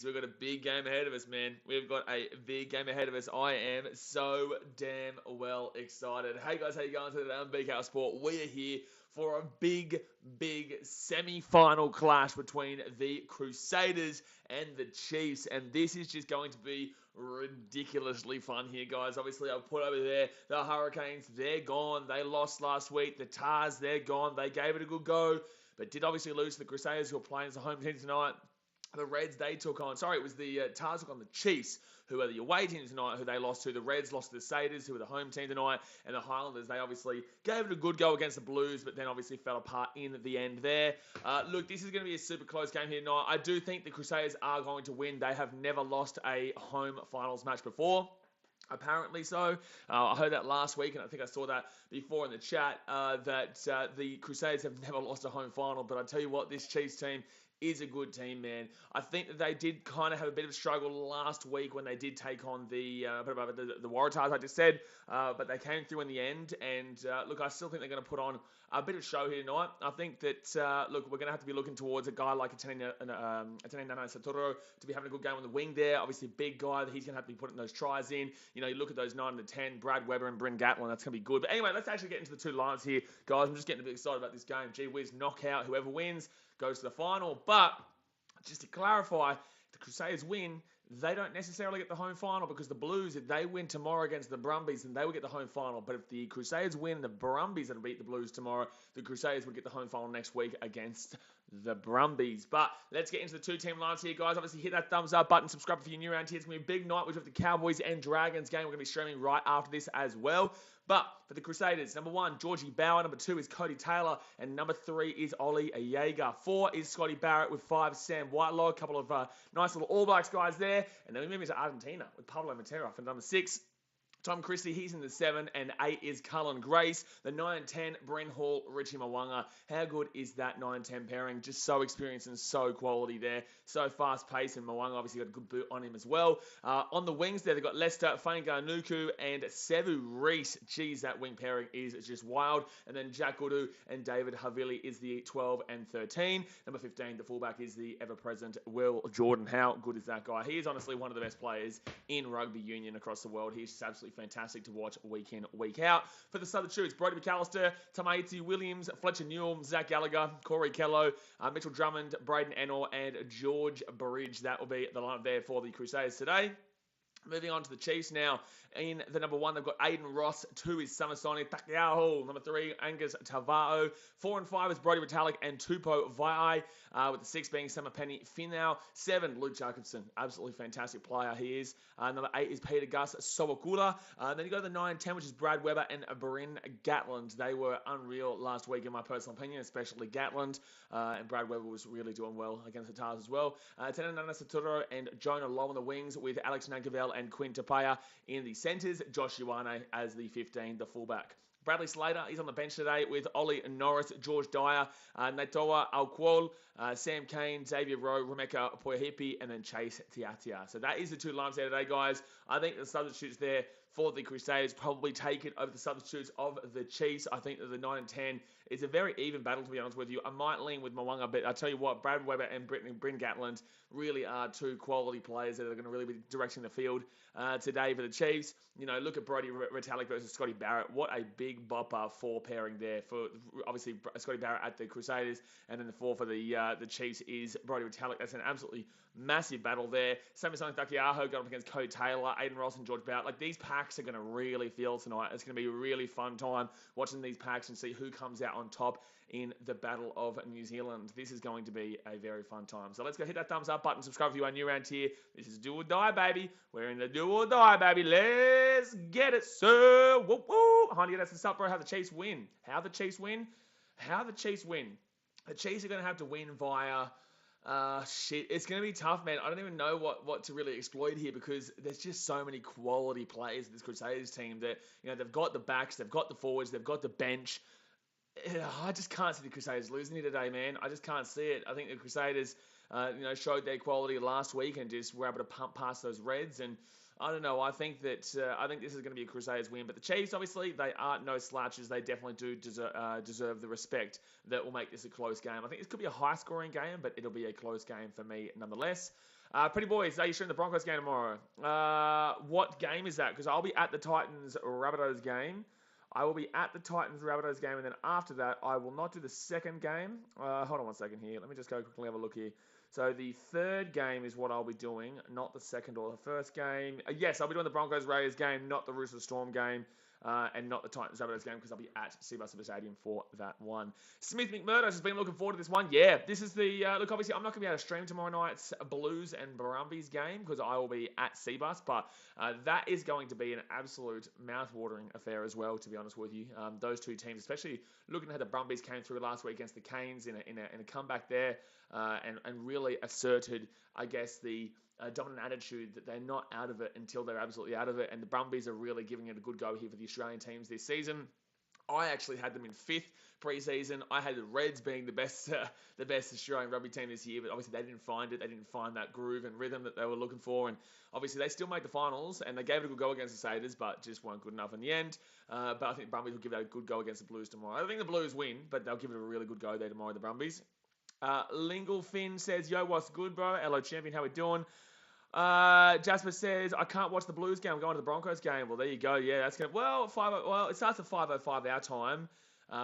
We've got a big game ahead of us, man. We've got a big game ahead of us. I am so damn well excited. Hey guys, how you going today? I'm BKR Sport. We are here for a big semi-final clash between the Crusaders and the Chiefs, and this is just going to be ridiculously fun here, guys. Obviously, I've put over there the Hurricanes. They're gone. They lost last week. The Tars, they're gone. They gave it a good go, but did obviously lose to the Crusaders, who are playing as a home team tonight. The Reds, they took on, sorry, it was the Tars took on the Chiefs, who are the away team tonight, who they lost to. The Reds lost to the Crusaders, who are the home team tonight. And the Highlanders, they obviously gave it a good go against the Blues, but then obviously fell apart in the end there. Look, this is going to be a super close game here tonight. I do think the Crusaders are going to win. They have never lost a home finals match before. Apparently so. I heard that last week, and I think I saw that before in the chat, that the Crusaders have never lost a home final. But I tell you what, this Chiefs team is a good team, man. I think that they did kind of have a bit of a struggle last week when they did take on the Waratahs, I just said, but they came through in the end. And look, I still think they're going to put on a bit of show here tonight. I think that, look, we're going to have to be looking towards a guy like Atene Nana Satoro to be having a good game on the wing there. Obviously, a big guy that he's going to have to be putting those tries in. You know, you look at those 9 to 10, Brad Weber and Bryn Gatlin, that's going to be good. But anyway, let's actually get into the two lines here, guys. I'm just getting a bit excited about this game. Gee whiz, knockout, whoever wins goes to the final. But just to clarify, the Crusaders win, they don't necessarily get the home final, because the Blues, if they win tomorrow against the Brumbies, then they will get the home final. But if the Crusaders win, the Brumbies that'll beat the Blues tomorrow, the Crusaders would get the home final next week against the Brumbies. But let's get into the two-team lines here, guys. Obviously, hit that thumbs up button, subscribe if you're new around here. It's going to be a big night. We've got the Cowboys and Dragons game. We're going to be streaming right after this as well. But for the Crusaders, number 1, Georgie Bauer. Number 2 is Cody Taylor. And number 3 is Ollie Jaeger. 4 is Scotty Barrett with 5, Sam Whitelaw. A couple of nice little All Blacks guys there. And then we move into Argentina with Pablo Matera for number 6. Tom Christie, he's in the 7, and 8 is Cullen Grace. The 9 and 10, Bryn Hall, Richie Mwanga. How good is that 9-10 pairing? Just so experienced and so quality there. So fast-paced, and Mwanga obviously got a good boot on him as well. On the wings there, they've got Lester, Fainga Nuku, and Sevu Reese. Geez, that wing pairing is just wild. And then Jack Udu and David Havili is the 12 and 13. Number 15, the fullback, is the ever-present Will Jordan. How good is that guy? He is honestly one of the best players in rugby union across the world. He's just absolutely fantastic to watch week in, week out. For the substitutes, Brodie McAllister, Tamaiti Williams, Fletcher Newell, Zach Gallagher, Corey Kello, Mitchell Drummond, Braden Ennor, and George Burridge. That will be the lineup there for the Crusaders today. Moving on to the Chiefs now. In the number 1, they've got Aiden Ross. 2 is Samasoni Takiaho. Number 3, Angus Tavao. 4 and 5 is Brody Retallick and Tupou Vai. With the 6 being Samapenny Finau. 7, Luke Jacobson. Absolutely fantastic player he is. Number 8 is Peter Gus Sowakula. Then you go to the 9 and 10, which is Brad Weber and Bryn Gatland. They were unreal last week, in my personal opinion, especially Gatland. And Brad Weber was really doing well against the Tars as well. Tena Nana Saturo and Jonah Lowe on the wings, with Alex Nankervell and Quinn Tapaya in the centres. Josh Ioane as the 15, the fullback. Bradley Slater, he's on the bench today with Ollie Norris, George Dyer, Natoa Alquol, Sam Kane, Xavier Rowe, Rebecca Poyahipi, and then Chase Tiatia. So that is the two lineups there today, guys. I think the substitutes there for the Crusaders probably take it over the substitutes of the Chiefs. I think that the 9 and 10 is a very even battle, to be honest with you. I might lean with Mwanga, but I tell you what, Brad Weber and Bryn Gatland really are two quality players that are going to really be directing the field today for the Chiefs. You know, look at Brody Retallick versus Scotty Barrett. What a big bopper 4 pairing there for, obviously, Scotty Barrett at the Crusaders, and then the 4 for the Chiefs is Brody Retallick. That's an absolutely massive battle there. Samasoni Takiaho going up against Cody Taylor, Aiden Ross, and George Barrett. Like, these packs are going to really feel tonight. It's going to be a really fun time watching these packs and see who comes out on top in the Battle of New Zealand. This is going to be a very fun time. So let's go hit that thumbs up button, subscribe if you are new around here. This is Do or Die, baby. We're in the Do or Die, baby. Let's get it, sir. Whoop, whoop. Honey, that's the stuff, bro. How the Chiefs win. How the Chiefs win? How the Chiefs win? The Chiefs are going to have to win via... shit, it's going to be tough, man. I don't even know what to really exploit here, because there's just so many quality players in this Crusaders team that, you know, they've got the backs, they've got the forwards, they've got the bench. I just can't see the Crusaders losing here today, man. I just can't see it. I think the Crusaders, showed their quality last week and just were able to pump past those Reds. And I don't know. I think that this is going to be a Crusaders win. But the Chiefs, obviously, they are no slouches. They definitely do deserve the respect that will make this a close game. I think this could be a high-scoring game, but it'll be a close game for me nonetheless. Pretty boys, are you shooting the Broncos game tomorrow? What game is that? Because I'll be at the Titans-Rabbitohs game. I will be at the Titans-Rabbitohs game, and then after that, I will not do the second game. Hold on one second here. Let me just go quickly have a look here. So the third game is what I'll be doing, not the second or the first game. Yes, I'll be doing the Broncos-Raiders game, not the Roosters-Storm game. And not the Titans-Rabbitohs game because I'll be at Seabass Stadium for that one. Smith McMurdo has been looking forward to this one. Yeah, this is the look. Obviously, I'm not going to be able to stream tomorrow night's Blues and Brumbies game because I will be at Seabass. But that is going to be an absolute mouth-watering affair as well. To be honest with you, those two teams, especially looking at how the Brumbies came through last week against the Canes in a comeback there, and really asserted, I guess, the dominant attitude that they're not out of it until they're absolutely out of it. And the Brumbies are really giving it a good go here for the Australian teams this season. I actually had them in 5th pre-season. I had the Reds being the best Australian rugby team this year, but obviously they didn't find it. They didn't find that groove and rhythm that they were looking for, and obviously they still made the finals, and they gave it a good go against the Crusaders, but just weren't good enough in the end. But I think the Brumbies will give it a good go against the Blues tomorrow. I don't think the Blues win, but they'll give it a really good go there tomorrow, the Brumbies. Lingle Finn says, yo, what's good, bro? Hello, champion. How we doing? Jasper says, I can't watch the Blues game. I'm going to the Broncos game. Well, there you go. Yeah, that's good. Well, it starts at 5:05 our time,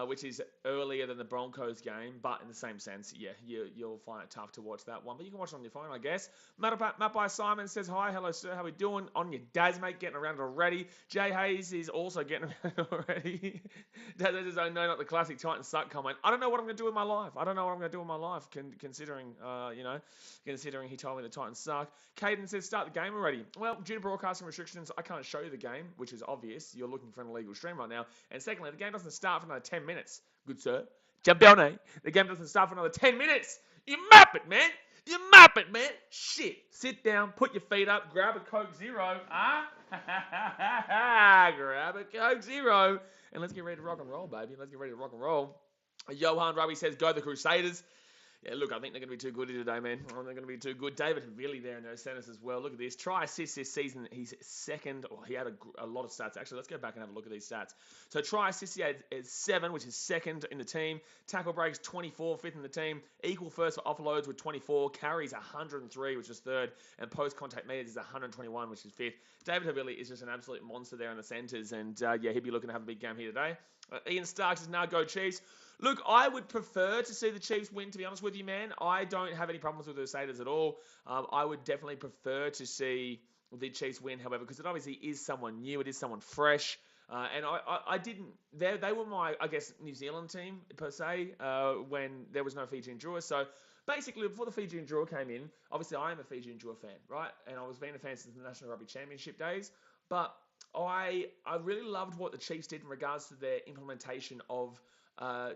which is earlier than the Broncos game, but in the same sense, yeah, you'll find it tough to watch that one. But you can watch it on your phone, I guess. Matt by Simon says, hi, hello, sir. How we doing? On your Daz, mate, getting around already. Jay Hayes is also getting around already. Daz says, oh, no, not the classic Titans suck comment. I don't know what I'm going to do with my life. Considering he told me the Titans suck. Caden says, start the game already. Well, due to broadcasting restrictions, I can't show you the game, which is obvious. You're looking for an illegal stream right now. And secondly, the game doesn't start for another 10 minutes. Good sir. Jambione. The game doesn't start for another 10 minutes. You map it, man. Shit. Sit down, put your feet up, grab a Coke Zero. Grab a Coke Zero. And let's get ready to rock and roll, baby. Johan Rugby says, go the Crusaders. Yeah, look, I think they're going to be too good today, man. They're going to be too good. David Havili there in those centers as well. Look at this. Try assist this season. He's second. He had a lot of stats. Actually, let's go back and have a look at these stats. So try assist, he had 7, which is second in the team. Tackle breaks, 24, 5th in the team. Equal first for offloads with 24. Carries, 103, which is 3rd. And post-contact meters is 121, which is 5th. David Havili is just an absolute monster there in the centers. And, yeah, he'd be looking to have a big game here today. Ian Starks is now go Chiefs. Look, I would prefer to see the Chiefs win, to be honest with you, man. I don't have any problems with the Crusaders at all. I would definitely prefer to see the Chiefs win, however, because it obviously is someone new. It is someone fresh. And I didn't... They were my, I guess, New Zealand team, per se, when there was no Fijian Drua. So, basically, before the Fijian Drua came in, obviously I am a Fijian Drua fan, right? And I was being a fan since the National Rugby Championship days. But I really loved what the Chiefs did in regards to their implementation of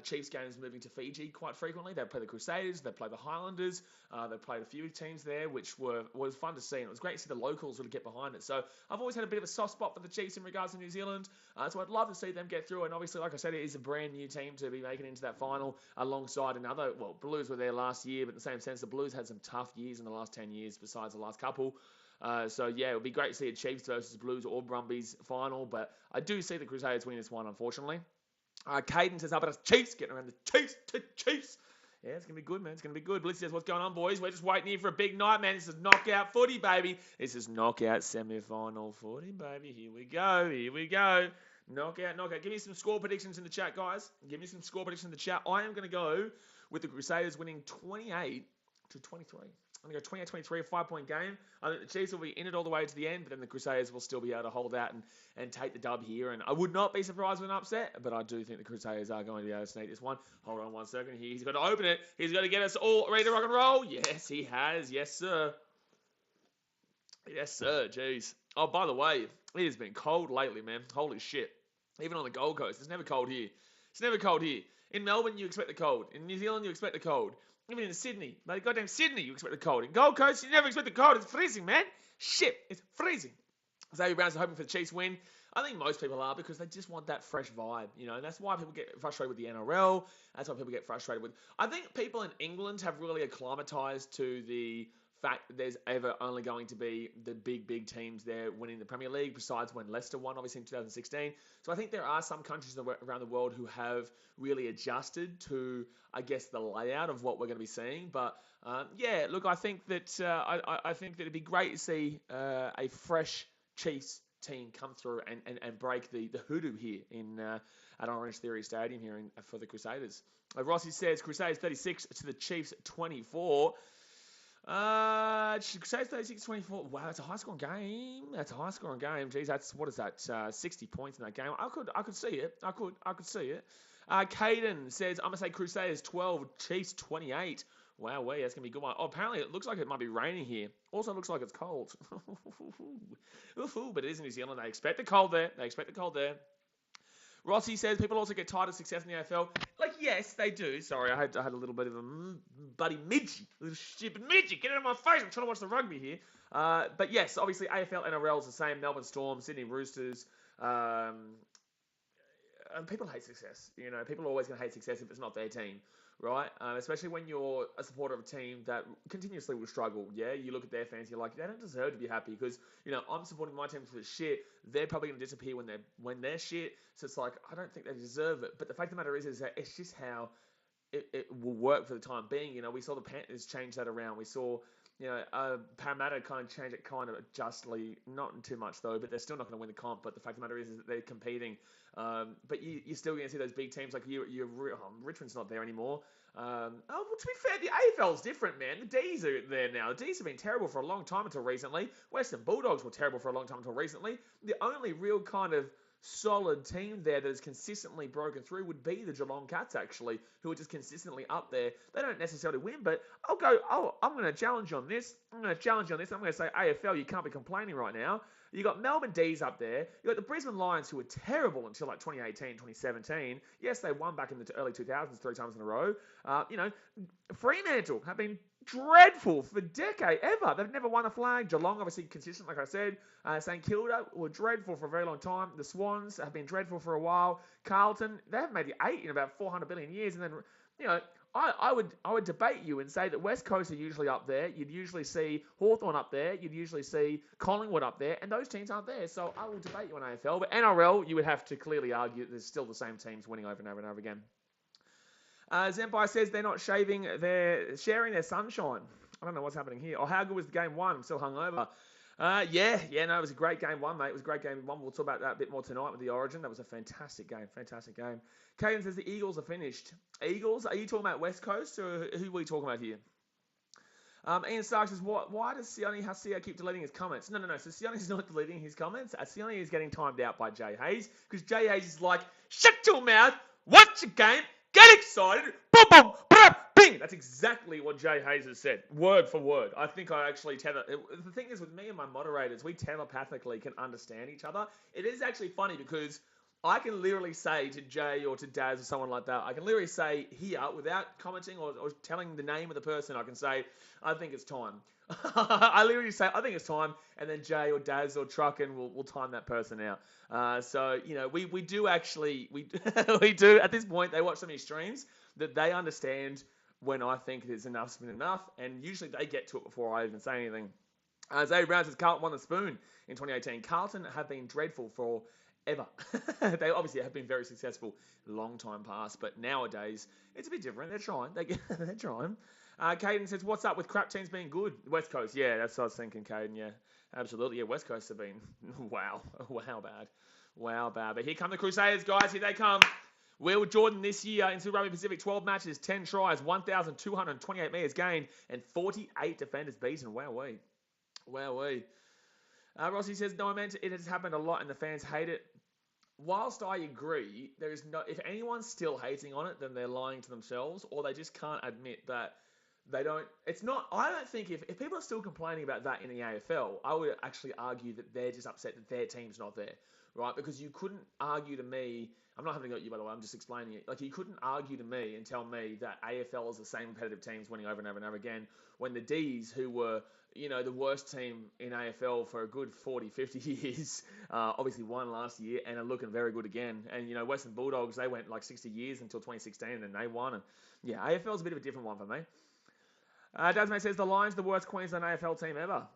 Chiefs games moving to Fiji quite frequently. They play the Crusaders, they play the Highlanders, they played a few teams there, which was fun to see, and it was great to see the locals really get behind it. So I've always had a bit of a soft spot for the Chiefs in regards to New Zealand, so I'd love to see them get through, and obviously, like I said, it is a brand new team to be making it into that final alongside another, well, Blues were there last year, but in the same sense, the Blues had some tough years in the last 10 years besides the last couple. So, yeah, it would be great to see a Chiefs versus Blues or Brumbies final, but I do see the Crusaders winning this one, unfortunately. Caden says, how about us Chiefs? Getting around the Chiefs. Yeah, it's going to be good, man. It's going to be good. Blitz says, what's going on, boys? We're just waiting here for a big night, man. This is knockout footy, baby. This is knockout semi-final footy, baby. Here we go. Knockout. Give me some score predictions in the chat, guys. I am going to go with the Crusaders winning 28-23. I'm going to go 28-23, a 5-point game. I think the Chiefs will be in it all the way to the end, but then the Crusaders will still be able to hold out and take the dub here. And I would not be surprised with an upset, but I do think the Crusaders are going to be able to sneak this one. Hold on one second here. He's got to open it. He's got to get us all ready to rock and roll. Yes, he has. Yes, sir. Jeez. Oh, by the way, it has been cold lately, man. Holy shit. Even on the Gold Coast. It's never cold here. In Melbourne, you expect the cold. In New Zealand, you expect the cold. Even in Sydney, goddamn Sydney, you expect the cold. In Gold Coast, you never expect the cold. It's freezing, man. Shit, it's freezing. Xavier Browns are hoping for the Chiefs win. I think most people are because they just want that fresh vibe, you know. And that's why people get frustrated with the NRL. That's why people get frustrated with... I think people in England have really acclimatized to the fact that there's ever only going to be the big teams there winning the Premier League, besides when Leicester won, obviously, in 2016. So I think there are some countries around the world who have really adjusted to, I guess, the layout of what we're going to be seeing. But yeah, look, I think that I think that it'd be great to see a fresh Chiefs team come through and break the hoodoo here at Orange Theory Stadium here for the Crusaders. Rossi says Crusaders 36 to the Chiefs 24. Crusaders 36-24. Wow, that's a high-scoring game. Jeez, what is that? 60 points in that game. I could see it. I could see it. Caden says, I'm gonna say Crusaders 12, Chiefs 28. Wow, that's gonna be a good one. Oh, apparently it looks like it might be raining here. Also looks like it's cold. But it is in New Zealand. They expect the cold there. Rossi says people also get tired of success in the AFL. Like, yes, they do. Sorry, I had a little bit of a buddy midget, little stupid midget. Get out of my face. I'm trying to watch the rugby here. But yes, obviously AFL, NRL is the same. Melbourne Storm, Sydney Roosters. And people hate success. You know, people are always going to hate success if it's not their team, right? Especially when you're a supporter of a team that continuously will struggle. Yeah, you look at their fans, you're like, they don't deserve to be happy because, you know, I'm supporting my team for the shit. They're probably going to disappear when they're shit. So it's like, I don't think they deserve it. But the fact of the matter is that it's just how it will work for the time being. You know, we saw the Panthers change that around. We saw, you know, Parramatta kind of change it kind of justly, not too much though, but they're still not going to win the comp. But the fact of the matter is that they're competing. But you're still going to see those big teams like Richmond's not there anymore. Well, to be fair, the AFL's different, man. The D's are there now. The D's have been terrible for a long time until recently. Western Bulldogs were terrible for a long time until recently. The only real kind of solid team there that has consistently broken through would be the Geelong Cats, actually, who are just consistently up there. They don't necessarily win, but I'm going to challenge you on this. I'm going to say, AFL, you can't be complaining right now. You got Melbourne D's up there. You got the Brisbane Lions, who were terrible until like 2018, 2017. Yes, they won back in the early 2000s 3 times in a row. You know, Fremantle have been dreadful for decade ever. They've never won a flag. Geelong, obviously consistent, like I said. St Kilda were dreadful for a very long time. The Swans have been dreadful for a while. Carlton, they haven't made the 8 in about 400 billion years. And then, you know, I would debate you and say that West Coast are usually up there. You'd usually see Hawthorn up there. You'd usually see Collingwood up there. And those teams aren't there. So I will debate you on AFL. But NRL, you would have to clearly argue there's still the same teams winning over and over and over again. Zempai says they're not they're sharing their sunshine. I don't know what's happening here. Oh, how good was the game 1? I'm still hungover. No, it was a great game 1, mate. It was a great game 1. We'll talk about that a bit more tonight with the Origin. That was a fantastic game. Caden says the Eagles are finished. Eagles? Are you talking about West Coast or who are we talking about here? Ian Stark says, why does Sione Hasia keep deleting his comments? No. So Sione's not deleting his comments. Sione is getting timed out by Jay Hayes because Jay Hayes is like, shut your mouth, watch the game, get excited, boom, boom, blah, bing. That's exactly what Jay Hayes has said, word for word. I think I actually the thing is with me and my moderators, we telepathically can understand each other. It is actually funny because I can literally say to Jay or to Daz or someone like that, I can literally say here without commenting or telling the name of the person, I can say, I think it's time. I literally say, I think it's time, and then Jay or Daz or Trucken will time that person out. So, you know, we do actually, we do, at this point, they watch so many streams that they understand when I think there's enough's been enough, and usually they get to it before I even say anything. Zay Brown says Carlton won the spoon in 2018. Carlton have been dreadful for ever. They obviously have been very successful long time past, but nowadays it's a bit different. They're trying. They're trying. Caden says, what's up with crap teams being good? West Coast, yeah, that's what I was thinking, Caden, yeah. Absolutely, yeah, West Coast have been, wow bad. But here come the Crusaders, guys, here they come. Will Jordan this year in Super Rugby Pacific, 12 matches, 10 tries, 1,228 metres gained, and 48 defenders beaten. Wowee. Rossi says, no, I meant it has happened a lot and the fans hate it. Whilst I agree, there is no. If anyone's still hating on it, then they're lying to themselves, or they just can't admit that they don't. It's not. I don't think if people are still complaining about that in the AFL, I would actually argue that they're just upset that their team's not there, right? Because you couldn't argue to me. I'm not having a go at you, by the way. I'm just explaining it. Like, you couldn't argue to me and tell me that AFL is the same competitive teams winning over and over and over again when the Ds, who were, you know, the worst team in AFL for a good 40, 50 years, obviously won last year and are looking very good again. And, you know, Western Bulldogs, they went like 60 years until 2016 and they won. And, yeah, AFL is a bit of a different one for me. Dasmate says the Lions the worst Queensland AFL team ever.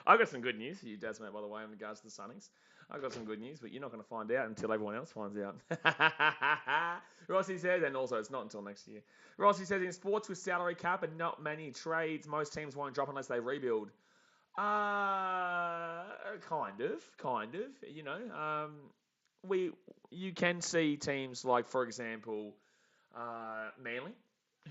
I've got some good news for you, Dasmate, by the way, in regards to the Sunnies. I've got some good news, but you're not going to find out until everyone else finds out. Rossi says, and also it's not until next year. Rossi says, in sports with salary cap and not many trades, most teams won't drop unless they rebuild. Kind of. You know, you can see teams like, for example, Manly,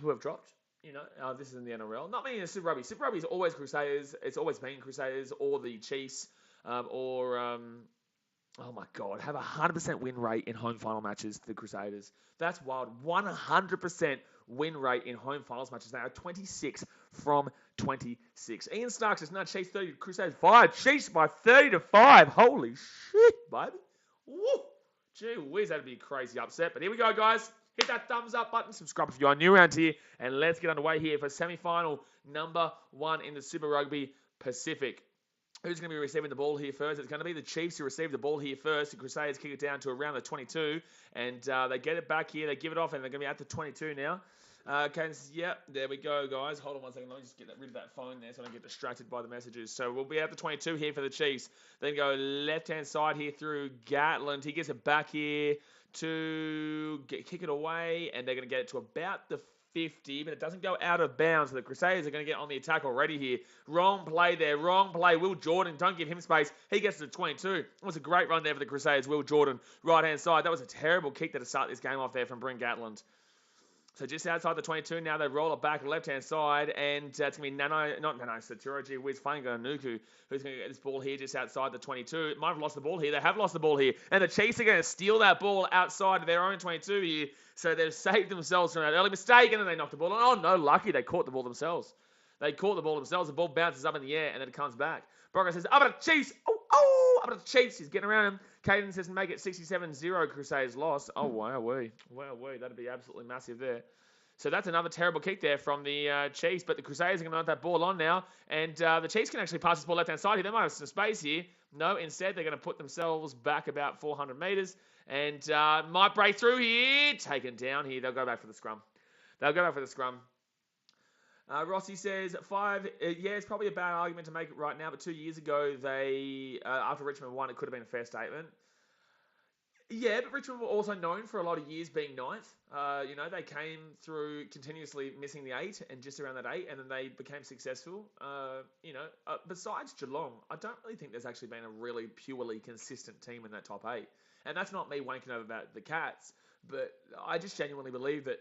who have dropped. You know, this is in the NRL. Not many in the Super Rugby. Super Rugby is always Crusaders. It's always been Crusaders or the Chiefs, oh my God, have a 100% win rate in home final matches, the Crusaders. That's wild. 100% win rate in home finals matches. They are 26 from 26. Ian Stark says, no, Chiefs 30, Crusaders 5. Chiefs by 30-5. Holy shit, baby. Woo. Gee whiz, that'd be a crazy upset. But here we go, guys. Hit that thumbs up button, subscribe if you are new around here, and let's get underway here for semi-final number 1 in the Super Rugby Pacific. Who's going to be receiving the ball here first? It's going to be the Chiefs who receive the ball here first. The Crusaders kick it down to around the 22, and they get it back here. They give it off, and they're going to be at the 22 now. Okay, yep, there we go, guys. Hold on one second. Let me just get rid of that phone there so I don't get distracted by the messages. So we'll be at the 22 here for the Chiefs. Then go left-hand side here through Gatland. He gets it back here to kick it away, and they're going to get it to about the 50, but it doesn't go out of bounds. So the Crusaders are going to get on the attack already here. Wrong play there. Wrong play. Will Jordan, don't give him space. He gets to the 22. It was a great run there for the Crusaders. Will Jordan, right-hand side. That was a terrible kick to start this game off there from Bryn Gatland. So just outside the 22 now, they roll it back left-hand side, and it's going to be Saturaji with Fainga Nuku, who's going to get this ball here just outside the 22. Might have lost the ball here. They have lost the ball here. And the Chiefs are going to steal that ball outside of their own 22 here. So they've saved themselves from that early mistake, and then they knocked the ball on. Oh, no, lucky they caught the ball themselves. The ball bounces up in the air, and then it comes back. Brocker says, up at the Chiefs. Up at the Chiefs. He's getting around him. Caden says, make it 67-0 Crusaders loss. Oh, wow-wee. That'd be absolutely massive there. So that's another terrible kick there from the Chiefs, but the Crusaders are going to knock that ball on now, and the Chiefs can actually pass this ball left-hand side here. They might have some space here. No, instead they're going to put themselves back about 400 metres, and might break through here. Taken down here. They'll go back for the scrum. Rossi says, 5, yeah, it's probably a bad argument to make it right now, but 2 years ago, they after Richmond won, it could have been a fair statement. Yeah, but Richmond were also known for a lot of years being ninth. You know, they came through continuously missing the 8 and just around that 8, and then they became successful. Besides Geelong, I don't really think there's actually been a really purely consistent team in that top 8. And that's not me wanking over about the Cats, but I just genuinely believe that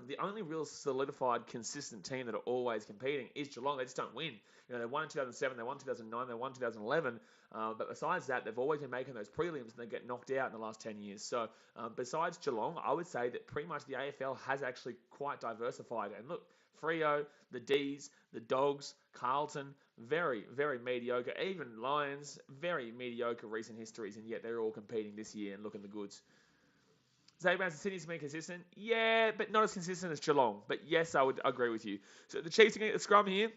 the only real solidified, consistent team that are always competing is Geelong. They just don't win. You know, they won in 2007, they won in 2009, they won in 2011. But besides that, they've always been making those prelims and they get knocked out in the last 10 years. So besides Geelong, I would say that pretty much the AFL has actually quite diversified. And look, Freo, the D's, the Dogs, Carlton, very, very mediocre. Even Lions, very mediocre recent histories, and yet they're all competing this year and looking the goods. Zay Brown says Sydney's been consistent. Yeah, but not as consistent as Geelong. But yes, I would agree with you. So the Chiefs are going to get the scrum here.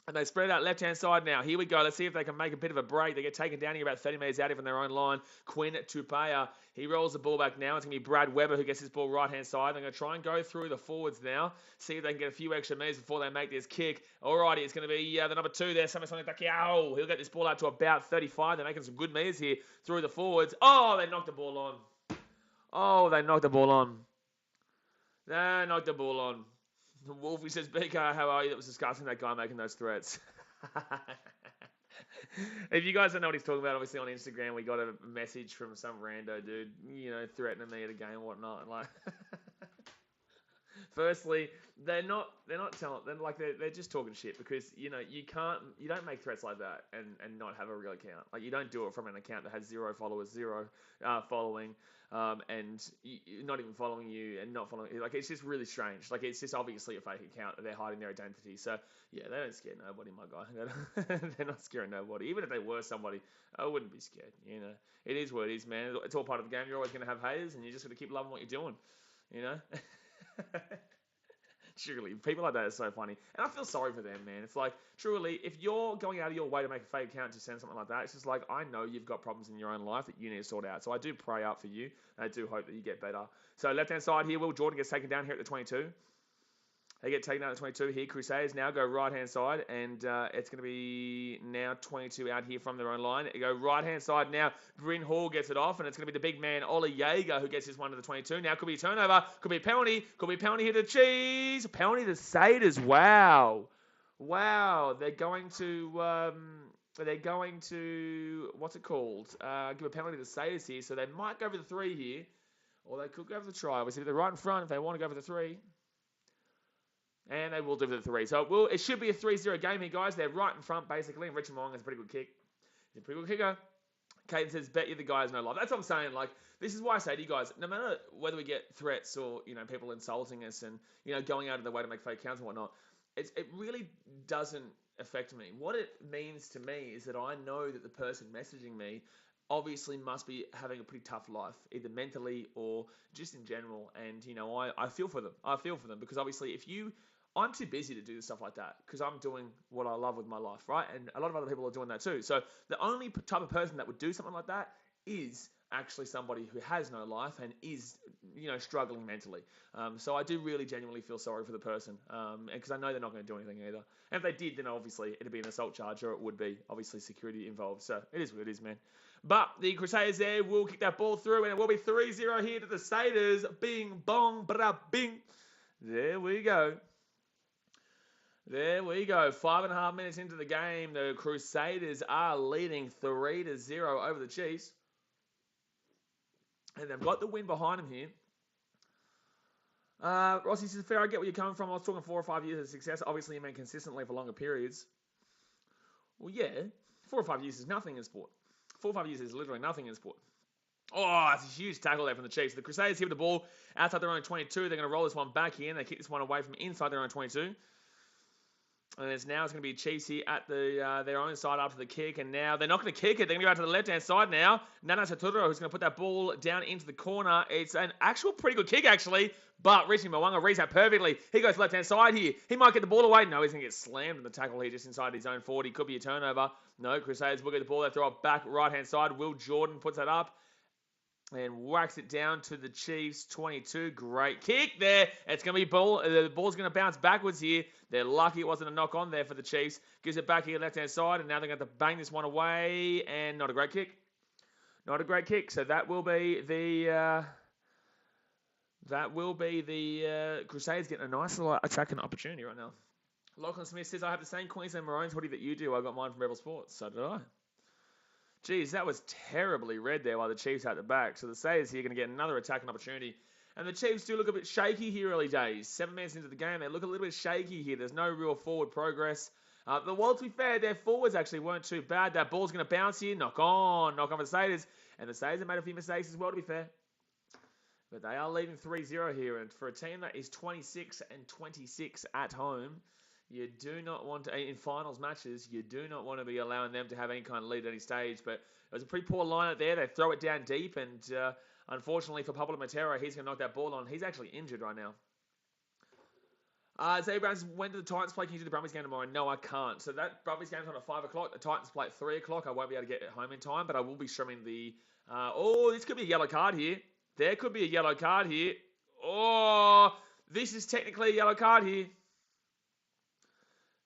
And they spread out left-hand side now. Here we go. Let's see if they can make a bit of a break. They get taken down here about 30 metres out from their own line. Quinn Tupaya. He rolls the ball back now. It's going to be Brad Weber who gets this ball right-hand side. They're going to try and go through the forwards now. See if they can get a few extra metres before they make this kick. Alrighty, it's going to be the number 2 there. He'll get this ball out to about 35. They're making some good metres here through the forwards. Oh, they knocked the ball on. They knocked the ball on. Wolfie says, BK, how are you? That was disgusting, that guy making those threats. If you guys don't know what he's talking about, obviously on Instagram, we got a message from some rando dude, you know, threatening me at a game and whatnot. And like, firstly, they're just talking shit because, you know, you don't make threats like that and not have a real account. Like, you don't do it from an account that has 0 followers, 0 following, and not even following you and not following you. Like, it's just really strange. Like, it's just obviously a fake account that they're hiding their identity. So, yeah, they don't scare nobody, my guy. They're not scaring nobody. Even if they were somebody, I wouldn't be scared, you know. It is what it is, man. It's all part of the game. You're always going to have haters, and you just got to keep loving what you're doing, you know. Truly, people like that are so funny. And I feel sorry for them, man. It's like, truly, if you're going out of your way to make a fake account to send something like that, it's just like, I know you've got problems in your own life that you need to sort out. So I do pray out for you, and I do hope that you get better. So left-hand side here, Will Jordan gets taken down here at the 22. They get taken out at 22 here. Crusaders now go right-hand side, and it's going to be now 22 out here from their own line. They go right-hand side now. Bryn Hall gets it off, and it's going to be the big man, Ollie Jaeger, who gets this one to the 22. Now could be a turnover, could be a penalty, could be a penalty here to Cheese. Penalty to Crusaders. Wow. Wow. They're going to, what's it called? Give a penalty to Crusaders here, so they might go for the 3 here, or they could go for the try. Obviously, they're right in front if they want to go for the 3. And they will do the 3. So it should be a 3-0 game here, guys. They're right in front, basically. And Richard Moong has a pretty good kick. He's a pretty good kicker. Caden says, bet you the guy has no life. That's what I'm saying. Like, this is why I say to you guys, no matter whether we get threats or, people insulting us and, going out of their way to make fake accounts and whatnot, it really doesn't affect me. What it means to me is that I know that the person messaging me obviously must be having a pretty tough life, either mentally or just in general. And, I feel for them. I feel for them because obviously I'm too busy to do stuff like that because I'm doing what I love with my life, right? And a lot of other people are doing that too. So the only type of person that would do something like that is actually somebody who has no life and is, struggling mentally. So I do really genuinely feel sorry for the person because I know they're not going to do anything either. And if they did, then obviously it'd be an assault charge or it would be obviously security involved. So it is what it is, man. But the Crusaders there will kick that ball through and it will be 3-0 here to the Crusaders. Bing, bong, bada, bing. There we go. There we go. 5.5 minutes into the game, the Crusaders are leading 3-0 over the Chiefs. And they've got the win behind them here. Rossi says, fair, I get where you're coming from. I was talking 4 or 5 years of success. Obviously, you mean consistently for longer periods. Well, yeah, 4 or 5 years is nothing in sport. 4 or 5 years is literally nothing in sport. Oh, that's a huge tackle there from the Chiefs. The Crusaders hit the ball outside their own 22. They're going to roll this one back here, and they kick this one away from inside their own 22. And it's going to be Chiefs here at their own side after the kick. And now they're not going to kick it. They're going to go out to the left-hand side now. Nana Saturo, who's going to put that ball down into the corner. It's an actual pretty good kick, actually. But Richie Mwanga reads that perfectly. He goes left-hand side here. He might get the ball away. No, he's going to get slammed in the tackle here just inside his own 40. Could be a turnover. No, Crusaders will get the ball. They throw it back right-hand side. Will Jordan puts that up and whacks it down to the Chiefs 22. Great kick there. It's going to be ball. The ball's going to bounce backwards here. They're lucky it wasn't a knock on there for the Chiefs. Gives it back here left-hand side, and now they're going to have to bang this one away, and not a great kick. Not a great kick. So that will be the Crusaders getting a nice little attacking opportunity right now. Lachlan Smith says, I have the same Queensland Maroons hoodie that you do. I got mine from Rebel Sports. So did I. Geez, that was terribly red there while the Chiefs had the back. So the Crusaders here are going to get another attacking opportunity. And the Chiefs do look a bit shaky here early days. 7 minutes into the game, they look a little bit shaky here. There's no real forward progress. Well, to be fair, their forwards actually weren't too bad. That ball's going to bounce here. Knock on for the Crusaders. And the Crusaders have made a few mistakes as well, to be fair. But they are leading 3-0 here. And for a team that is 26-26 at home, you do not want to, in finals matches, you do not want to be allowing them to have any kind of lead at any stage. But it was a pretty poor line out there. They throw it down deep. And unfortunately for Pablo Matera, he's going to knock that ball on. He's actually injured right now. Zay Brown says, when do the Titans play? Can you do the Brumbies game tomorrow? No, I can't. So that Brumbies game's on at 5 o'clock. The Titans play at 3 o'clock. I won't be able to get home in time, but I will be streaming the... this could be a yellow card here. There could be a yellow card here. Oh, this is technically a yellow card here.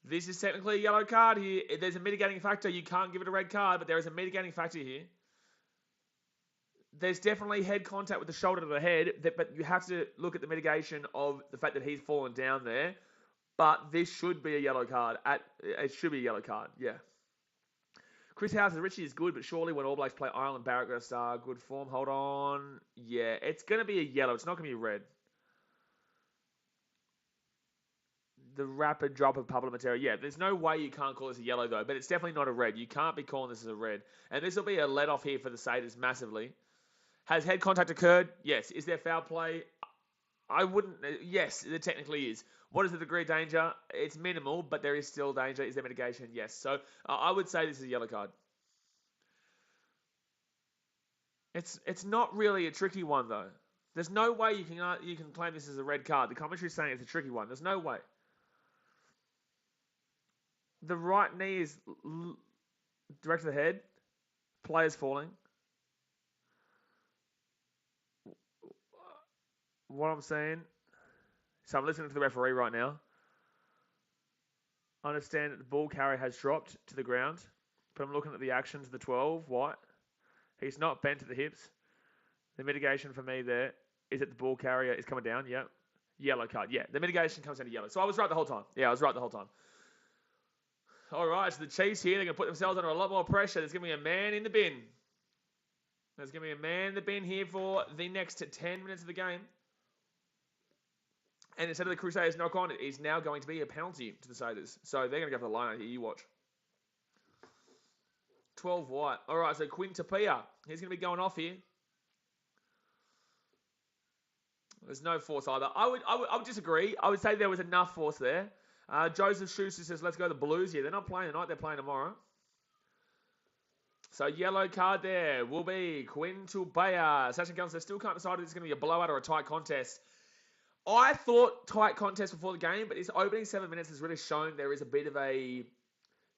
This is technically a yellow card here. There's a mitigating factor. You can't give it a red card, but there is a mitigating factor here. There's definitely head contact with the shoulder to the head, but you have to look at the mitigation of the fact that he's fallen down there. But this should be a yellow card. It should be a yellow card, yeah. Chris House says, Richie is good, but surely when All Blacks play Ireland, Barrett going to start good form. Hold on. Yeah, it's going to be a yellow. It's not going to be red. The rapid drop of Pablo Matera. Yeah, there's no way you can't call this a yellow, though. But it's definitely not a red. You can't be calling this as a red. And this will be a let-off here for the Crusaders massively. Has head contact occurred? Yes. Is there foul play? I wouldn't... Yes, there technically is. What is the degree of danger? It's minimal, but there is still danger. Is there mitigation? Yes. So I would say this is a yellow card. It's not really a tricky one, though. There's no way you can claim this as a red card. The commentary is saying it's a tricky one. There's no way. The right knee is direct to the head. Player's falling. What I'm saying... So I'm listening to the referee right now. I understand that the ball carrier has dropped to the ground, but I'm looking at the actions of the 12, White. He's not bent at the hips. The mitigation for me there is that the ball carrier is coming down, yeah. Yellow card, yeah. The mitigation comes down to yellow. So I was right the whole time. Yeah, I was right the whole time. All right, so the Chiefs here, they're going to put themselves under a lot more pressure. There's going to be a man in the bin. There's going to be a man in the bin here for the next 10 minutes of the game. And instead of the Crusaders knock on, it is now going to be a penalty to the Crusaders. So they're going to go for the line out here. You watch. 12 White. All right, so Quinn Tapia. He's going to be going off here. There's no force either. I would disagree. I would say there was enough force there. Joseph Schuster says, let's go the Blues here. They're not playing tonight. They're playing tomorrow. So yellow card there will be Quinn Tapia. Sachin Gunn says, still can't decide if it's going to be a blowout or a tight contest. I thought tight contest before the game, but this opening 7 minutes has really shown there is a bit of a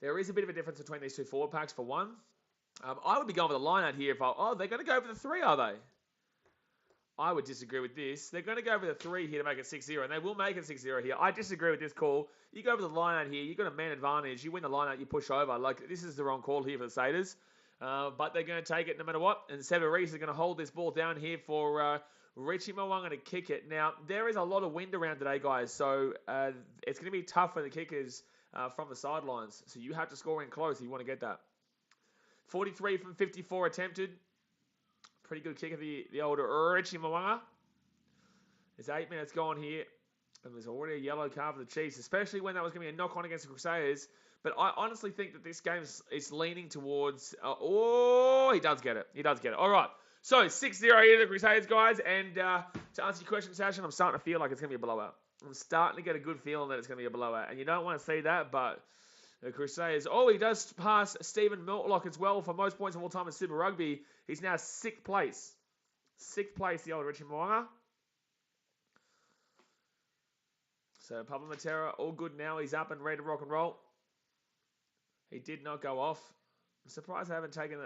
difference between these two forward packs for one. I would be going with the line out here if they're going to go for the 3, are they? I would disagree with this. They're going to go for the 3 here to make it 6-0, and they will make it 6-0 here. I disagree with this call. You go for the line out here. You've got a man advantage. You win the line out, you push over. Like, this is the wrong call here for the Crusaders. But they're going to take it no matter what. And Seba Reese is going to hold this ball down here for Richie Mwanga to kick it. Now, there is a lot of wind around today, guys. So it's going to be tough for the kickers from the sidelines. So you have to score in close if you want to get that. 43 from 54 attempted. Pretty good kick of the older Richie Mwanga. There's 8 minutes gone here. And there's already a yellow card for the Chiefs, especially when that was going to be a knock-on against the Crusaders. But I honestly think that this game is leaning towards... he does get it. He does get it. All right. So, 6-0 here to the Crusaders, guys. And to answer your question, Sasha, I'm starting to feel like it's going to be a blowout. I'm starting to get a good feeling that it's going to be a blowout. And you don't want to see that, but the Crusaders... he does pass Stephen Miltlock as well for most points of all time in Super Rugby. He's now 6th place. 6th place, the old Richie Mwanga. So, Pablo Matera, all good now. He's up and ready to rock and roll. He did not go off. I'm surprised I haven't taken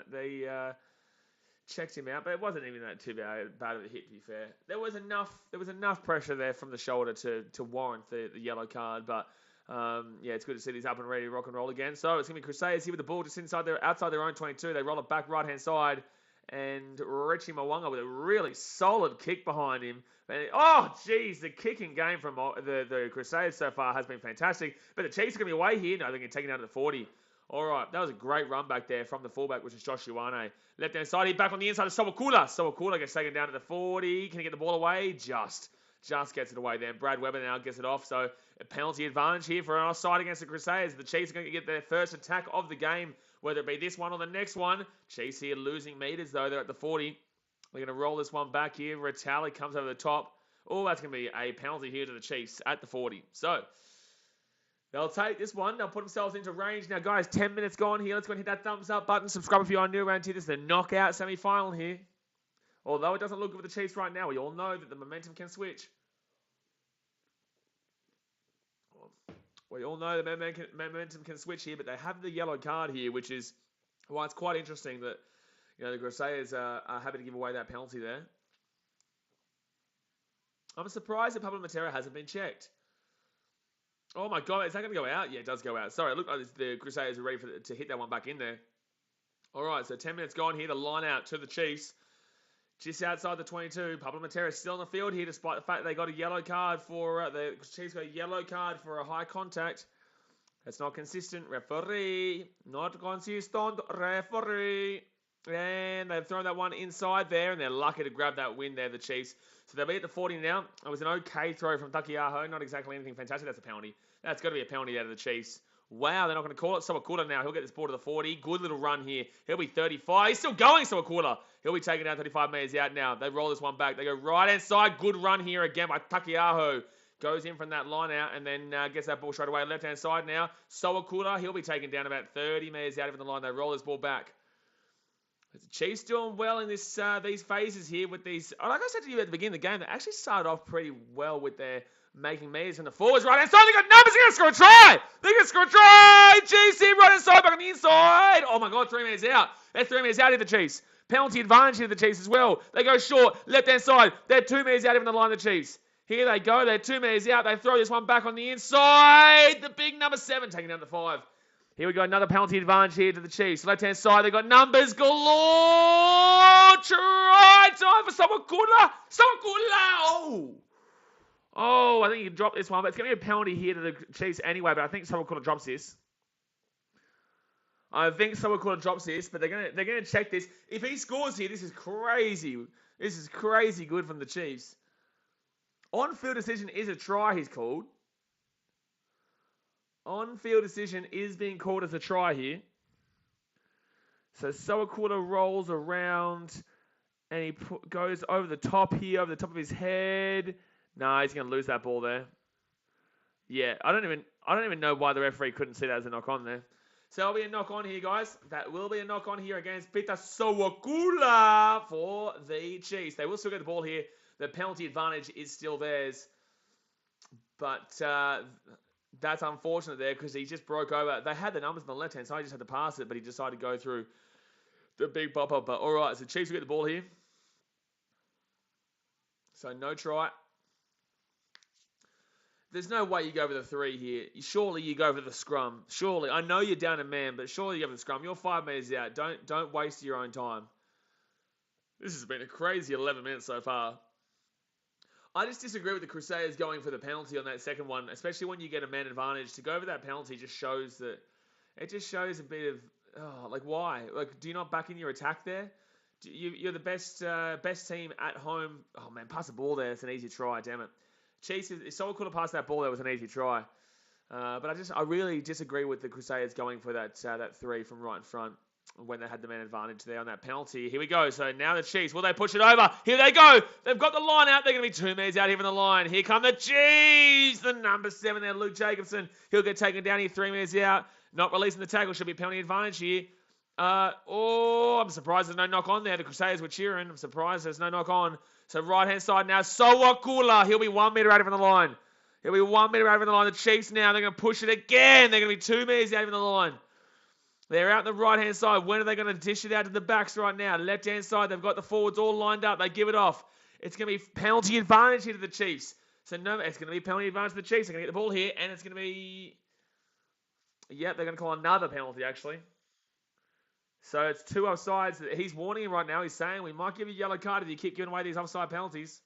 checked him out, but it wasn't even that too bad of a hit, to be fair. There was enough pressure there from the shoulder to warrant the yellow card, but it's good to see he's up and ready to rock and roll again. So it's going to be Crusaders here with the ball just outside their own 22. They roll it back right-hand side, and Richie Mwanga with a really solid kick behind him. The kicking game from the Crusaders so far has been fantastic, but the Chiefs are going to be away here. No, they're going to take it down to the 40. All right, that was a great run back there from the fullback, which is Josh Ioane. Left-hand side, he back on the inside of Sowakula. Sowakula gets taken down to the 40. Can he get the ball away? Just gets it away there. Brad Weber now gets it off. So a penalty advantage here for an offside against the Crusaders. The Chiefs are going to get their first attack of the game, whether it be this one or the next one. Chiefs here losing meters, though. They're at the 40. They're going to roll this one back here. Ritali comes over the top. That's going to be a penalty here to the Chiefs at the 40. So they'll take this one. They'll put themselves into range. Now, guys, 10 minutes gone here. Let's go and hit that thumbs up button. Subscribe if you are new around here. This is the knockout semi-final here. Although it doesn't look good for the Chiefs right now, we all know that the momentum can switch. We all know the momentum can switch here, but they have the yellow card here, which is why it's quite interesting that the Crusaders are happy to give away that penalty there. I'm surprised that Pablo Matera hasn't been checked. Oh my God, is that going to go out? Yeah, it does go out. Sorry, it looked like the Crusaders are ready to hit that one back in there. All right, so 10 minutes gone here. The line out to the Chiefs. Just outside the 22. Pablo Matera is still on the field here, despite the fact that they got a yellow card for... the Chiefs got a yellow card for a high contact. That's not consistent. Referee. Not consistent. Referee. And they've thrown that one inside there, and they're lucky to grab that win there, the Chiefs. So they'll be at the 40 now. It was an okay throw from Takiaho. Not exactly anything fantastic. That's a penalty. That's got to be a penalty out of the Chiefs. Wow, they're not going to call it. Sowakula now. He'll get this ball to the 40. Good little run here. He'll be 35. He's still going, Sowakula. He'll be taken down 35 metres out now. They roll this one back. They go right-hand side. Good run here again by Takiaho. Goes in from that line out and then gets that ball straight away. Left-hand side now. Sowakula. He'll be taken down about 30 metres out of the line. They roll this ball back. The Chiefs doing well in these phases here with these... like I said to you at the beginning of the game, they actually started off pretty well with their making meters from the forwards right hand side. They got numbers. They're going to score a try. They're going to score a try. GC right hand side back on the inside. Oh my God, 3 minutes out. They're 3 minutes out of the Chiefs. Penalty advantage to the Chiefs as well. They go short. Left hand side. They're 2 meters out of the line of the Chiefs. Here they go. They're 2 meters out. They throw this one back on the inside. The big number 7 taking down the 5. Here we go. Another penalty advantage here to the Chiefs. Left-hand side, they've got numbers galore. Try time for Sawakula. Oh, I think you can drop this one. But it's going to be a penalty here to the Chiefs anyway. But I think Sawakula drops this. But they're gonna check this. If he scores here, this is crazy. This is crazy good from the Chiefs. On-field decision is a try, he's called. On-field decision is being called as a try here. So Sawakula rolls around and he goes over the top here, over the top of his head. Nah, he's gonna lose that ball there. Yeah, I don't even know why the referee couldn't see that as a knock on there. So there'll be a knock on here, guys. That will be a knock on here against Peter Sawakula for the Chiefs. They will still get the ball here. The penalty advantage is still theirs. But that's unfortunate there because he just broke over. They had the numbers on the left-hand side. He just had to pass it, but he decided to go through the big pop-up. But all right, so the Chiefs will get the ball here. So no try. There's no way you go for the 3 here. Surely you go for the scrum. Surely. I know you're down a man, but surely you go for the scrum. You're 5 meters out. Don't waste your own time. This has been a crazy 11 minutes so far. I just disagree with the Crusaders going for the penalty on that second one, especially when you get a man advantage. To go for that penalty just shows that... It just shows a bit of... Oh, like, why? Like, do you not back in your attack there? You're the best team at home. Oh, man, pass the ball there. It's an easy try, damn it. Chiefs, if someone could have passed that ball, that was an easy try. But I really disagree with the Crusaders going for that 3 from right in front when they had the man advantage there on that penalty. Here we go. So now the Chiefs, will they push it over? Here they go. They've got the line out. They're going to be 2 meters out here from the line. Here come the Chiefs. The number 7 there, Luke Jacobson. He'll get taken down here 3 meters out. Not releasing the tackle. Should be a penalty advantage here. I'm surprised there's no knock on there. The Crusaders were cheering. I'm surprised there's no knock on. So right-hand side now, Sawakula. He'll be 1 meter out from the line. He'll be 1 meter out from the line. The Chiefs now, they're going to push it again. They're going to be 2 meters out from the line. They're out the right-hand side. When are they going to dish it out to the backs right now? Left-hand side, they've got the forwards all lined up. They give it off. It's going to be penalty advantage here to the Chiefs. So no, it's going to be penalty advantage to the Chiefs. They're going to get the ball here, and it's going to be... Yep, they're going to call another penalty, actually. So it's 2 offsides. He's warning him right now. He's saying we might give you a yellow card if you keep giving away these offside penalties.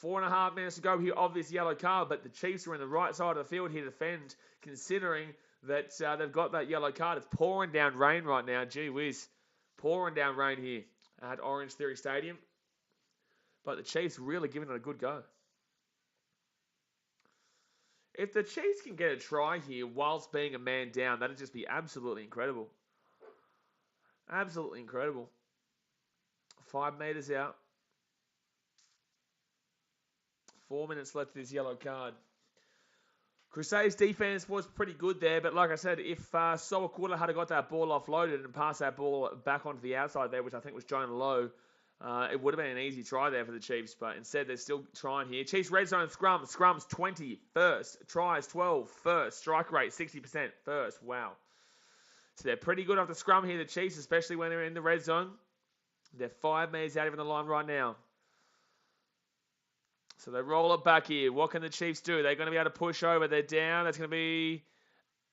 4.5 minutes to go here of this yellow card, but the Chiefs are in the right side of the field here to defend, considering that they've got that yellow card. It's pouring down rain right now. Gee whiz. Pouring down rain here at Orange Theory Stadium. But the Chiefs really giving it a good go. If the Chiefs can get a try here whilst being a man down, that'd just be absolutely incredible. Absolutely incredible. 5 meters out. 4 minutes left of this yellow card. Crusaders defense was pretty good there, but like I said, if Sawakula had got that ball offloaded and passed that ball back onto the outside there, which I think was Jonah Lowe, it would have been an easy try there for the Chiefs, but instead they're still trying here. Chiefs red zone scrum. Scrums 20 first. Tries 12 first. Strike rate 60% first. Wow. So they're pretty good off the scrum here, the Chiefs, especially when they're in the red zone. They're 5 meters out of the line right now. So they roll it back here. What can the Chiefs do? They're going to be able to push over. They're down. That's going to be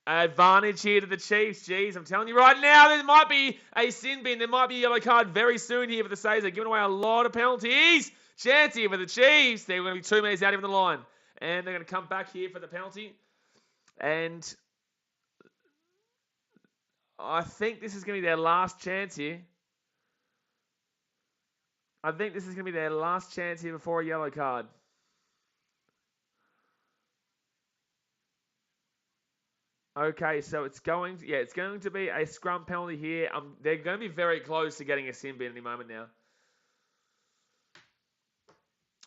an advantage here to the Chiefs. Jeez, I'm telling you right now, there might be a sin bin. There might be a yellow card very soon here for the Crusaders. They're giving away a lot of penalties. Chance here for the Chiefs. They're going to be 2 meters out of the line. And they're going to come back here for the penalty. And I think this is going to be their last chance here. I think this is going to be their last chance here before a yellow card. Okay, so it's going to be a scrum penalty here. They're going to be very close to getting a sin bin any moment now.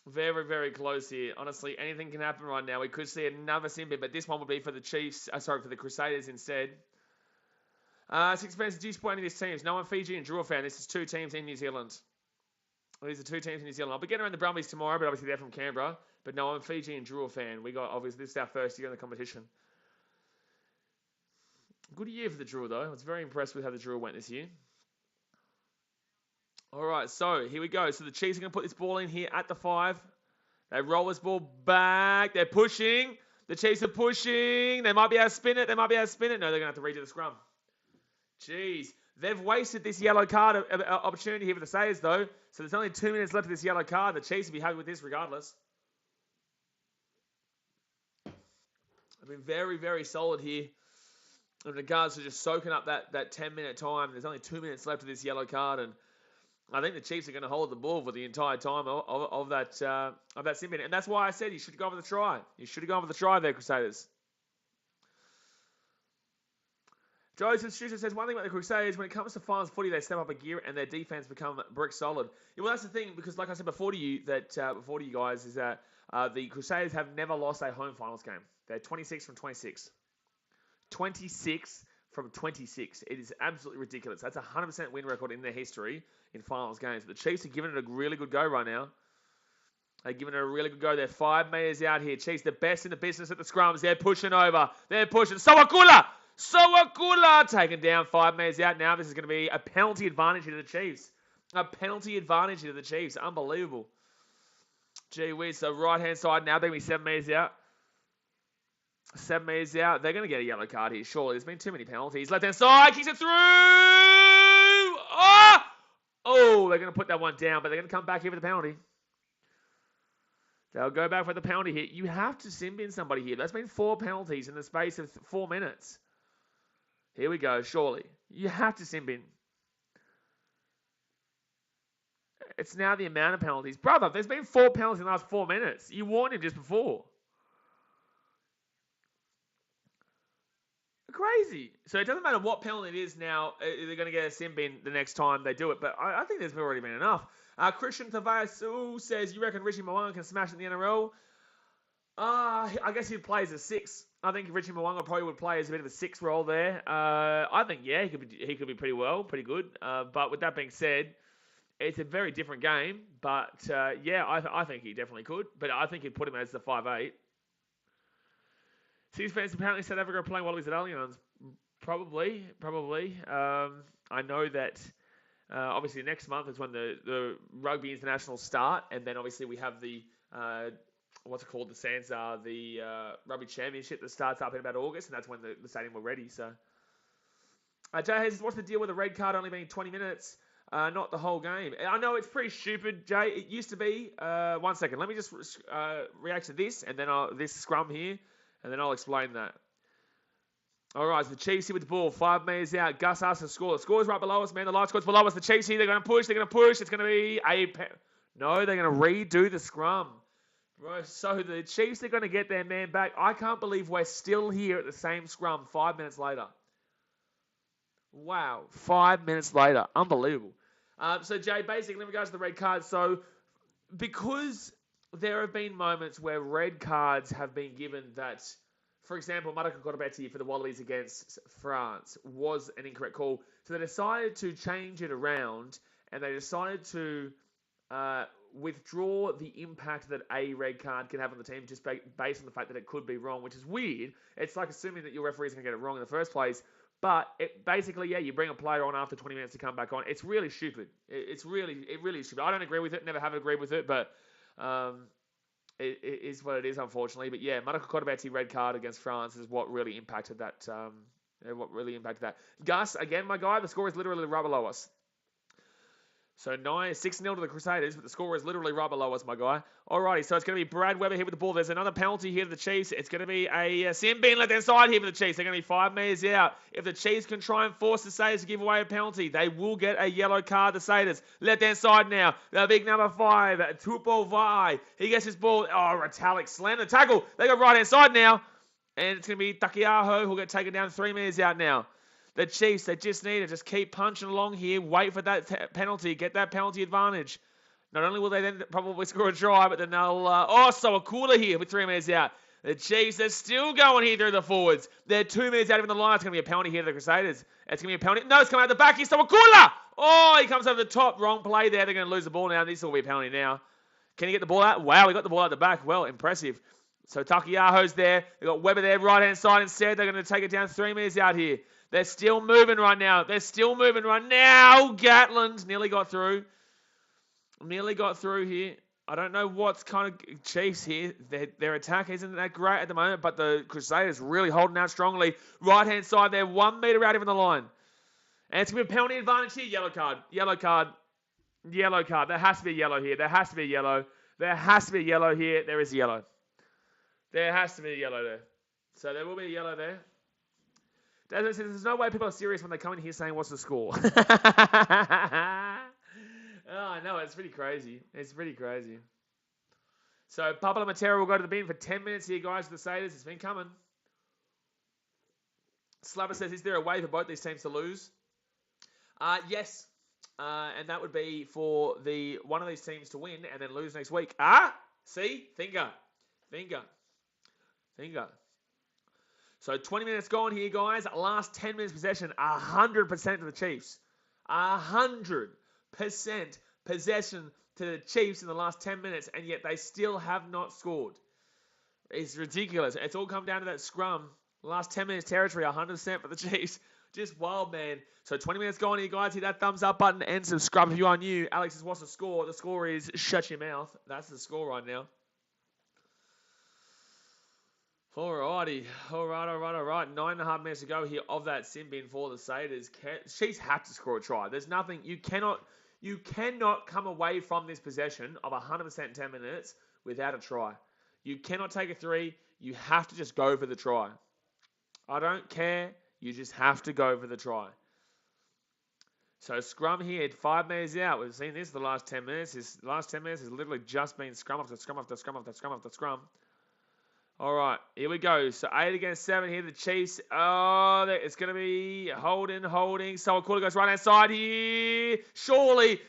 Very, very close here. Honestly, anything can happen right now. We could see another sin bin, but this one would be for the Chiefs. For the Crusaders instead. 6 fans, do you support any of these teams? No one Fiji and Drua fan. This is 2 teams in New Zealand. These are 2 teams in New Zealand. I'll be getting around the Brumbies tomorrow, but obviously they're from Canberra. But no, I'm Fiji and Drua fan. We got, obviously, this is our first year in the competition. Good year for the Drua, though. I was very impressed with how the Drua went this year. All right, so here we go. So the Chiefs are going to put this ball in here at the 5. They roll this ball back. They're pushing. The Chiefs are pushing. They might be able to spin it. No, they're going to have to redo the scrum. Jeez. They've wasted this yellow card opportunity here for the Crusaders, though. So there's only 2 minutes left of this yellow card. The Chiefs will be happy with this regardless. I've been very, very solid here in regards to just soaking up that 10-minute time. There's only 2 minutes left of this yellow card, and I think the Chiefs are going to hold the ball for the entire time of that sin bin. And that's why I said you should go for the try. You should have gone for the try there, Crusaders. Joseph Schuster says, one thing about the Crusaders, when it comes to finals footy, they step up a gear and their defense become brick solid. Yeah, well, that's the thing, because like I said before to you guys, is that the Crusaders have never lost a home finals game. They're 26 from 26. 26 from 26. It is absolutely ridiculous. That's a 100% win record in their history in finals games. But the Chiefs are giving it a really good go right now. They're giving it a really good go. They're 5 metres out here. Chiefs, the best in the business at the scrums. They're pushing over. They're pushing. Sowakula taken down 5 metres out. Now this is going to be a penalty advantage to the Chiefs. A penalty advantage to the Chiefs. Unbelievable. Gee whiz. So right-hand side now, they're going to be 7 metres out. 7 metres out. They're going to get a yellow card here. Surely. There's been too many penalties. Left-hand side. Kicks it through. Oh, they're going to put that one down, but they're going to come back here for the penalty. They'll go back for the penalty here. You have to sin bin somebody here. That's been 4 penalties in the space of 4 minutes. Here we go, surely. You have to sin bin. It's now the amount of penalties. Brother, there's been 4 penalties in the last 4 minutes. You warned him just before. Crazy. So it doesn't matter what penalty it is now. They're going to get a sin bin the next time they do it. But I think there's already been enough. Christian Tavares says, you reckon Richie Mwanga can smash in the NRL? I guess he'd play as a 6. I think Richie Mwanga probably would play as a bit of a 6 role there. I think, yeah, he could be pretty good. But with that being said, it's a very different game. But, yeah, I think he definitely could. But I think he'd put him as the 5'8". Six fans apparently South Africa are playing Wallabies at Allianz. Probably. I know that obviously next month is when the Rugby Internationals start. And then obviously we have the... what's it called? The Sansa, the Rugby Championship that starts up in about August, and that's when the stadium will ready. So, Jay Hayes, what's the deal with the red card only being 20 minutes, not the whole game? I know it's pretty stupid, Jay. It used to be. 1 second, let me just react to this, and then this scrum here, and then I'll explain that. All right, so the Chiefs here with the ball, 5 metres out. Gus asks the score. The score's right below us, man. The live score's below us. The Chiefs here, they're going to push. It's going to be no, they're going to redo the scrum. Bro, so the Chiefs are going to get their man back. I can't believe we're still here at the same scrum 5 minutes later. Wow, 5 minutes later. Unbelievable. So, Jay, basically, in regards to the red cards, so because there have been moments where red cards have been given that, for example, Maraka Korobetti for the Wallabies against France was an incorrect call. So they decided to change it around, and they decided to withdraw the impact that a red card can have on the team just based on the fact that it could be wrong, which is weird. It's like assuming that your referee is going to get it wrong in the first place. But basically, yeah, you bring a player on after 20 minutes to come back on. It's really stupid. It really is stupid. I don't agree with it. Never have agreed with it, but it is what it is, unfortunately. But yeah, Maraka Korobetti red card against France is what really impacted that. Gus, again, my guy, the score is literally right below us. So 6-0 to the Crusaders, but the score is literally right below us, my guy. Alrighty, so it's going to be Brad Weber here with the ball. There's another penalty here to the Chiefs. It's going to be a sin bin left-hand side here for the Chiefs. They're going to be 5 metres out. If the Chiefs can try and force the Crusaders to give away a penalty, they will get a yellow card, the Crusaders. Left-hand side now. The big number 5, Tupo Vai. He gets his ball. Oh, Retallick slam the tackle. They got right-hand side now. And it's going to be Takiaho who'll get taken down 3 metres out now. The Chiefs, they just need to just keep punching along here, wait for that penalty, get that penalty advantage. Not only will they then probably score a try, but then they'll... so a cooler here with 3 minutes out. The Chiefs are still going here through the forwards. They're 2 minutes out of the line. It's going to be a penalty here to the Crusaders. It's going to be a penalty. No, it's coming out the back. He's so a cooler. Oh, he comes over the top. Wrong play there. They're going to lose the ball now. This will be a penalty now. Can he get the ball out? Wow, he got the ball out the back. Well, impressive. So Takiaho's there. They've got Weber there, right-hand side instead. They're going to take it down 3 minutes out here. They're still moving right now. Gatland nearly got through. Here. I don't know what's kind of Chiefs here. Their attack isn't that great at the moment, but the Crusaders really holding out strongly. Right-hand side, they're 1 metre out even the line. And it's going to be a penalty advantage here. Yellow card. Yellow card. Yellow card. There has to be a yellow here. There has to be a yellow. There has to be a yellow here. There is a yellow. There has to be a yellow there. So there will be a yellow there. There's no way people are serious when they come in here saying, what's the score? Oh, I know. It's pretty crazy. It's pretty crazy. So Pablo Matera will go to the bin for 10 minutes here, guys, for the Crusaders. It's been coming. Slabber says, is there a way for both these teams to lose? Yes. And that would be for one of these teams to win and then lose next week. See? Finger. So 20 minutes gone here, guys. Last 10 minutes possession, 100% to the Chiefs. 100% possession to the Chiefs in the last 10 minutes, and yet they still have not scored. It's ridiculous. It's all come down to that scrum. Last 10 minutes territory, 100% for the Chiefs. Just wild, man. So 20 minutes gone here, guys. Hit that thumbs up button and subscribe if you are new. Alex says, what's the score? The score is shut your mouth. That's the score right now. Alrighty. All right. 9.5 minutes to go here of that sin bin for the Crusaders. Chiefs have to score a try. There's nothing. You cannot come away from this possession of 100% in 10 minutes without a try. You cannot take a three. You have to just go for the try. I don't care. You just have to go for the try. So scrum here, 5 meters out. We've seen this the last 10 minutes. This last 10 minutes has literally just been scrum after scrum after scrum after scrum after scrum. All right, here we go. So 8 against 7 here. The Chiefs. Oh, it's going to be holding. So Quarter goes right-hand side here. Surely,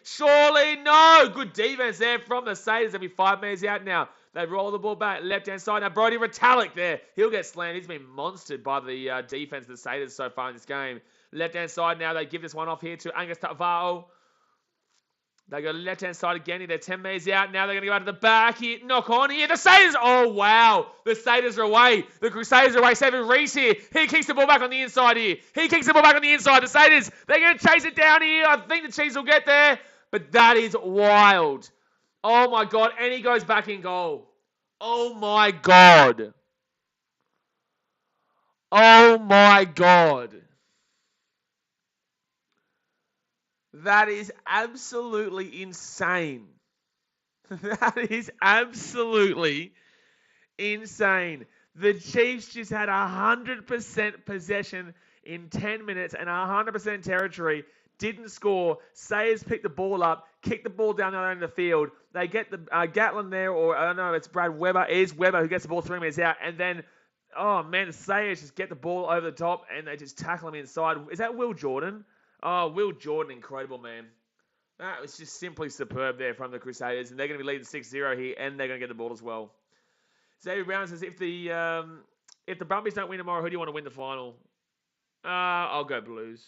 no. Good defense there from the Crusaders. They'll be 5 meters out now. They roll the ball back, left-hand side. Now, Brody Retallick there. He'll get slammed. He's been monstered by the defense of the Crusaders so far in this game. Left-hand side now. They give this one off here to Angus Tavao. They go left-hand side again here. They're 10 meters out. Now they're going to go out to the back here. Knock on here. The Crusaders. Oh, wow. The Crusaders are away. The Crusaders are away. Saving Reese here. He kicks the ball back on the inside here. The Crusaders, they're going to chase it down here. I think the Chiefs will get there. But that is wild. Oh, my God. And he goes back in goal. Oh, my God. Oh, my God. That is absolutely insane. That is absolutely insane. The Chiefs just had 100% possession in 10 minutes and 100% territory. Didn't score. Sayers picked the ball up, kicked the ball down the other end of the field. They get the Gatlin there, or I don't know, it's Brad Weber. It is Weber who gets the ball 3 minutes out. And then, oh man, the Sayers just get the ball over the top and they just tackle him inside. Is that Will Jordan? Oh, Will Jordan, incredible, man. That was just simply superb there from the Crusaders. And they're going to be leading 6-0 here, and they're going to get the ball as well. Xavier Brown says, if the Brumbies don't win tomorrow, who do you want to win the final? I'll go Blues.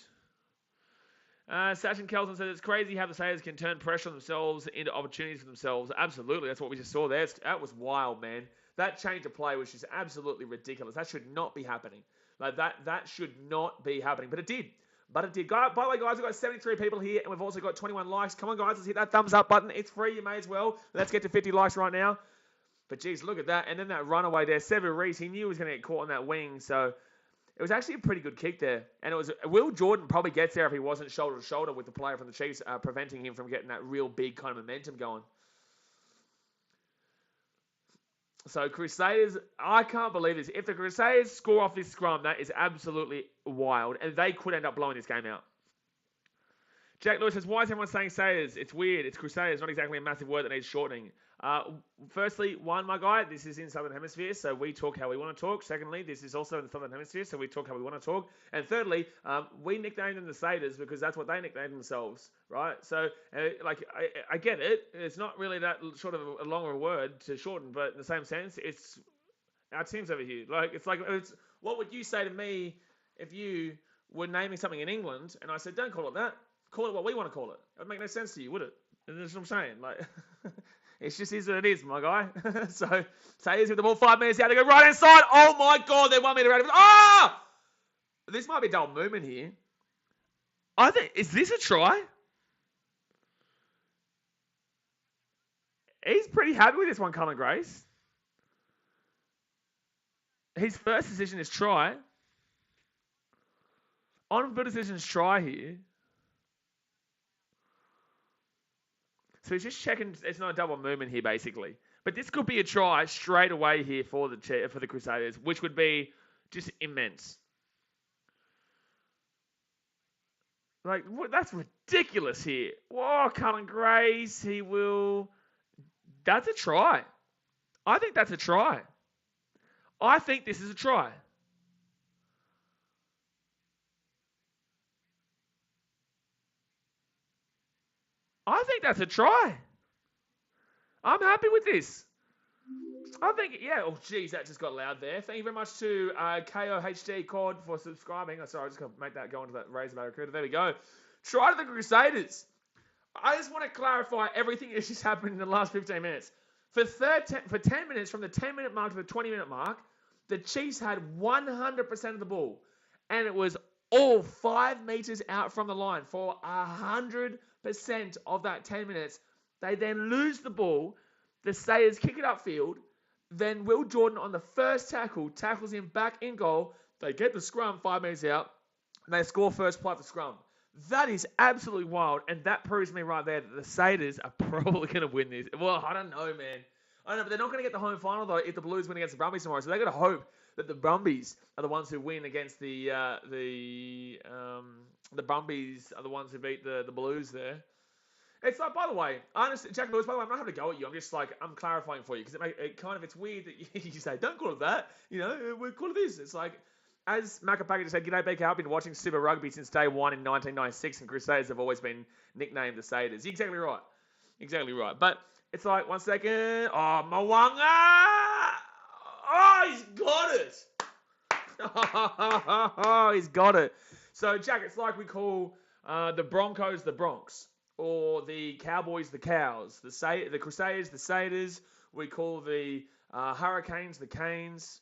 Sachin Kelson says, it's crazy how the Crusaders can turn pressure on themselves into opportunities for themselves. Absolutely, that's what we just saw there. That was wild, man. That change of play was just absolutely ridiculous. That should not be happening. Like that should not be happening, but it did. By the way, guys, we've got 73 people here, and we've also got 21 likes. Come on, guys, let's hit that thumbs up button. It's free, you may as well. Let's get to 50 likes right now. But, geez, look at that. And then that runaway there. Sever Reese, he knew he was going to get caught on that wing. So, it was actually a pretty good kick there. And it was Will Jordan probably gets there if he wasn't shoulder to shoulder with the player from the Chiefs, preventing him from getting that real big kind of momentum going. So, Crusaders, I can't believe this. If the Crusaders score off this scrum, that is absolutely wild. And they could end up blowing this game out. Jack Lewis says, why is everyone saying Crusaders? It's weird. It's Crusaders, not exactly a massive word that needs shortening. Firstly, my guy, this is in Southern Hemisphere, so we talk how we want to talk. Secondly, this is also in the Southern Hemisphere, so we talk how we want to talk. And thirdly, we nicknamed them the Crusaders because that's what they nicknamed themselves, right? So, I get it. It's not really that sort of a longer word to shorten, but in the same sense, it's our teams over here. What would you say to me if you were naming something in England and I said, don't call it that. Call it what we want to call it. It would make no sense to you, would it? That's what I'm saying. It's just is what it is, my guy. So, Sayers with the ball 5 minutes out. They go right-hand side. Oh, my God. They're 1 meter out of it. Ah! This might be a dull movement here. Is this a try? He's pretty happy with this one, Cullen Grace. His first decision is try. On-field decision is try here. So he's just checking. It's not a double movement here, basically. But this could be a try straight away here for the Crusaders, which would be just immense. Like, that's ridiculous here. Whoa, Cullen Grace, he will... That's a try. I think that's a try. I think this is a try. I think that's a try. I'm happy with this. I think, yeah. Oh, geez, that just got loud there. Thank you very much to KOHD Cord for subscribing. Oh, sorry, I just got to make that go into that Razorback Recruiter. There we go. Try to the Crusaders. I just want to clarify everything that's just happened in the last 15 minutes. For 10 minutes, from the 10-minute mark to the 20-minute mark, the Chiefs had 100% of the ball. And it was all 5 meters out from the line for 100% of that 10 minutes. They then lose the ball. The Crusaders kick it upfield. Then Will Jordan on the first tackle tackles him back in goal. They get the scrum 5 meters out. And they score first play for scrum. That is absolutely wild. And that proves to me right there that the Crusaders are probably going to win this. Well, I don't know, man. I don't know, but they're not going to get the home final, though, if the Blues win against the Brumbies tomorrow. So they've got to hope that the Brumbies are the ones who win against the Brumbies are the ones who beat the Blues there. It's like, by the way, I understand, Jack Lewis, by the way, I'm not having to go at you. I'm just like, I'm clarifying for you because it's weird that you say, don't call it that. You know, we call it this. It's like, as Macapaka just said, g'day BK, I've been watching Super Rugby since day one in 1996, and Crusaders have always been nicknamed the Crusaders. You're exactly right. Exactly right. But it's like, 1 second. Oh, Mwanga! Oh, he's got it. Oh, he's got it. So, Jack, it's like we call the Broncos the Bronx, or the Cowboys the Cows, the Crusaders the Crusaders. We call the Hurricanes the Canes.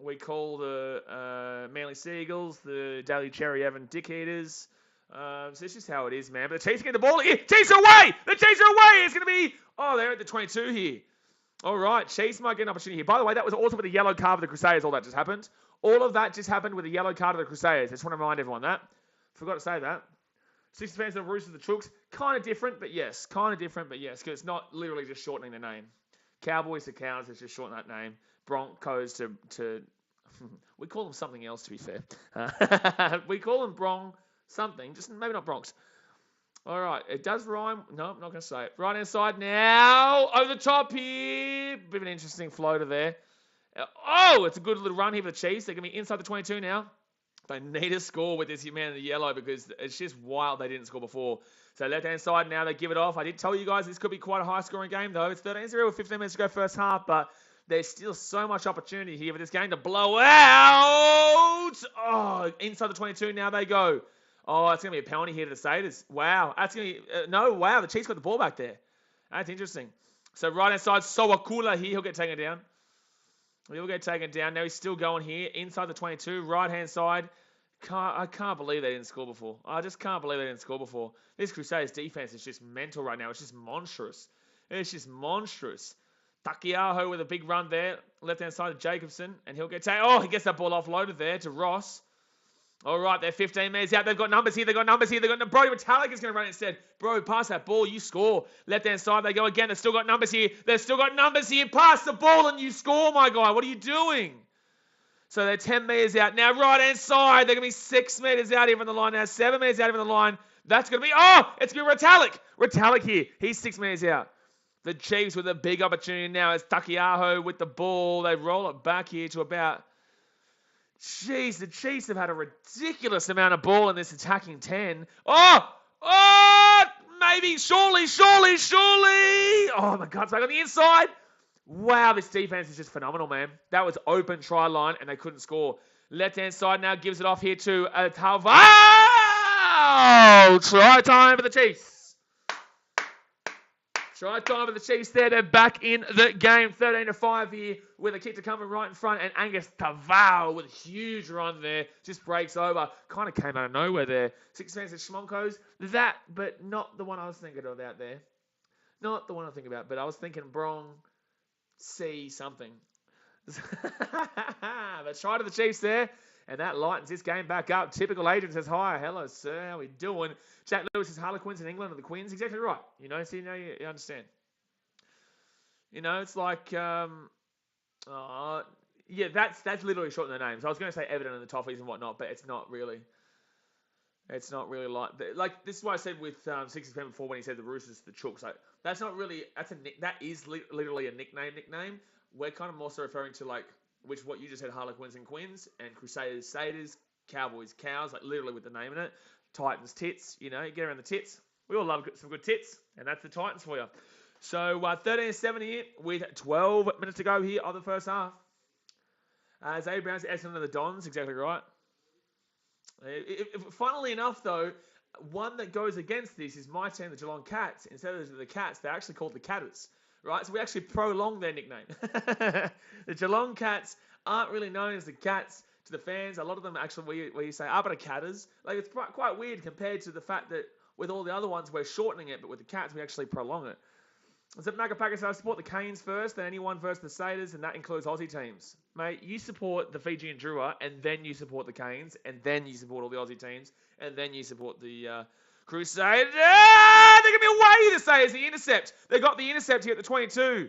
We call the Manly Seagulls the Daly Cherry Evan Dick Eaters. So it's just how it is, man. But the Chiefs get the ball here. Chiefs are away! The Chiefs are away! It's going to be... Oh, they're at the 22 here. All right, Chiefs might get an opportunity here. By the way, that was also with a yellow card for the Crusaders. All that just happened. All of that just happened with a yellow card of the Crusaders. I just want to remind everyone that. Forgot to say that. 6 fans of the Roosters, the Chooks. Kind of different, but yes. Because it's not literally just shortening the name. Cowboys to Cows, it's just shortening that name. Broncos to we call them something else, to be fair. We call them Bronx something, just maybe not Bronx. All right, it does rhyme. No, I'm not going to say it. Right hand side now, over the top here. Bit of an interesting floater there. Oh, it's a good little run here for the Chiefs. They're going to be inside the 22 now. They need a score with this man in the yellow because it's just wild they didn't score before. So left-hand side now, they give it off. I did tell you guys this could be quite a high-scoring game, though. It's 13-0 with 15 minutes to go first half, but there's still so much opportunity here for this game to blow out. Oh, inside the 22 now they go. Oh, it's going to be a penalty here to the Crusaders. Wow. That's going to be... wow, the Chiefs got the ball back there. That's interesting. So right-hand side, Sowakula here. He'll get taken down. He'll get taken down. Now he's still going here. Inside the 22, right-hand side. I can't believe they didn't score before. I just can't believe they didn't score before. This Crusaders defense is just mental right now. It's just monstrous. It's just monstrous. Takiaho with a big run there. Left-hand side of Jacobson. And he'll get taken. Oh, he gets that ball offloaded there to Ross. All right, they're 15 minutes out. They've got numbers here. Brody Metallic is going to run instead. Bro, pass that ball. You score. Left-hand side, they go again. They've still got numbers here. Pass the ball and you score, my guy. What are you doing? So they're 10 meters out. Now, right-hand side, they're going to be 6 meters out here from the line now. 7 meters out here from the line. That's going to be... Oh, it's going to be Retallick. Retallick here. He's 6 meters out. The Chiefs with a big opportunity now. It's Takiaho with the ball. They roll it back here to about... Jeez, the Chiefs have had a ridiculous amount of ball in this attacking 10. Oh, maybe, surely. Oh, my God, it's back on the inside. Wow, this defense is just phenomenal, man. That was open try line, and they couldn't score. Left-hand side now gives it off here to Talva. Try time for the Chiefs. Try time for the Chiefs there. They're back in the game. 13-5 here with a kick to come right in front. And Angus Tavao with a huge run there. Just breaks over. Kind of came out of nowhere there. 6 fans of Schmonkos. That, but not the one I was thinking of out there. Not the one I think about, but I was thinking Brong C something. But try to the Chiefs there, and that lightens this game back up. Typical agent says, hi, hello, sir, how we doing? Jack Lewis says, Harlequins in England are the Queens. Exactly right. So you understand. It's like, yeah, that's literally shortening their names. I was going to say Everton and the Toffees and whatnot, but it's not really. It's not really like this is why I said with 67 before when he said the Roosters, the Chooks. Like that's not really that is literally a nickname. We're kind of more so referring to like what you just said, Harlequins and Quins, and Crusaders, Satyrs, Cowboys, Cows, like literally with the name in it. Titans, Tits. You get around the tits. We all love some good tits, and that's the Titans for you. So 13-7 here with 12 minutes to go here of the first half. Xavier Brown's excellent of the Dons, exactly right. Funnily enough, though, one that goes against this is my team, the Geelong Cats. Instead of the Cats, they're actually called the Catters, right? So we actually prolong their nickname. The Geelong Cats aren't really known as the Cats to the fans. A lot of them actually, where you say, but a Catters. Like, it's quite weird compared to the fact that with all the other ones, we're shortening it, but with the Cats, we actually prolong it. So Macapaka says, I support the Canes first, then anyone versus the Satyrs, and that includes Aussie teams. Mate, you support the Fiji and Drua, and then you support the Canes, and then you support all the Aussie teams, and then you support the Crusaders. They're going to be away, the Satyrs, the intercept. They got the intercept here at the 22.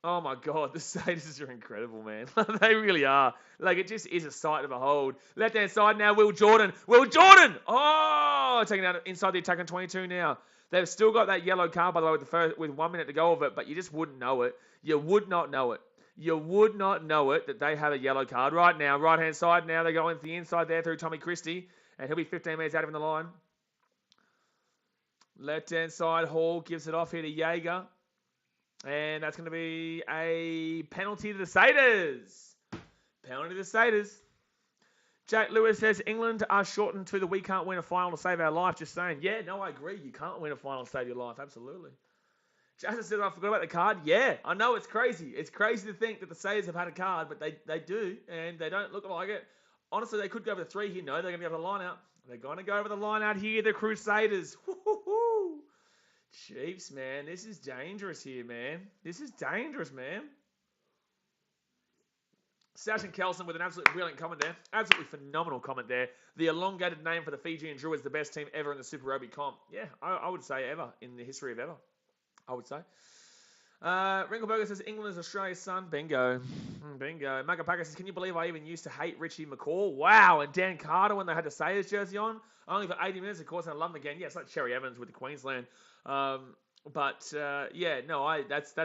Oh my God, the Satyrs are incredible, man. They really are. Like, it just is a sight to behold. Left-hand side now, Will Jordan. Oh, taking out inside the attack on 22 now. They've still got that yellow card, by the way, with 1 minute to go of it, but you just wouldn't know it. You would not know it. You would not know it that they have a yellow card right now. Right-hand side now, they go into the inside there through Tommy Christie, and he'll be 15 metres out of the line. Left-hand side, Hall gives it off here to Jaeger, and that's going to be a penalty to the Satyrs. Penalty to the Satyrs. Jack Lewis says, England are shortened to the we can't win a final to save our life. Just saying. Yeah, no, I agree. You can't win a final to save your life. Absolutely. Justin said, I forgot about the card. Yeah, I know it's crazy. It's crazy to think that the Satyrs have had a card, but they do, and they don't look like it. Honestly, they could go over the 3 here. No, they're going to be over the line out. They're going to go over the line out here, the Crusaders. Woo-hoo-hoo. Chiefs, man. This is dangerous here, man. This is dangerous, man. Sash and Kelson with an absolutely brilliant comment there. Absolutely phenomenal comment there. The elongated name for the Fiji and Drew is the best team ever in the Super Rugby comp. Yeah, I would say ever, in the history of ever. I would say. Wrinkleberger says, England is Australia's son. Bingo. Bingo. Magapaka says, can you believe I even used to hate Richie McCaw? Wow. And Dan Carter when they had to say his jersey on. Only for 80 minutes, of course, and I love him again. Yeah, it's like Cherry Evans with the Queensland. That's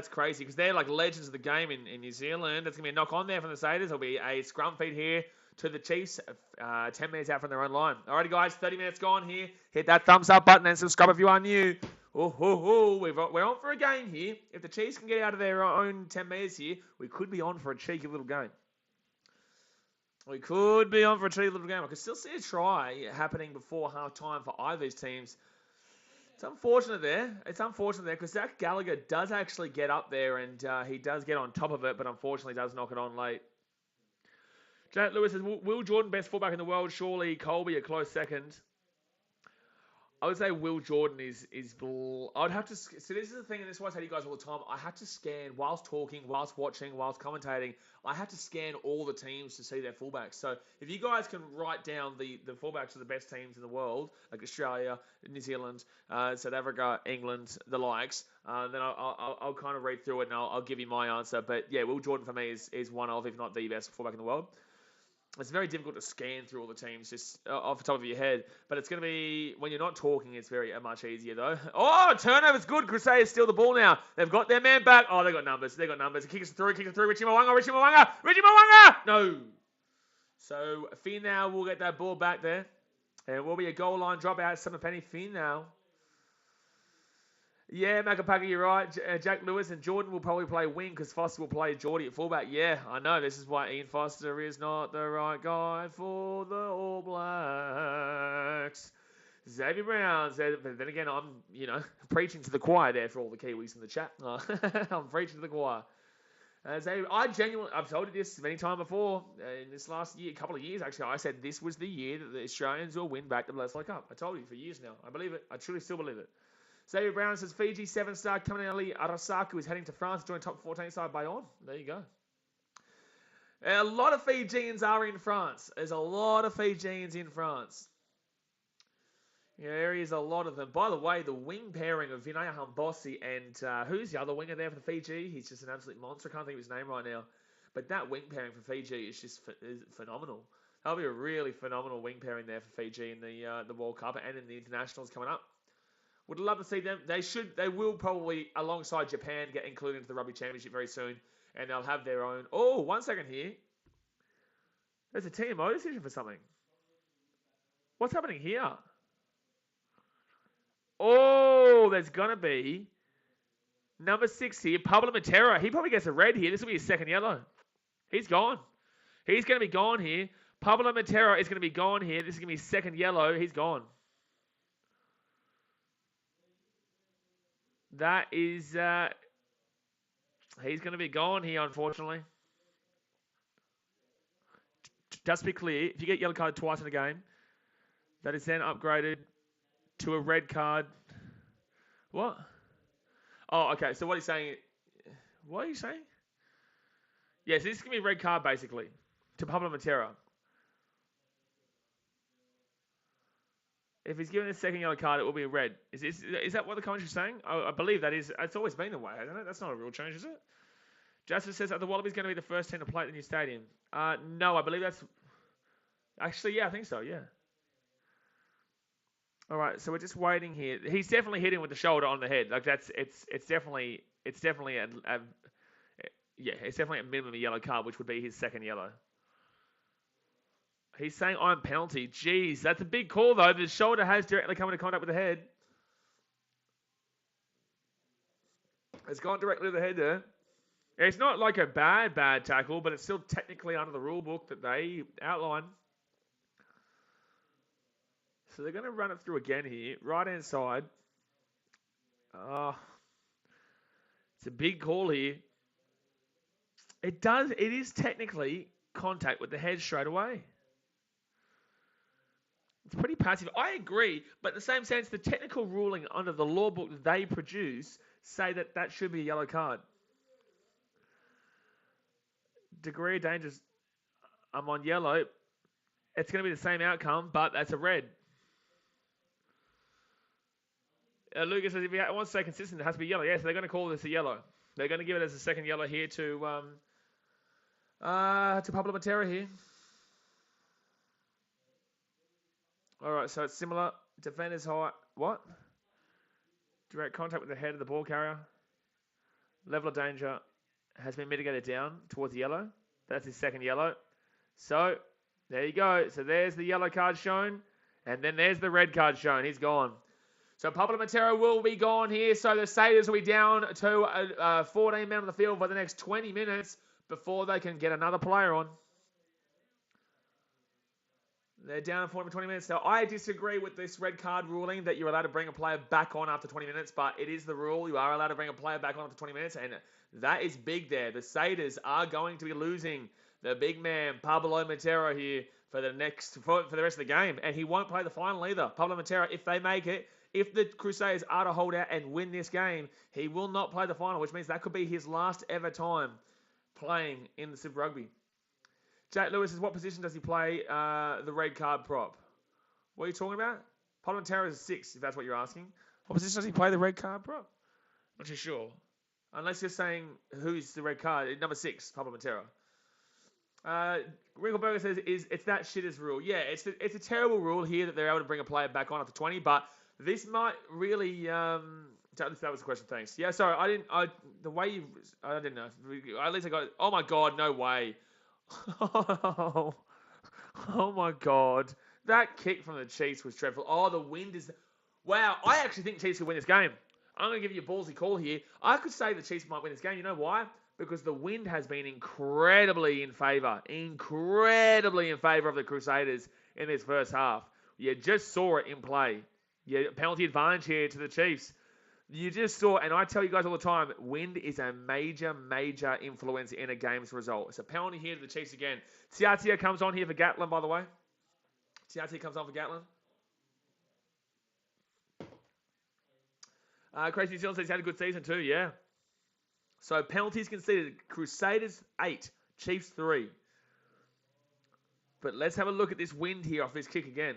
crazy because they're like legends of the game in New Zealand. That's going to be a knock on there from the Satyrs. There'll be a scrum feed here to the Chiefs 10 minutes out from their own line. Alrighty, guys, 30 minutes gone here. Hit that thumbs up button and subscribe if you are new. We're on for a game here. If the Chiefs can get out of their own 10 metres here, we could be on for a cheeky little game. I could still see a try happening before half-time for either of these teams. It's unfortunate there because Zach Gallagher does actually get up there and he does get on top of it, but unfortunately does knock it on late. Janet Lewis says, Will Jordan best fullback in the world? Surely Colby a close second. I would say Will Jordan is. I'd have to. So this is the thing, and this is what I say to you guys all the time. I have to scan whilst talking, whilst watching, whilst commentating. I have to scan all the teams to see their fullbacks. So if you guys can write down the fullbacks of the best teams in the world, like Australia, New Zealand, South Africa, England, the likes, then I'll kind of read through it and I'll give you my answer. But yeah, Will Jordan for me is one of, if not the best fullback in the world. It's very difficult to scan through all the teams just off the top of your head. But it's going to be, when you're not talking, it's very much easier though. Oh, turnover's good. Crusaders steal the ball now. They've got their man back. Oh, they got numbers. Kick us through. Richie Mwanga. No. So Finau will get that ball back there. And it will be a goal line dropout. Summer Penny Finau. Yeah, Macapaka, you're right. Jack Lewis and Jordan will probably play wing because Foster will play Geordie at fullback. Yeah, I know. This is why Ian Foster is not the right guy for the All Blacks. Xavier Brown said, but then again, I'm, preaching to the choir there for all the Kiwis in the chat. I'm preaching to the choir. I've told you this many times before. In this last year, couple of years actually, I said this was the year that the Australians will win back the Bledisloe Cup. I told you for years now. I believe it. I truly still believe it. Xavier Brown says Fiji 7-star Kamanali Arasaku is heading to France to join top 14 side Bayonne. There you go. A lot of Fijians are in France. There's a lot of Fijians in France. Yeah, there is a lot of them. By the way, the wing pairing of Vinay Hambossi and who's the other winger there for Fiji? He's just an absolute monster. I can't think of his name right now. But that wing pairing for Fiji is just phenomenal. That'll be a really phenomenal wing pairing there for Fiji in the World Cup and in the internationals coming up. Would love to see them. They will probably, alongside Japan, get included into the Rugby Championship very soon. And they'll have their own. Oh, 1 second here. There's a TMO decision for something. What's happening here? Oh, there's going to be number 6 here, Pablo Matera. He probably gets a red here. This will be his second yellow. He's gone. He's going to be gone here. Pablo Matera is going to be gone here. This is going to be his second yellow. He's gone. That is... he's going to be gone here, unfortunately. Just to be clear, if you get yellow carded twice in a game, that is then upgraded to a red card. What? Oh, okay. So what he's saying... What are you saying? Yes, this is going to be a red card, basically, to Pablo Matera. If he's given a second yellow card, it will be a red. Is that what the commentary's saying? I believe that is. It's always been the way, hasn't it? That's not a rule change, is it? Justice says that the Wallabies going to be the first team to play at the new stadium. No, I believe that's... Actually, yeah, I think so, yeah. All right, so we're just waiting here. He's definitely hitting with the shoulder on the head. Like it's definitely it's definitely a minimum yellow card, which would be his second yellow. He's saying I'm penalty. Jeez, that's a big call though. The shoulder has directly come into contact with the head. It's gone directly to the head there. It's not like a bad tackle, but it's still technically under the rule book that they outline. So they're going to run it through again here. Right-hand side. It's a big call here. It is technically contact with the head straight away. It's pretty passive. I agree, but in the same sense, the technical ruling under the law book that they produce say that should be a yellow card. Degree of danger, I'm on yellow. It's going to be the same outcome, but that's a red. Lucas says if he wants to stay consistent, it has to be yellow. Yes, they're going to call this a yellow. They're going to give it as a second yellow here to Pablo Matera here. All right, so it's similar. Defenders high. What? Direct contact with the head of the ball carrier. Level of danger has been mitigated down towards the yellow. That's his second yellow. So there you go. So there's the yellow card shown, and then there's the red card shown. He's gone. So Pablo Matera will be gone here. So the Crusaders will be down to 14 men on the field for the next 20 minutes before they can get another player on. They're down for 20 minutes. So I disagree with this red card ruling that you're allowed to bring a player back on after 20 minutes, but it is the rule. You are allowed to bring a player back on after 20 minutes, and that is big there. The Crusaders are going to be losing the big man, Pablo Matera, here for the rest of the game, and he won't play the final either. Pablo Matera, if they make it, if the Crusaders are to hold out and win this game, he will not play the final, which means that could be his last ever time playing in the Super Rugby. Jake Lewis says, what position does he play the red card prop? What are you talking about? Pablo Matera is 6, if that's what you're asking. What position does he play the red card prop? Not too sure. Unless you're saying who's the red card. Number 6, Pablo Matera. Wrinkleberger says, it's that shitters rule. Yeah, it's a terrible rule here that they're able to bring a player back on after 20, but this might really... that was the question, thanks. Yeah, sorry, I didn't know. At least I got it. Oh my God, no way. Oh my God. That kick from the Chiefs was dreadful. Oh, the wind is... Wow, I actually think Chiefs could win this game. I'm going to give you a ballsy call here. I could say the Chiefs might win this game. You know why? Because the wind has been incredibly in favour of the Crusaders in this first half. You just saw it in play. Penalty advantage here to the Chiefs. You just saw, and I tell you guys all the time, wind is a major, major influence in a game's result. It's a penalty here to the Chiefs again. Tiatia comes on here for Gatlin, by the way. Tiatia comes on for Gatlin. Crazy New Zealand says he's had a good season too, yeah. So penalties conceded. Crusaders 8, Chiefs 3. But let's have a look at this wind here off this kick again.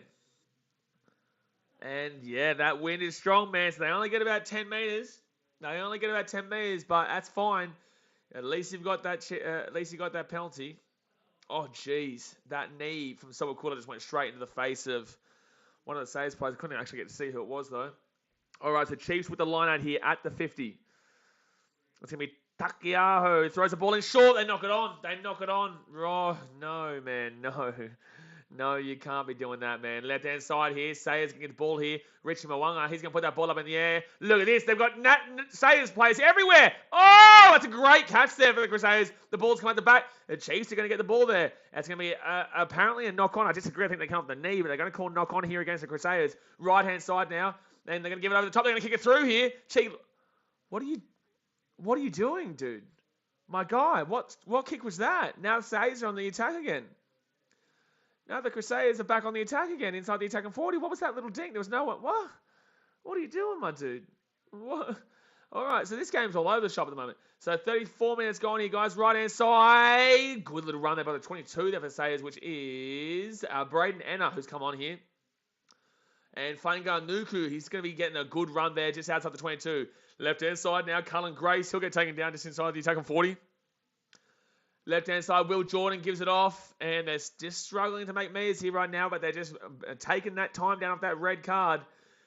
And yeah, that wind is strong, man. So they only get about 10 meters. They only get about 10 meters, but that's fine. At least you've got that. At least you got that penalty. Oh, jeez, that knee from Sawakula just went straight into the face of one of the saves players. I couldn't actually get to see who it was though. All right, so Chiefs with the line out here at the 50. It's gonna be Takiaho. Throws the ball in short. They knock it on. Oh, no, man, no. No, you can't be doing that, man. Left-hand side here. Sayers can get the ball here. Richie Mwanga, he's going to put that ball up in the air. Look at this. They've got Sayers players everywhere. Oh, that's a great catch there for the Crusaders. The ball's come out the back. The Chiefs are going to get the ball there. That's going to be apparently a knock-on. I disagree. I think they come off the knee, but they're going to call knock-on here against the Crusaders. Right-hand side now. Then they're going to give it over the top. They're going to kick it through here. Cheek, what are you doing, dude? My guy, what kick was that? Now Sayers are on the attack again. Now the Crusaders are back on the attack again, inside the attacking 40. What was that little dink? There was no one. What? What are you doing, my dude? What? All right, so this game's all over the shop at the moment. So 34 minutes gone here, guys. Right-hand side. Good little run there by the 22 there for Sayers, which is Braden Enna, who's come on here. And Fainga Nuku, he's going to be getting a good run there just outside the 22. Left-hand side now, Cullen Grace. He'll get taken down just inside the attacking 40. Left-hand side, Will Jordan gives it off, and they're just struggling to make meters here right now, but they're just taking that time down off that red card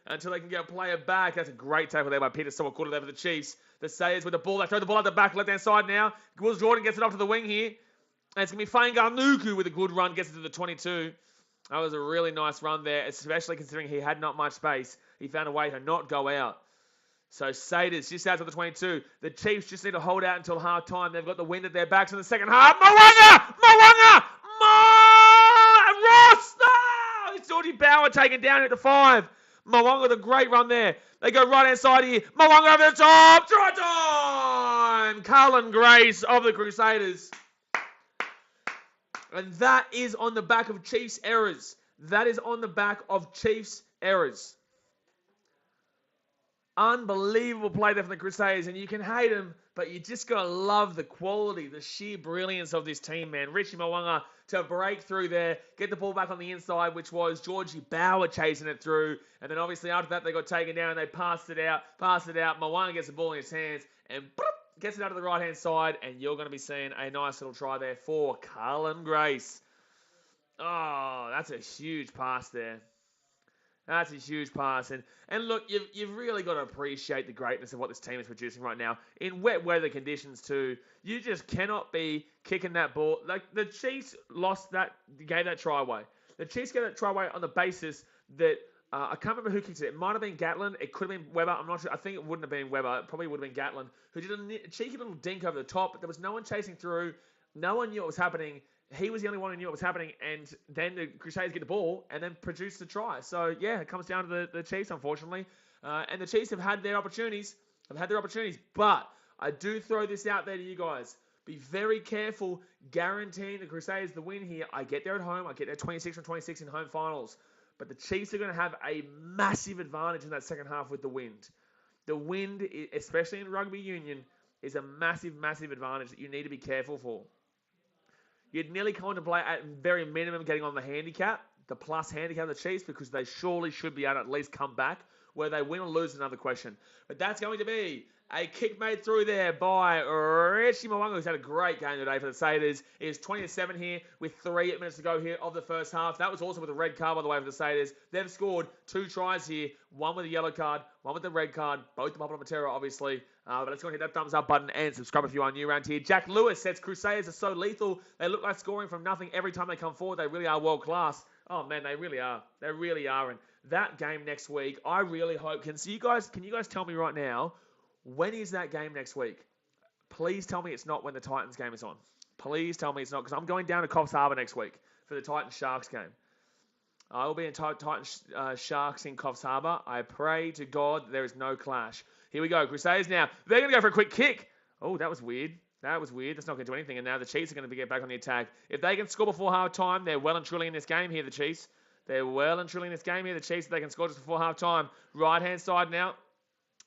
until they can get a player back. That's a great tackle there by Peter Sawakura there for the Chiefs. The Sayers with the ball. They throw the ball out the back, left-hand side now. Will Jordan gets it off to the wing here. And it's going to be Fainga Nuku with a good run, gets it to the 22. That was a really nice run there, especially considering he had not much space. He found a way to not go out. So Crusaders just out to the 22. The Chiefs just need to hold out until half time. They've got the wind at their backs in the second half. Ross! No! It's Georgie Bauer taken down at the 5. Mwanga with a great run there. They go right-hand side here. Mwanga over the top. Try time! Cullen Grace of the Crusaders. And that is on the back of Chiefs errors. Unbelievable play there from the Crusaders, and you can hate them, but you just got to love the quality, the sheer brilliance of this team, man. Richie Mwanga to break through there, get the ball back on the inside, which was Georgie Bauer chasing it through, and then obviously after that they got taken down and they passed it out. Mwanga gets the ball in his hands and gets it out to the right-hand side, and you're going to be seeing a nice little try there for Cullen Grace. Oh, that's a huge pass there. That's a huge pass. And look, you've really got to appreciate the greatness of what this team is producing right now. In wet weather conditions too, you just cannot be kicking that ball. Like, the Chiefs gave that try away. The Chiefs gave that try away on the basis that, I can't remember who kicked it. It might have been Gatlin. It could have been Weber. I'm not sure. I think it wouldn't have been Weber. It probably would have been Gatlin, who did a cheeky little dink over the top, but there was no one chasing through. No one knew what was happening. He was the only one who knew what was happening, and then the Crusaders get the ball and then produce the try. So, yeah, it comes down to the Chiefs, unfortunately. And the Chiefs have had their opportunities. But I do throw this out there to you guys. Be very careful guaranteeing the Crusaders the win here. I get there at home. I get there 26 from 26 in home finals. But the Chiefs are going to have a massive advantage in that second half with the wind. The wind, especially in rugby union, is a massive, massive advantage that you need to be careful for. You'd nearly contemplate at very minimum getting on the handicap, the plus handicap of the Chiefs, because they surely should be able to at least come back. Where they win or lose, another question. But that's going to be a kick made through there by Richie Mwanga, who's had a great game today for the Crusaders. It is 20-7 here with 3 minutes to go here of the first half. That was also with a red card, by the way, for the Crusaders. They've scored 2 tries here, one with a yellow card, one with the red card, both the Papa Matera, obviously. But let's go and hit that thumbs up button and subscribe if you are new around here. Jack Lewis says Crusaders are so lethal. They look like scoring from nothing every time they come forward. They really are world class. Oh man, they really are. They really are. And that game next week, I really hope. Can you guys tell me right now, when is that game next week? Please tell me it's not when the Titans game is on. Please tell me it's not, because I'm going down to Coffs Harbour next week for the Titans Sharks game. I will be in Titans Sharks in Coffs Harbour. I pray to God there is no clash. Here we go. Crusaders now. They're going to go for a quick kick. Oh, that was weird. That's not going to do anything. And now the Chiefs are going to get back on the attack. If they can score before half time, they're well and truly in this game here, the Chiefs. They're well and truly in this game here, the Chiefs. If they can score just before half time. Right-hand side now.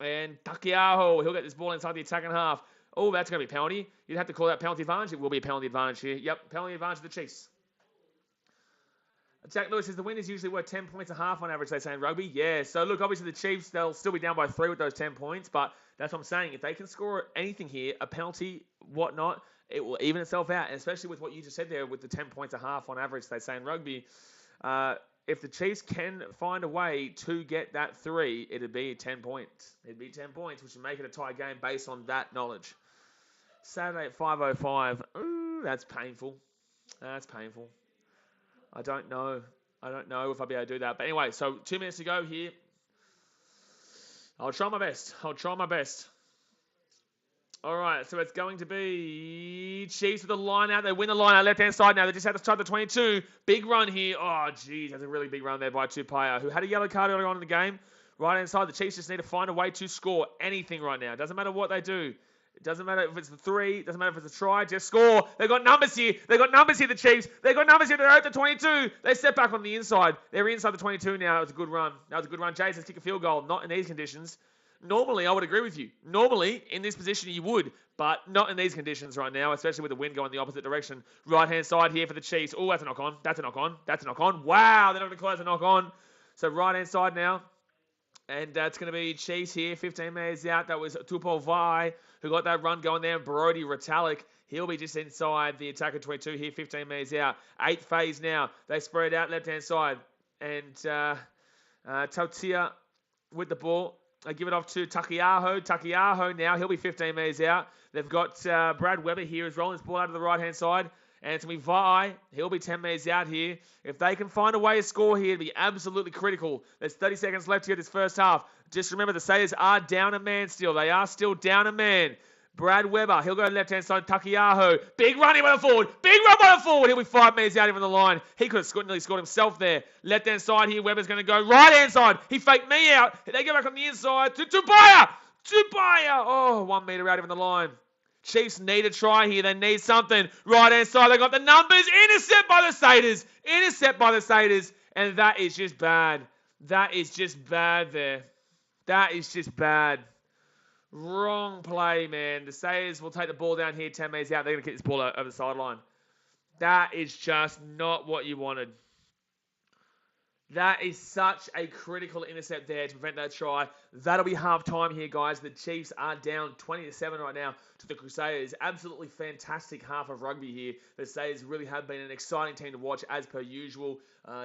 And Takiaho, he'll get this ball inside the attacking half. Oh, that's going to be a penalty. You'd have to call that penalty advantage. It will be a penalty advantage here. Yep, penalty advantage of the Chiefs. Jack Lewis says the win is usually worth 10 points a half on average, they say in rugby. Yeah, so look, obviously the Chiefs, they'll still be down by 3 with those 10 points, but that's what I'm saying. If they can score anything here, a penalty, whatnot, it will even itself out, and especially with what you just said there with the 10 points a half on average, they say in rugby. If the Chiefs can find a way to get that 3, it'd be 10 points. It'd be 10 points, which would make it a tie game based on that knowledge. Saturday at 5:05. Ooh, that's painful. That's painful. I don't know. I don't know if I'll be able to do that. But anyway, so 2 minutes to go here. I'll try my best. I'll try my best. All right, so it's going to be Chiefs with the line out. They win the line out left-hand side now. They just had to start the 22. Big run here. Oh, geez, that's a really big run there by Tupaya, who had a yellow card earlier on in the game. Right-hand side, the Chiefs just need to find a way to score anything right now. It doesn't matter what they do. It doesn't matter if it's the 3. It doesn't matter if it's a try. Just score. They've got numbers here. They've got numbers here, the Chiefs. They've got numbers here. They're at the 22. They step back on the inside. They're inside the 22 now. It was a good run. That was a good run. Jason's kick a field goal. Not in these conditions. Normally, I would agree with you. Normally, in this position, you would. But not in these conditions right now, especially with the wind going the opposite direction. Right-hand side here for the Chiefs. Oh, that's a knock-on. That's a knock-on. That's a knock-on. Wow, they're not going to call it a knock-on. So right-hand side now. And it's going to be Chiefs here. 15 meters out. That was Tupou Vai who got that run going there. Brody Retallick. He'll be just inside the attacker 22 here. 15 meters out. 8th phase now. They spread out left-hand side. And Tautia with the ball. I give it off to Takiaho. Takiaho now. He'll be 15 meters out. They've got Brad Weber here who's rolling this ball out to the right-hand side. And it's going to be Vi. He'll be 10 meters out here. If they can find a way to score here, it'd be absolutely critical. There's 30 seconds left here this first half. Just remember, the Crusaders are down a man still. They are still down a man. Brad Weber, he'll go to left-hand side. Takiaho. Big run here by the forward. Big run by the forward. He'll be 5 meters out even the line. He could have nearly scored himself there. Left-hand side here. Weber's going to go right-hand side. He faked me out. They go back on the inside to Tupaya. Tupaya. Oh, 1 meter out even the line. Chiefs need a try here. They need something. Right-hand side, they got the numbers. Intercept by the Crusaders. Intercept by the Crusaders. And that is just bad. That is just bad there. That is just bad. Wrong play, man. The Crusaders will take the ball down here 10 meters out. They're going to kick this ball over the sideline. That is just not what you wanted. That is such a critical intercept there to prevent that try. That'll be half-time here, guys. The Chiefs are down 20-7 right now to the Crusaders. Absolutely fantastic half of rugby here. The Crusaders really have been an exciting team to watch as per usual.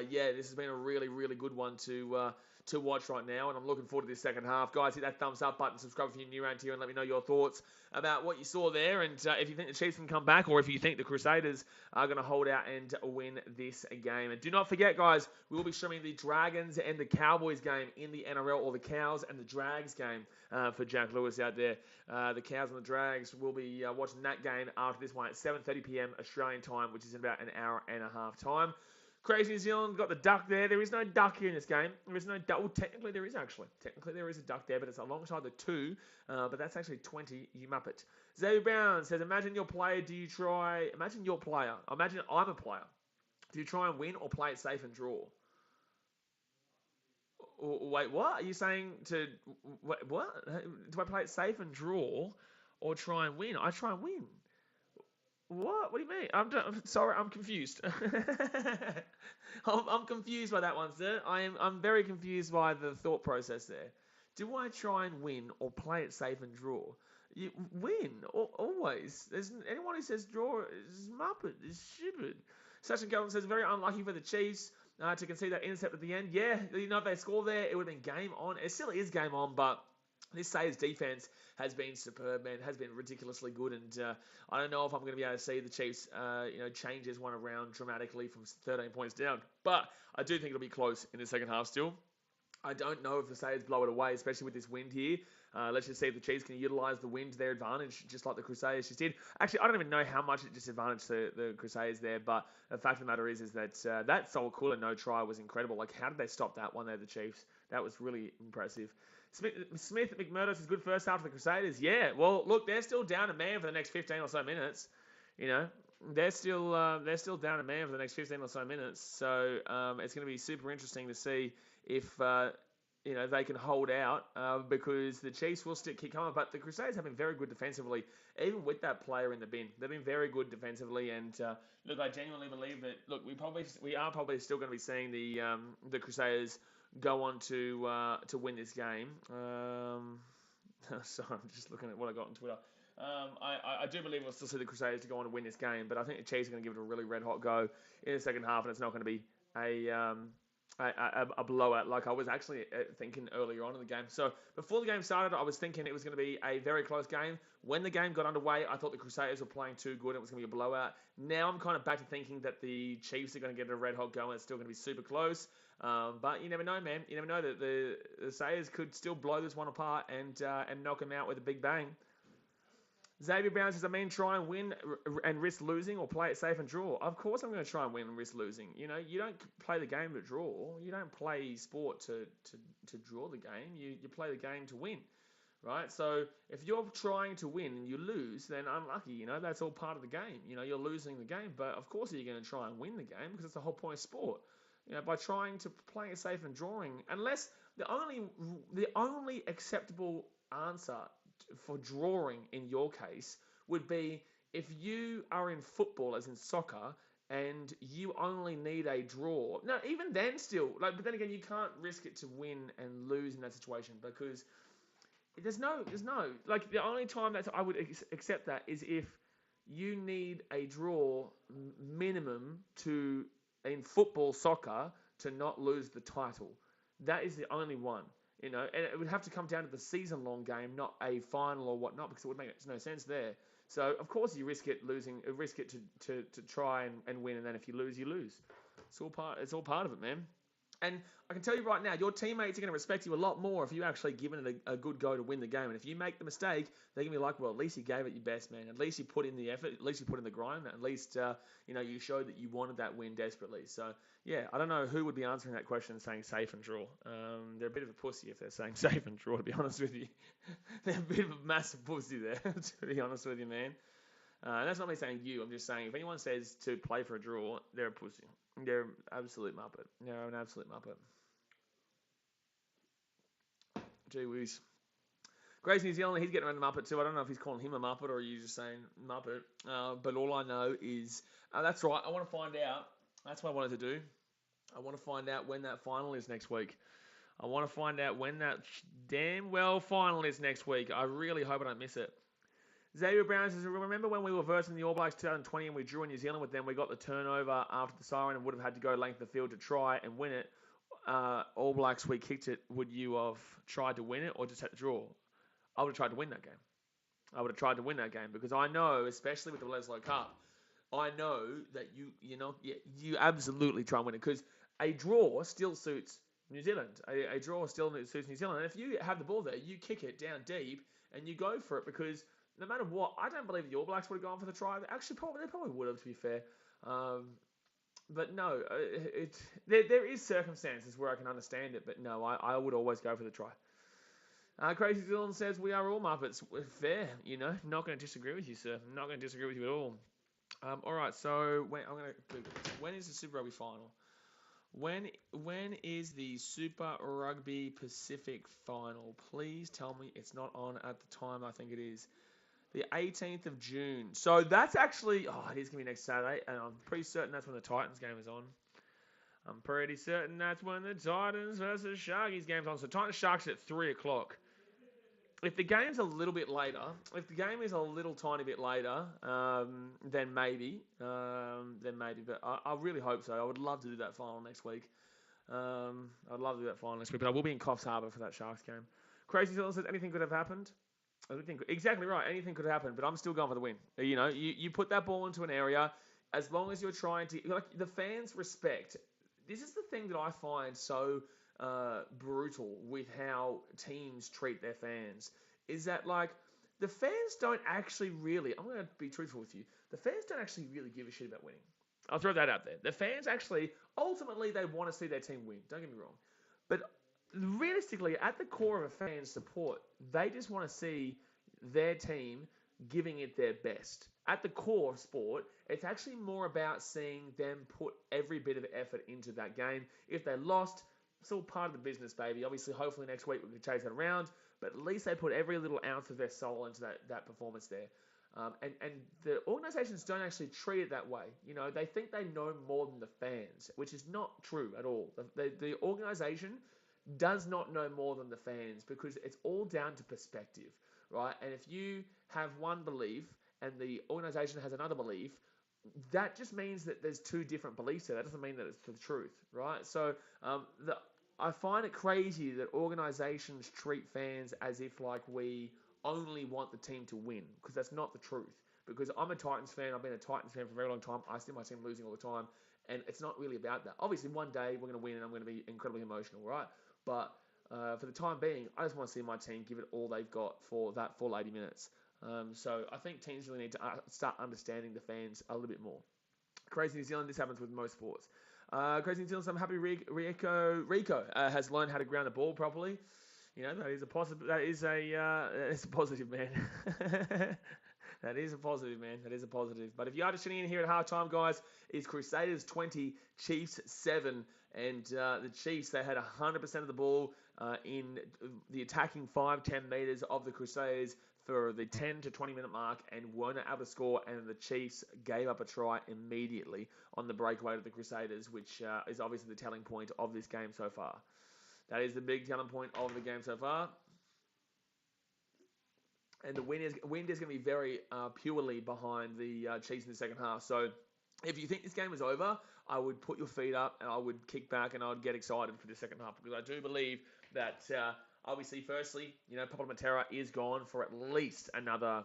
Yeah, this has been a really, really good one to watch right now, and I'm looking forward to this second half. Guys, hit that thumbs up button, subscribe if you're new around here, and let me know your thoughts about what you saw there, and if you think the Chiefs can come back, or if you think the Crusaders are going to hold out and win this game. And do not forget, guys, we will be streaming the Dragons and the Cowboys game in the NRL, or the Cows and the Drags game for Jack Lewis out there. The Cows and the Drags will be watching that game after this one at 7:30 p.m. Australian time, which is in about an hour and a half time. Crazy New Zealand got the duck there. There is no duck here in this game. There is no duck. Well, technically there is actually. Technically there is a duck there, but it's alongside the 2. But that's actually 20, you muppet. Xavier Brown says, imagine your player. Imagine you're a player. Imagine I'm a player. Do you try and win or play it safe and draw? Wait, what? Are you saying to... What? Do I play it safe and draw or try and win? I try and win. What? What do you mean? I'm sorry, I'm confused. I'm confused by that one, sir. I'm very confused by the thought process there. Do I try and win or play it safe and draw? You win, always. There's anyone who says draw is muppet, is stupid. Sachin Kelvin says, very unlucky for the Chiefs to concede that intercept at the end. Yeah, you know, if they score there, it would have been game on. It still is game on, but this Sayers defense has been superb, man. Has been ridiculously good, and I don't know if I'm going to be able to see the Chiefs, change this one around dramatically from 13 points down. But I do think it'll be close in the second half still. I don't know if the Sayers blow it away, especially with this wind here. Let's just see if the Chiefs can utilise the wind to their advantage, just like the Crusaders just did. Actually, I don't even know how much it disadvantaged the Crusaders there, but the fact of the matter is that that Sol Cooler no try was incredible. Like, how did they stop that one there, the Chiefs? That was really impressive. Smith McMurdo says, good first half for the Crusaders. Yeah, well, look, they're still down a man for the next 15 or so minutes. You know, they're still down a man for the next 15 or so minutes. So it's going to be super interesting to see if they can hold out because the Chiefs will still keep coming. But the Crusaders have been very good defensively, even with that player in the bin. They've been very good defensively, and look, I genuinely believe that. Look, we are probably still going to be seeing the Crusaders go on to win this game. Sorry, I'm just looking at what I got on Twitter. I do believe we'll still see the Crusaders to go on to win this game, but I think the Chiefs are going to give it a really red hot go in the second half, and it's not going to be a blowout like I was actually thinking earlier on in the game. So before the game started, I was thinking it was going to be a very close game. When the game got underway, I thought the Crusaders were playing too good and it was going to be a blowout. Now I'm kind of back to thinking that the Chiefs are going to get a red hot go and it's still going to be super close. But you never know, man. You never know that the Crusaders could still blow this one apart and knock them out with a big bang. Xavier Brown says, try and win and risk losing or play it safe and draw. Of course I'm going to try and win and risk losing. You don't play the game to draw. You don't play sport to draw the game. You play the game to win, right? So if you're trying to win and you lose, then unlucky. That's all part of the game. You're losing the game. But of course you're going to try and win the game because it's the whole point of sport. By trying to play it safe and drawing, unless the only acceptable answer for drawing in your case would be if you are in football, as in soccer, and you only need a draw. Now, even then still, but then again, you can't risk it to win and lose in that situation because there's no, the only time that I would accept that is if you need a draw minimum in football, soccer, to not lose the title. That is the only one. And it would have to come down to the season-long game, not a final or whatnot, because it would make no sense there. So, of course, you risk it to try and win, and then if you lose, you lose. It's all part of it, man. And I can tell you right now, your teammates are going to respect you a lot more if you actually give it a good go to win the game. And if you make the mistake, they're going to be like, well, at least you gave it your best, man. At least you put in the effort. At least you put in the grind. At least, you showed that you wanted that win desperately. So, yeah, I don't know who would be answering that question saying safe and draw. They're a bit of a pussy if they're saying safe and draw, to be honest with you. They're a bit of a massive pussy there, to be honest with you, man. That's not me saying you. I'm just saying if anyone says to play for a draw, they're a pussy. They're an absolute muppet. They're an absolute muppet. Gee whiz. Grace New Zealand, he's getting around the muppet too. I don't know if he's calling him a muppet or you just saying muppet. But all I know is, that's right, I want to find out. That's what I wanted to do. I want to find out when that final is next week. I want to find out when that damn well final is next week. I really hope I don't miss it. Xavier Brown says, remember when we were versing the All Blacks 2020 and we drew in New Zealand with them? We got the turnover after the siren and would have had to go length of the field to try and win it. All Blacks, we kicked it. Would you have tried to win it or just had to draw? I would have tried to win that game. I would have tried to win that game because I know, especially with the Bledisloe Cup, I know that you absolutely try and win it because a draw still suits New Zealand. A draw still suits New Zealand. And if you have the ball there, you kick it down deep and you go for it because no matter what, I don't believe the All Blacks would have gone for the try. Actually, they probably would have, to be fair. But no, there is circumstances where I can understand it. But no, I would always go for the try. Crazy Dylan says, we are all Muppets. Fair, Not going to disagree with you, sir. Not going to disagree with you at all. All right, so when is the Super Rugby final? When is the Super Rugby Pacific final? Please tell me it's not on at the time I think it is. The 18th of June. So that's actually, it is going to be next Saturday, and I'm pretty certain that's when the Titans game is on. I'm pretty certain that's when the Titans versus Sharkies game is on. So Titans Sharks at 3 o'clock. If the game's a little bit later, if the game is a little tiny bit later, then maybe. But I really hope so. I would love to do that final next week. But I will be in Coffs Harbour for that Sharks game. Crazy Dylan says, anything could have happened. Exactly right. Anything could happen, but I'm still going for the win. You put that ball into an area, as long as you're trying to, the fans respect. This is the thing that I find so brutal with how teams treat their fans, is that the fans don't actually really, I'm going to be truthful with you, the fans don't actually really give a shit about winning. I'll throw that out there. The fans actually, ultimately, they want to see their team win. Don't get me wrong. But realistically, at the core of a fan's support, they just want to see their team giving it their best. At the core of sport, it's actually more about seeing them put every bit of effort into that game. If they lost, It's all part of the business, baby. Obviously, hopefully next week we can chase it around, but at least they put every little ounce of their soul into that performance there. And the organisations don't actually treat it that way. They think they know more than the fans, which is not true at all. The organisation does not know more than the fans because it's all down to perspective, right? And if you have one belief and the organisation has another belief, that just means that there's two different beliefs there. That doesn't mean that it's the truth, right? So I find it crazy that organisations treat fans as if like we only want the team to win, because that's not the truth. Because I'm a Titans fan, I've been a Titans fan for a very long time, I see my team losing all the time, and it's not really about that. Obviously, one day we're going to win and I'm going to be incredibly emotional, right? But for the time being, I just want to see my team give it all they've got for that full 80 minutes. So I think teams really need to start understanding the fans a little bit more. Crazy New Zealand, this happens with most sports. Crazy New Zealand, I'm happy Rico has learned how to ground the ball properly. That is a positive. That is a positive, man. That is a positive, man. That is a positive. But if you are just tuning in here at halftime, guys, it's Crusaders 20, Chiefs 7, and the Chiefs, they had 100% of the ball in the attacking 5-10 meters of the Crusaders for the 10 to 20 minute mark and weren't able to score, and the Chiefs gave up a try immediately on the breakaway to the Crusaders, which is obviously the telling point of this game so far. That is the big telling point of the game so far. And the wind is going to be very purely behind the Chiefs in the second half. So if you think this game is over, I would put your feet up and I would kick back and I would get excited for the second half, because I do believe that obviously, firstly, Papa Matera is gone for at least another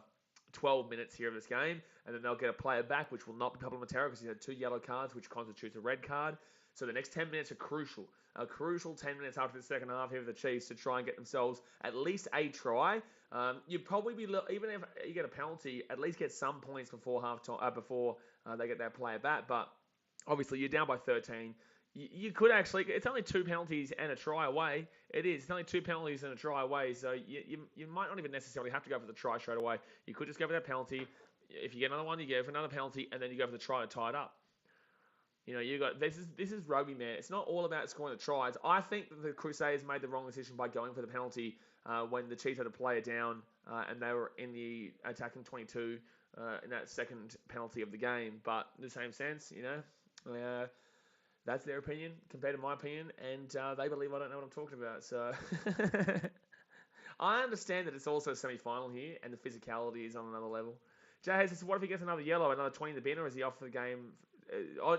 12 minutes here of this game, and then they'll get a player back, which will not be Papa Matera because he had 2 yellow cards, which constitutes a red card. So the next 10 minutes are crucial. A crucial 10 minutes after the second half here for the Chiefs to try and get themselves at least a try. You'd probably be, even if you get a penalty, at least get some points before halftime, before they get their player back. But obviously, you're down by 13. You could actually, it's only 2 penalties and a try away. It is. It's only 2 penalties and a try away. So you might not even necessarily have to go for the try straight away. You could just go for that penalty. If you get another one, you go for another penalty, and then you go for the try to tie it up. You got this is rugby, man. It's not all about scoring the tries. I think that the Crusaders made the wrong decision by going for the penalty when the Chiefs had a player down and they were in the attacking 22 in that second penalty of the game. But in the same sense, that's their opinion compared to my opinion, and they believe I don't know what I'm talking about. So I understand that it's also a semi-final here, and the physicality is on another level. Jay Hayes says, what if he gets another yellow, another 20 in the bin, or is he off for the game?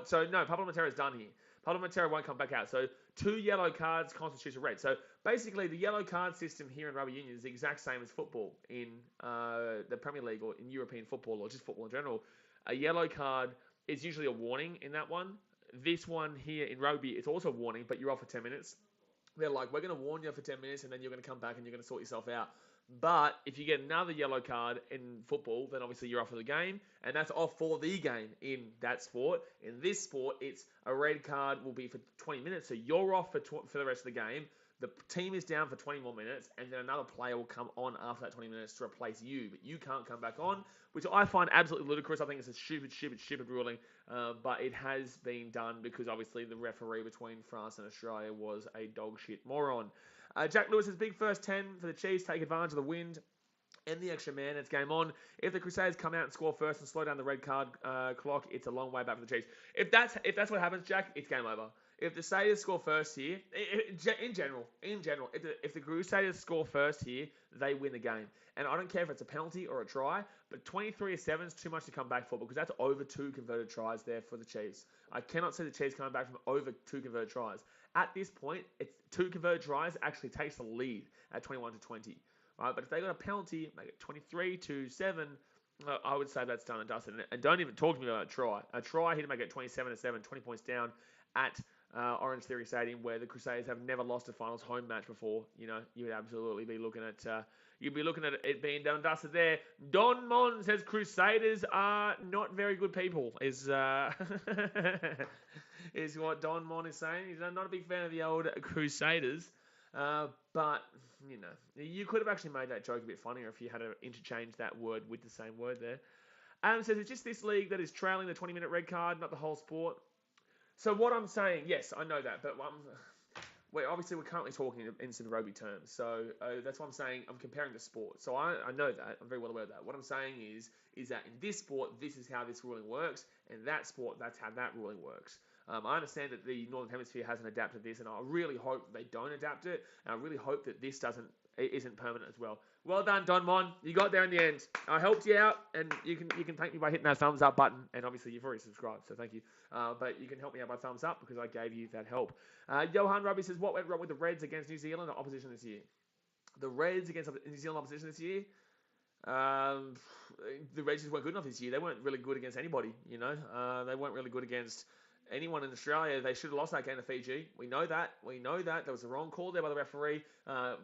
So no, Pablo Matera's done here. Pablo Matera won't come back out. So 2 yellow cards constitutes a red. So basically, the yellow card system here in rugby union is the exact same as football in the Premier League or in European football or just football in general. A yellow card is usually a warning in that one. This one here in rugby, it's also a warning, but you're off for 10 minutes. They're like, we're going to warn you for 10 minutes, and then you're going to come back and you're going to sort yourself out. But if you get another yellow card in football, then obviously you're off for the game, and that's off for the game in that sport. In this sport, it's a red card will be for 20 minutes, so you're off for the rest of the game. The team is down for 20 more minutes, and then another player will come on after that 20 minutes to replace you, but you can't come back on, which I find absolutely ludicrous. I think it's a stupid ruling, but it has been done because obviously the referee between France and Australia was a dog shit moron. Jack Lewis says, big first 10 for the Chiefs, take advantage of the wind and the extra man. It's game on. If the Crusaders come out and score first and slow down the red card clock, it's a long way back for the Chiefs. If that's what happens, Jack, it's game over. If the Crusaders score first here, in general, if the Crusaders score first here, they win the game. And I don't care if it's a penalty or a try, but 23-7 is too much to come back for because that's over 2 converted tries there for the Chiefs. I cannot see the Chiefs coming back from over 2 converted tries. At this point, it's 2 converted tries actually takes the lead at 21-20. Right? But if they got a penalty, make it 23-7, I would say that's done and dusted. And don't even talk to me about a try. A try here to make it 27-7, 20 points down at Orange Theory Stadium, where the Crusaders have never lost a finals home match before. You would absolutely be looking at it being done and dusted there. Don Mon says Crusaders are not very good people. Is what Don Mon is saying. He's not a big fan of the old Crusaders, but you could have actually made that joke a bit funnier if you had to interchange that word with the same word there. Adam says it's just this league that is trailing the 20-minute red card, not the whole sport. So what I'm saying, yes, I know that, but we're currently talking in some rugby terms. So that's what I'm saying. I'm comparing the sport. So I know that. I'm very well aware of that. What I'm saying is that in this sport, this is how this ruling works. In that sport, that's how that ruling works. I understand that the Northern Hemisphere hasn't adapted this, and I really hope they don't adapt it. And I really hope that this isn't permanent as well. Well done, Don Mon. You got there in the end. I helped you out, and you can thank me by hitting that thumbs up button. And obviously, you've already subscribed, so thank you. But you can help me out by thumbs up because I gave you that help. Johan Rugby says, what went wrong with the Reds against New Zealand opposition this year? The Reds against New Zealand opposition this year? The Reds just weren't good enough this year. They weren't really good against anybody, you know. They weren't really good against anyone in Australia. They should have lost that game to Fiji. We know that. There was a wrong call there by the referee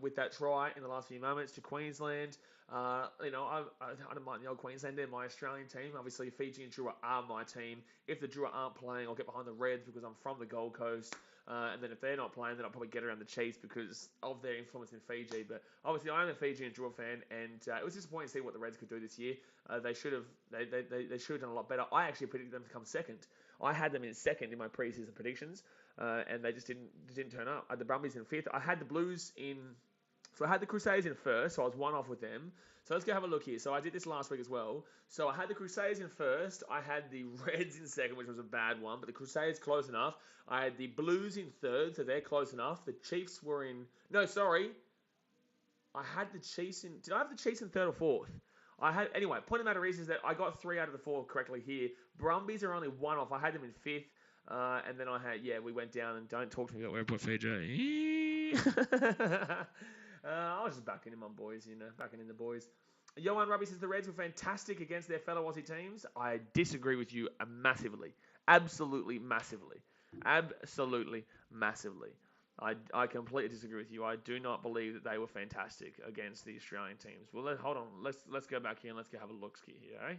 with that try in the last few moments to Queensland. I don't mind the old Queensland. They're my Australian team. Obviously, Fiji and Drua are my team. If the Drua aren't playing, I'll get behind the Reds because I'm from the Gold Coast. And then if they're not playing, then I'll probably get around the Chiefs because of their influence in Fiji. But obviously, I'm a Fiji and Drua fan, and it was disappointing to see what the Reds could do this year. They should have done a lot better. I actually predicted them to come second. I had them in second in my preseason predictions, and they just didn't turn up. I had the Brumbies in fifth. I had the Blues in. So I had the Crusaders in first, so I was one off with them. So let's go have a look here. So I did this last week as well. So I had the Crusaders in first. I had the Reds in second, which was a bad one, but the Crusaders close enough. I had the Blues in third, so they're close enough. The Chiefs were in... No, sorry. I had the Chiefs in... Did I have the Chiefs in third or fourth? Anyway, point of the matter is that I got 3 out of the 4 correctly here. Brumbies are only one off. I had them in fifth. And then we went down and don't talk to me about where I put Fiji. I was just backing in my boys, backing in the boys. Johan Rugby says the Reds were fantastic against their fellow Aussie teams. I disagree with you massively. Absolutely massively. Absolutely massively. I completely disagree with you. I do not believe that they were fantastic against the Australian teams. Well, hold on. Let's go back here and let's go have a look-ski here, eh?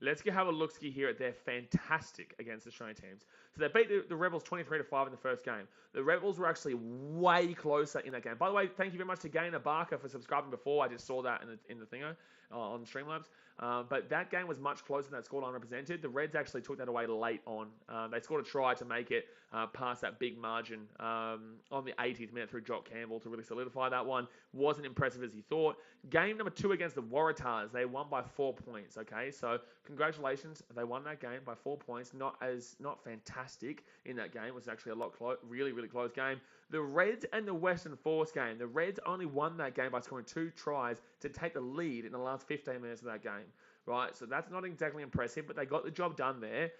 Let's go have a look-ski here at their fantastic against the Australian teams. So they beat the Rebels 23-5 in the first game. The Rebels were actually way closer in that game. By the way, thank you very much to Gainer Barker for subscribing before. I just saw that in the thingo on Streamlabs. But that game was much closer than that scoreline represented. The Reds actually took that away late on. They scored a try to make it past that big margin on the 80th minute through Jock Campbell to really solidify that one. Wasn't impressive as he thought. Game number 2 against the Waratahs. They won by 4 points. Okay, so congratulations. They won that game by 4 points. Not fantastic in that game. It was actually a lot really, really close game. The Reds and the Western Force game. The Reds only won that game by scoring 2 tries to take the lead in the last 15 minutes of that game. Right, so that's not exactly impressive, but they got the job done there.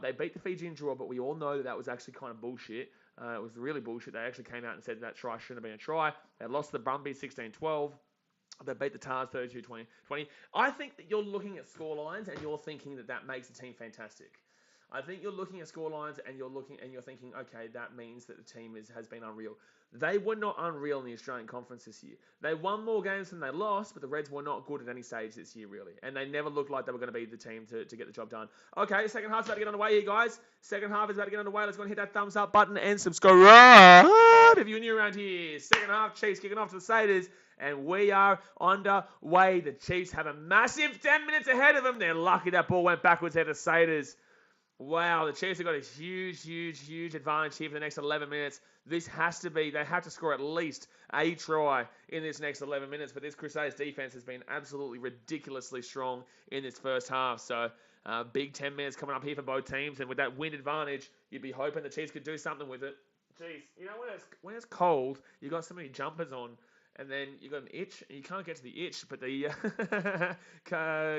They beat the Fijian draw, but we all know that was actually kind of bullshit. It was really bullshit. They actually came out and said that try shouldn't have been a try. They lost to the Brumbies 16-12. They beat the Tars 32-20. I think that you're looking at scorelines and you're thinking that makes the team fantastic. I think you're looking at scorelines and you're thinking, okay, that means that the team has been unreal. They were not unreal in the Australian Conference this year. They won more games than they lost, but the Reds were not good at any stage this year, really. And they never looked like they were going to be the team to get the job done. Okay, second half's about to get underway here, guys. Second half is about to get underway. Let's go and hit that thumbs up button and subscribe if you're new around here. Second half, Chiefs kicking off to the Crusaders. And we are underway. The Chiefs have a massive 10 minutes ahead of them. They're lucky that ball went backwards at the Crusaders. Wow, the Chiefs have got a huge advantage here for the next 11 minutes. They have to score at least a try in this next 11 minutes. But this Crusaders defense has been absolutely ridiculously strong in this first half. So big 10 minutes coming up here for both teams. And with that wind advantage, you'd be hoping the Chiefs could do something with it. Jeez, when it's cold, you've got so many jumpers on. And then you got an itch, and you can't get to the itch, but the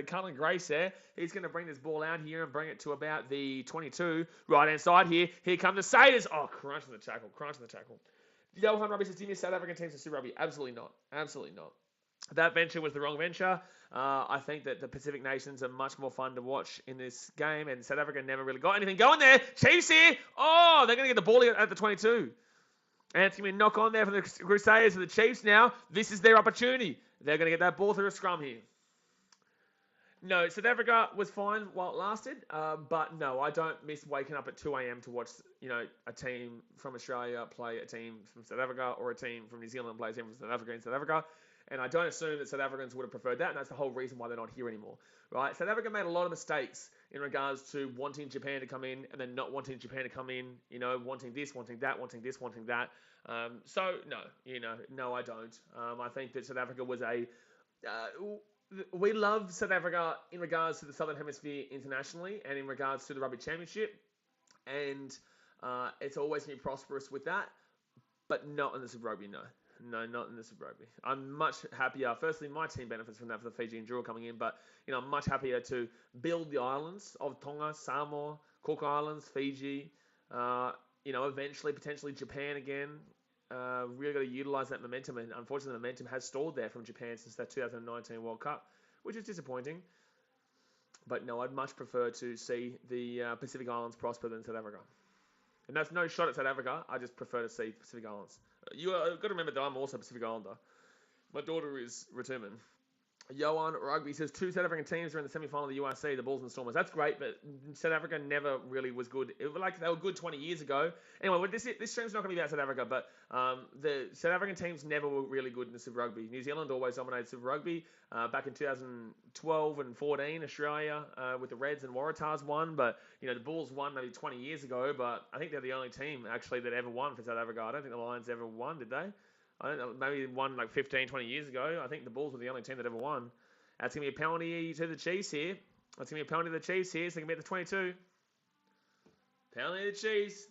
Cullen Grace there, he's going to bring this ball out here and bring it to about the 22, right-hand side here. Here come the Crusaders. Oh, crunching the tackle. Johan Rugby says, do you miss South African teams in Super Rugby? Absolutely not. That venture was the wrong venture. I think that the Pacific nations are much more fun to watch in this game, and South Africa never really got anything going there. Chiefs here. Oh, they're going to get the ball at the 22. And it's going to be a knock on there for the Crusaders and the Chiefs now. This is their opportunity. They're going to get that ball through a scrum here. No, South Africa was fine while it lasted. But no, I don't miss waking up at 2 a.m. to watch, a team from Australia play a team from South Africa or a team from New Zealand play a team from South Africa in South Africa. And I don't assume that South Africans would have preferred that, and that's the whole reason why they're not here anymore. Right? South Africa made a lot of mistakes in regards to wanting Japan to come in and then not wanting Japan to come in, wanting this, wanting that, wanting this, wanting that. So no, I don't. I think that South Africa was we love South Africa in regards to the Southern Hemisphere internationally and in regards to the Rugby Championship, and it's always been prosperous with that, but not in the Super Rugby, no. No, not in the Super Rugby. I'm much happier. Firstly, my team benefits from that for the Fiji and Jura coming in, but I'm much happier to build the islands of Tonga, Samoa, Cook Islands, Fiji. Eventually, potentially Japan again. Really got to utilize that momentum, and unfortunately, the momentum has stalled there from Japan since that 2019 World Cup, which is disappointing. But no, I'd much prefer to see the Pacific Islands prosper than South Africa. And that's no shot at South Africa. I just prefer to see Pacific Islands. You've got to remember that I'm also a Pacific Islander. My daughter is Returman. Johan Rugby says 2 South African teams are in the semi-final of the URC, the Bulls and the Stormers. That's great, but South Africa never really was good. It was like they were good 20 years ago. Anyway, this stream's not going to be about South Africa, but the South African teams never were really good in the Super Rugby. New Zealand always dominated Super Rugby. Back in 2012 and 14, Australia with the Reds and Waratahs won, but the Bulls won maybe 20 years ago, but I think they're the only team actually that ever won for South Africa. I don't think the Lions ever won, did they? I don't know, maybe won like 15, 20 years ago. I think the Bulls were the only team that ever won. That's going to be a penalty to the Chiefs here. That's going to be a penalty to the Chiefs here, so they can be at the 22. Penalty to the Chiefs.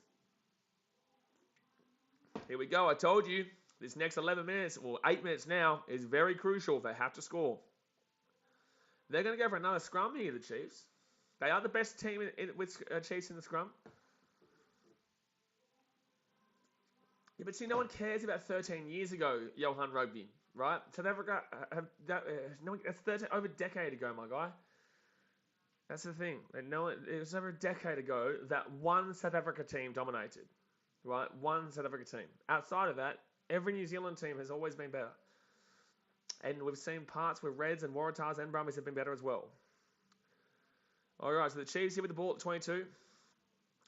Here we go. I told you, this next 11 minutes, or 8 minutes now, is very crucial if they have to score. They're going to go for another scrum here, the Chiefs. They are the best team with Chiefs in the scrum. Yeah, but see, no one cares about 13 years ago, Johan Rugby, right? South Africa, that's 13, over a decade ago, my guy. That's the thing. It was over a decade ago that one South Africa team dominated, right? One South Africa team. Outside of that, every New Zealand team has always been better. And we've seen parts where Reds and Waratahs and Brumbies have been better as well. All right, so the Chiefs here with the ball at 22.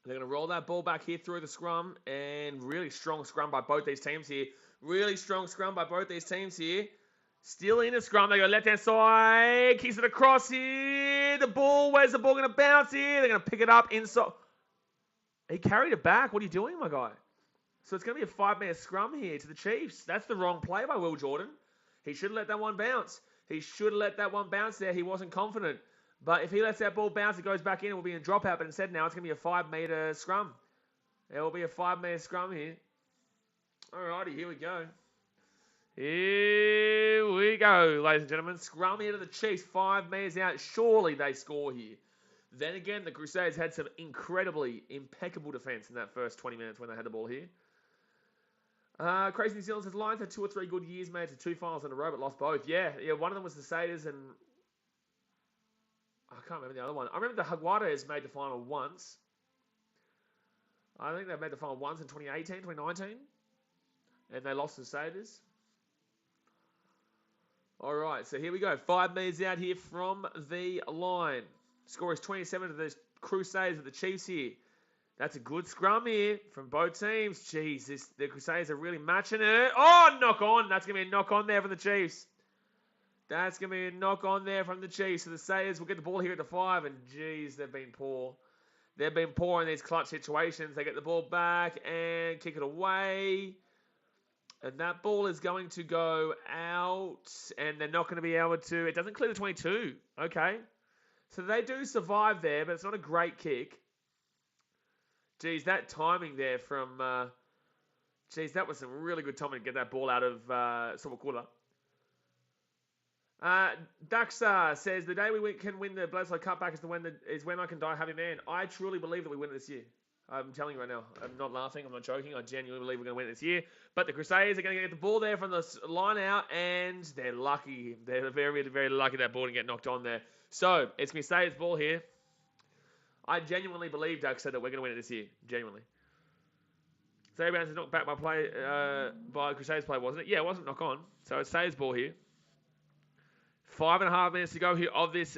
They're going to roll that ball back here through the scrum, and really strong scrum by both these teams here. Really strong scrum by both these teams here. Still in the scrum. They go left-hand side. Kicks it across here. The ball, where's the ball going to bounce here? They're going to pick it up inside. He carried it back. What are you doing, my guy? So it's going to be a 5-man scrum here to the Chiefs. That's the wrong play by Will Jordan. He should have let that one bounce. He should have let that one bounce there. He wasn't confident. But if he lets that ball bounce, it goes back in, it will be a dropout. But instead now it's going to be a 5-meter scrum. It will be a 5-meter scrum here. Alrighty, here we go. Here we go, ladies and gentlemen. Scrum here to the Chiefs, 5 meters out. Surely they score here. Then again, the Crusaders had some incredibly impeccable defense in that first 20 minutes when they had the ball here. Crazy New Zealand says Lions had 2 or 3 good years, made to 2 finals in a row, but lost both. Yeah, one of them was the Crusaders, and I can't remember the other one. I remember the Jaguares made the final once. I think they made the final once in 2018, 2019. And they lost to the Crusaders. All right, so here we go. 5 meters out here from the line. Score is 27 to the Crusaders with the Chiefs here. That's a good scrum here from both teams. Jeez, the Crusaders are really matching it. Oh, knock on. That's going to be a knock on there from the Chiefs. That's going to be a knock on there from the Chiefs. So the Crusaders will get the ball here at the 5, and geez, they've been poor. They've been poor in these clutch situations. They get the ball back and kick it away. And that ball is going to go out, and they're not going to be able to. It doesn't clear the 22. Okay. So they do survive there, but it's not a great kick. Geez, that timing there from... geez, that was some really good timing to get that ball out of Sobukula. Daxa says, the day we can win the Bledisloe Cutback is when I can die happy man. I truly believe that we win it this year. I'm telling you right now. I'm not laughing. I'm not joking. I genuinely believe we're going to win it this year. But the Crusaders are going to get the ball there from the line out, and they're lucky. They're very, very lucky that ball didn't get knocked on there. So, it's Crusaders' ball here. I genuinely believe, Daxa, that we're going to win it this year. Genuinely. So, everyone's is knocked back by Crusaders' play, wasn't it? Yeah, it wasn't knock on. So, it's Crusaders' ball here. 5.5 minutes to go here of this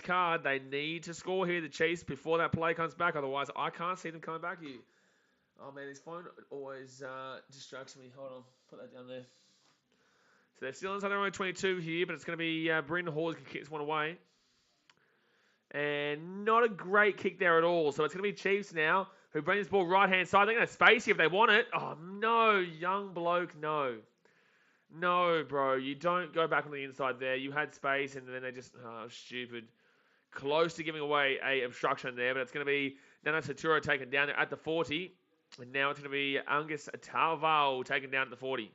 card. They need to score here, the Chiefs, before that play comes back. Otherwise, I can't see them coming back here. Oh, man, his phone always distracts me. Hold on. Put that down there. So they're still inside their own 22 here, but it's going to be Brendan Hall who can kick this one away. And not a great kick there at all. So it's going to be Chiefs now. who bring this ball right-hand side. They're going to space here if they want it. Oh, no, young bloke, no. No, bro, you don't go back on the inside there. You had space, and then they just, stupid. Close to giving away a obstruction there, but it's going to be Nana Saturo taken down there at the 40. And now it's going to be Angus Talval taken down at the 40.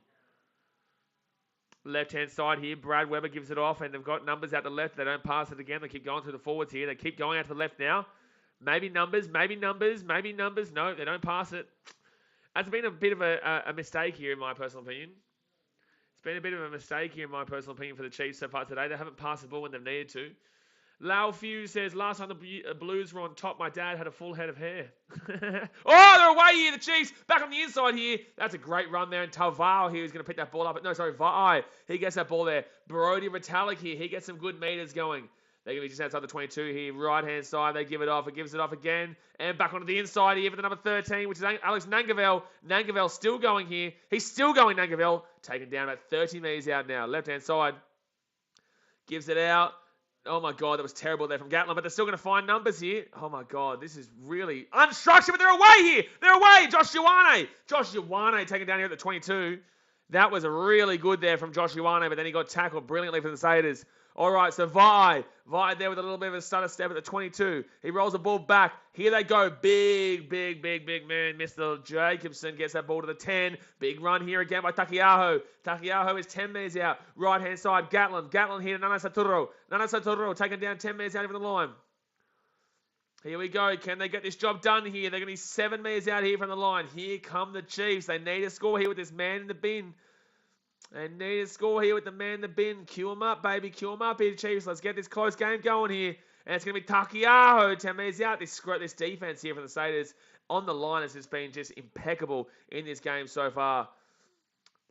Left-hand side here, Brad Weber gives it off, and they've got numbers out the left. They don't pass it again. They keep going through the forwards here. They keep going out to the left now. Maybe numbers, maybe numbers, maybe numbers. No, they don't pass it. That's been a bit of a mistake here, in my personal opinion. It's been a bit of a mistake here, in my personal opinion, for the Chiefs so far today. They haven't passed the ball when they've needed to. Lau Few says, last time the Blues were on top, my dad had a full head of hair. Oh, they're away here, the Chiefs. Back on the inside here. That's a great run there. And Talval here is going to pick that ball up. No, sorry, Vi. He gets that ball there. Brody Retallick here. He gets some good meters going. They're going to be just outside the 22 here. Right-hand side, they give it off. It gives it off again. And back onto the inside here for the number 13, which is Alex Nangavel. Nangavel still going here. He's still going, Nangavel. Taken down about 30 meters out now. Left-hand side. Gives it out. Oh, my God, that was terrible there from Gatlin, but they're still going to find numbers here. Oh, my God, this is really unstructured, but they're away here. They're away. Josh Ioane taken down here at the 22. That was really good there from Josh Ioane, but then he got tackled brilliantly for the Crusaders. All right, so Vi there with a little bit of a stutter step at the 22. He rolls the ball back. Here they go. Big man. Mr. Jacobson gets that ball to the 10. Big run here again by Takiaho. Takiaho is 10 meters out. Right-hand side, Gatlin. Gatlin here to Nana Saturo. Nana Saturo taken down 10 meters out over the line. Here we go. Can they get this job done here? They're going to be 7 meters out here from the line. Here come the Chiefs. They need a score here with this man in the bin. They need a score here with the man in the bin. Cue him up, baby. Cue him up here, Chiefs. Let's get this close game going here. And it's going to be Takiaho. 10 meters out. This defense here for the Crusaders on the line has just been just impeccable in this game so far.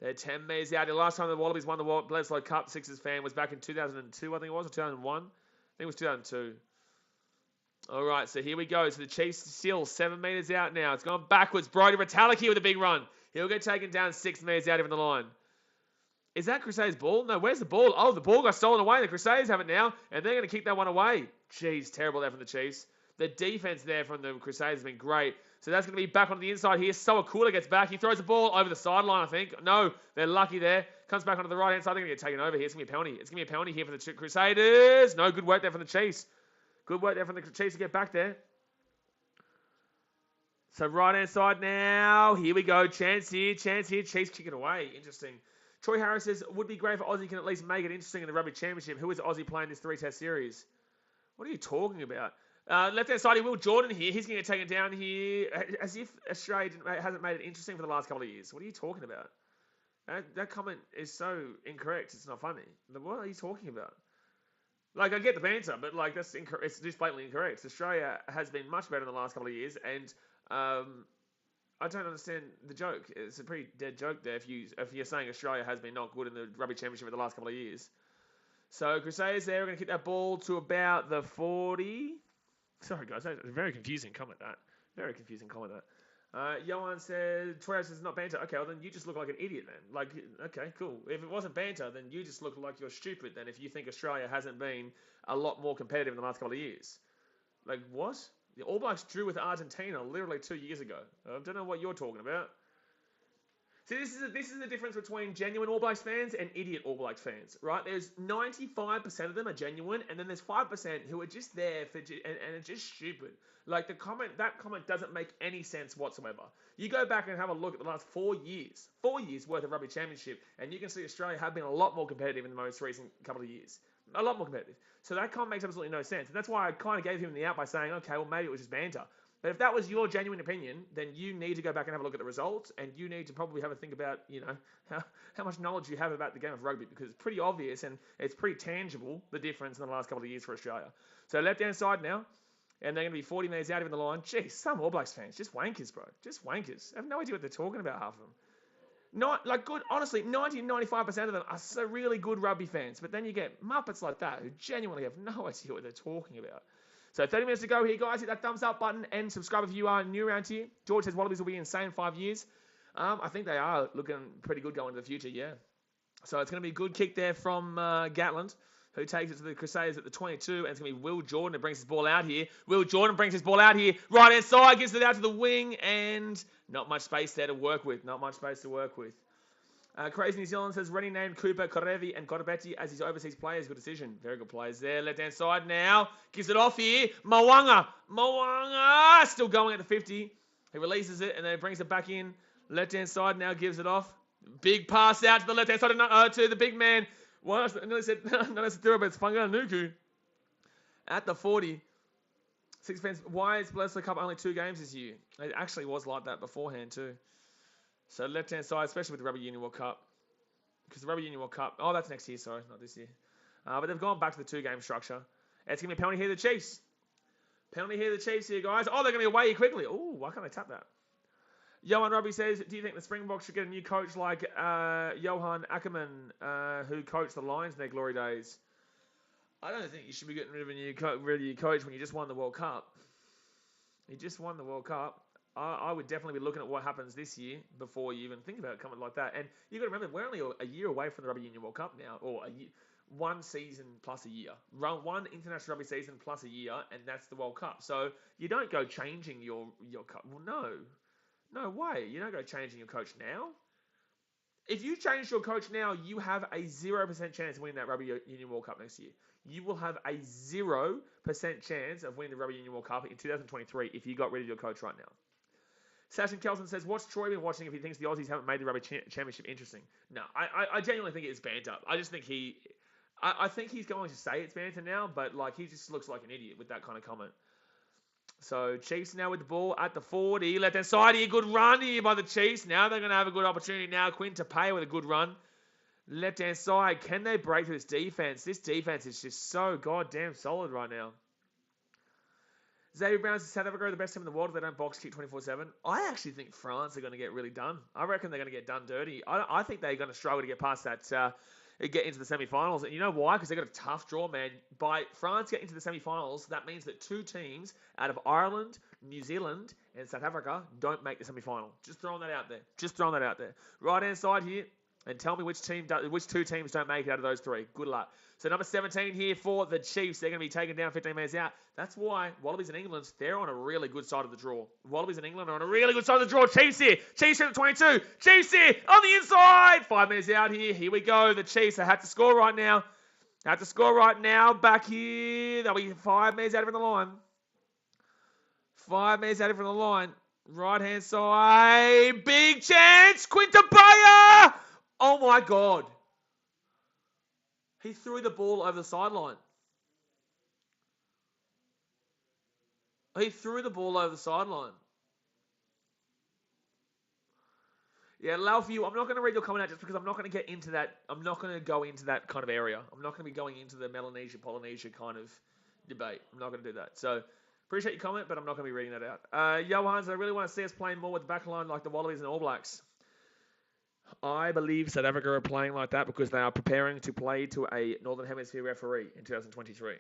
They're 10 meters out. The last time the Wallabies won the Bledisloe Cup, Sixers fan, was back in 2002, I think it was, or 2001. I think it was 2002. All right, so here we go. So the Chiefs still 7 meters out now. It's gone backwards. Brody Retallick here with a big run. He'll get taken down 6 meters out even the line. Is that Crusaders' ball? No, where's the ball? Oh, the ball got stolen away. The Crusaders have it now, and they're going to keep that one away. Jeez, terrible there from the Chiefs. The defense there from the Crusaders has been great. So that's going to be back on the inside here. Soakula gets back. He throws the ball over the sideline, I think. No, they're lucky there. Comes back onto the right-hand side. They're going to get taken over here. It's going to be a penalty. It's going to be a penalty here for the Crusaders. No, good work there from the Chiefs. Good work there from the Chiefs to get back there. So right-hand side now. Here we go. Chance here. Chiefs kick it away. Interesting. Troy Harris says, would be great if Aussie can at least make it interesting in the Rugby Championship. Who is Aussie playing this 3-test series? What are you talking about? Left-hand side, Will Jordan here. He's going to get taken down here as if Australia hasn't made it interesting for the last couple of years. What are you talking about? That comment is so incorrect. It's not funny. What are you talking about? Like, I get the banter, but like it's just blatantly incorrect. Australia has been much better in the last couple of years, and I don't understand the joke. It's a pretty dead joke there if you're saying Australia has been not good in the Rugby Championship for the last couple of years. So Crusaders there are going to kick that ball to about the 40. Sorry guys, that's a very confusing comment that. Very confusing comment that. Johan said, Troy says not banter. Okay, well then you just look like an idiot then. Like, okay, cool. If it wasn't banter, then you just look like you're stupid then if you think Australia hasn't been a lot more competitive in the last couple of years. Like, what? The All Blacks drew with Argentina literally 2 years ago. I don't know what you're talking about. See, this is the difference between genuine All Blacks fans and idiot All Blacks fans, right? There's 95% of them are genuine, and then there's 5% who are just there for and are just stupid. Like that comment doesn't make any sense whatsoever. You go back and have a look at the last 4 years worth of Rugby Championship, and you can see Australia have been a lot more competitive in the most recent couple of years. A lot more competitive. So that comment makes absolutely no sense. And that's why I kind of gave him the out by saying, okay, well, maybe it was just banter. But if that was your genuine opinion, then you need to go back and have a look at the results, and you need to probably have a think about, how much knowledge you have about the game of rugby, because it's pretty obvious and it's pretty tangible, the difference in the last couple of years for Australia. So left-hand side now, and they're going to be 40 metres out even the line. Jeez, some All Blacks fans, just wankers, bro. Just wankers. I have no idea what they're talking about, half of them. Honestly, 90-95% of them are so really good rugby fans. But then you get Muppets like that who genuinely have no idea what they're talking about. So 30 minutes to go here, guys. Hit that thumbs up button and subscribe if you are new around here. George says Wallabies will be insane in 5 years. I think they are looking pretty good going into the future, yeah. So it's going to be a good kick there from Gatland, who takes it to the Crusaders at the 22, and it's going to be Will Jordan who brings his ball out here. Will Jordan brings his ball out here. Right-hand side, gives it out to the wing, and not much space there to work with. Crazy New Zealand says, Rennie named Cooper, Korevi, and Gotabetti as his overseas players. Good decision. Very good players there. Left-hand side now. Gives it off here. Mo'unga. Still going at the 50. He releases it, and then brings it back in. Left-hand side now gives it off. Big pass out to the left-hand side to the big man. I nearly said, but it's Whanganuku at the 40. Six fans. Why is Bledisloe Cup only 2 games this year? It actually was like that beforehand too. So left-hand side, especially with the Rugby Union World Cup. Because the Rugby Union World Cup, that's next year, sorry, not this year. But they've gone back to the 2-game structure. It's going to be a penalty here, the Chiefs. Penalty here, the Chiefs here, guys. Oh, they're going to be away here quickly. Oh, why can't they tap that? Johan Robbie says, do you think the Springboks should get a new coach like Johan Ackerman, who coached the Lions in their glory days? I don't think you should be getting rid of a new coach when you just won the World Cup. You just won the World Cup. I would definitely be looking at what happens this year before you even think about it coming like that. And you've got to remember, we're only a year away from the Rugby Union World Cup now, or one season plus a year. One international rugby season plus a year, and that's the World Cup. So you don't go changing your cup. Well, no way. You don't go changing your coach now. If you change your coach now, you have a 0% chance of winning that Rugby Union World Cup next year. You will have a 0% chance of winning the Rugby Union World Cup in 2023 if you got rid of your coach right now. Sashin Kelson says, what's Troy been watching if he thinks the Aussies haven't made the Rugby Championship interesting? No, I genuinely think it's banter. I just think I think he's going to say it's banter now, but he just looks like an idiot with that kind of comment. So Chiefs now with the ball at the 40. Left-hand side here. Good run here by the Chiefs. Now they're going to have a good opportunity now. Quinn Tapea with a good run. Left-hand side. Can they break through this defense? This defense is just so goddamn solid right now. Xavier Brown says, South Africa are the best team in the world if they don't box kick 24/7. I actually think France are going to get really done. I reckon they're going to get done dirty. I think they're going to struggle to get past that, get into the semi-finals. And you know why? Because they've got a tough draw, man. By France getting into the semi-finals, that means that 2 teams out of Ireland, New Zealand, and South Africa don't make the semi-final. Just throwing that out there. Right-hand side here. And tell me which 2 teams don't make it out of those 3. Good luck. So number 17 here for the Chiefs. They're going to be taken down 15 minutes out. That's why Wallabies and England, they're on a really good side of the draw. Wallabies and England are on a really good side of the draw. Chiefs here. Chiefs here at 22. Chiefs here on the inside. 5 minutes out here. Here we go. The Chiefs have to score right now. Back here. They'll be 5 minutes out from the line. 5 minutes out from the line. Right-hand side. Big chance. Quinta Bayer. Oh, my God. He threw the ball over the sideline. Yeah, Lalfew, I'm not going to read your comment out just because I'm not going to get into that. I'm not going to go into that kind of area. I'm not going to be going into the Melanesia, Polynesia kind of debate. I'm not going to do that. So, appreciate your comment, but I'm not going to be reading that out. Johans, I really want to see us playing more with the back line like the Wallabies and All Blacks. I believe South Africa are playing like that because they are preparing to play to a Northern Hemisphere referee in 2023.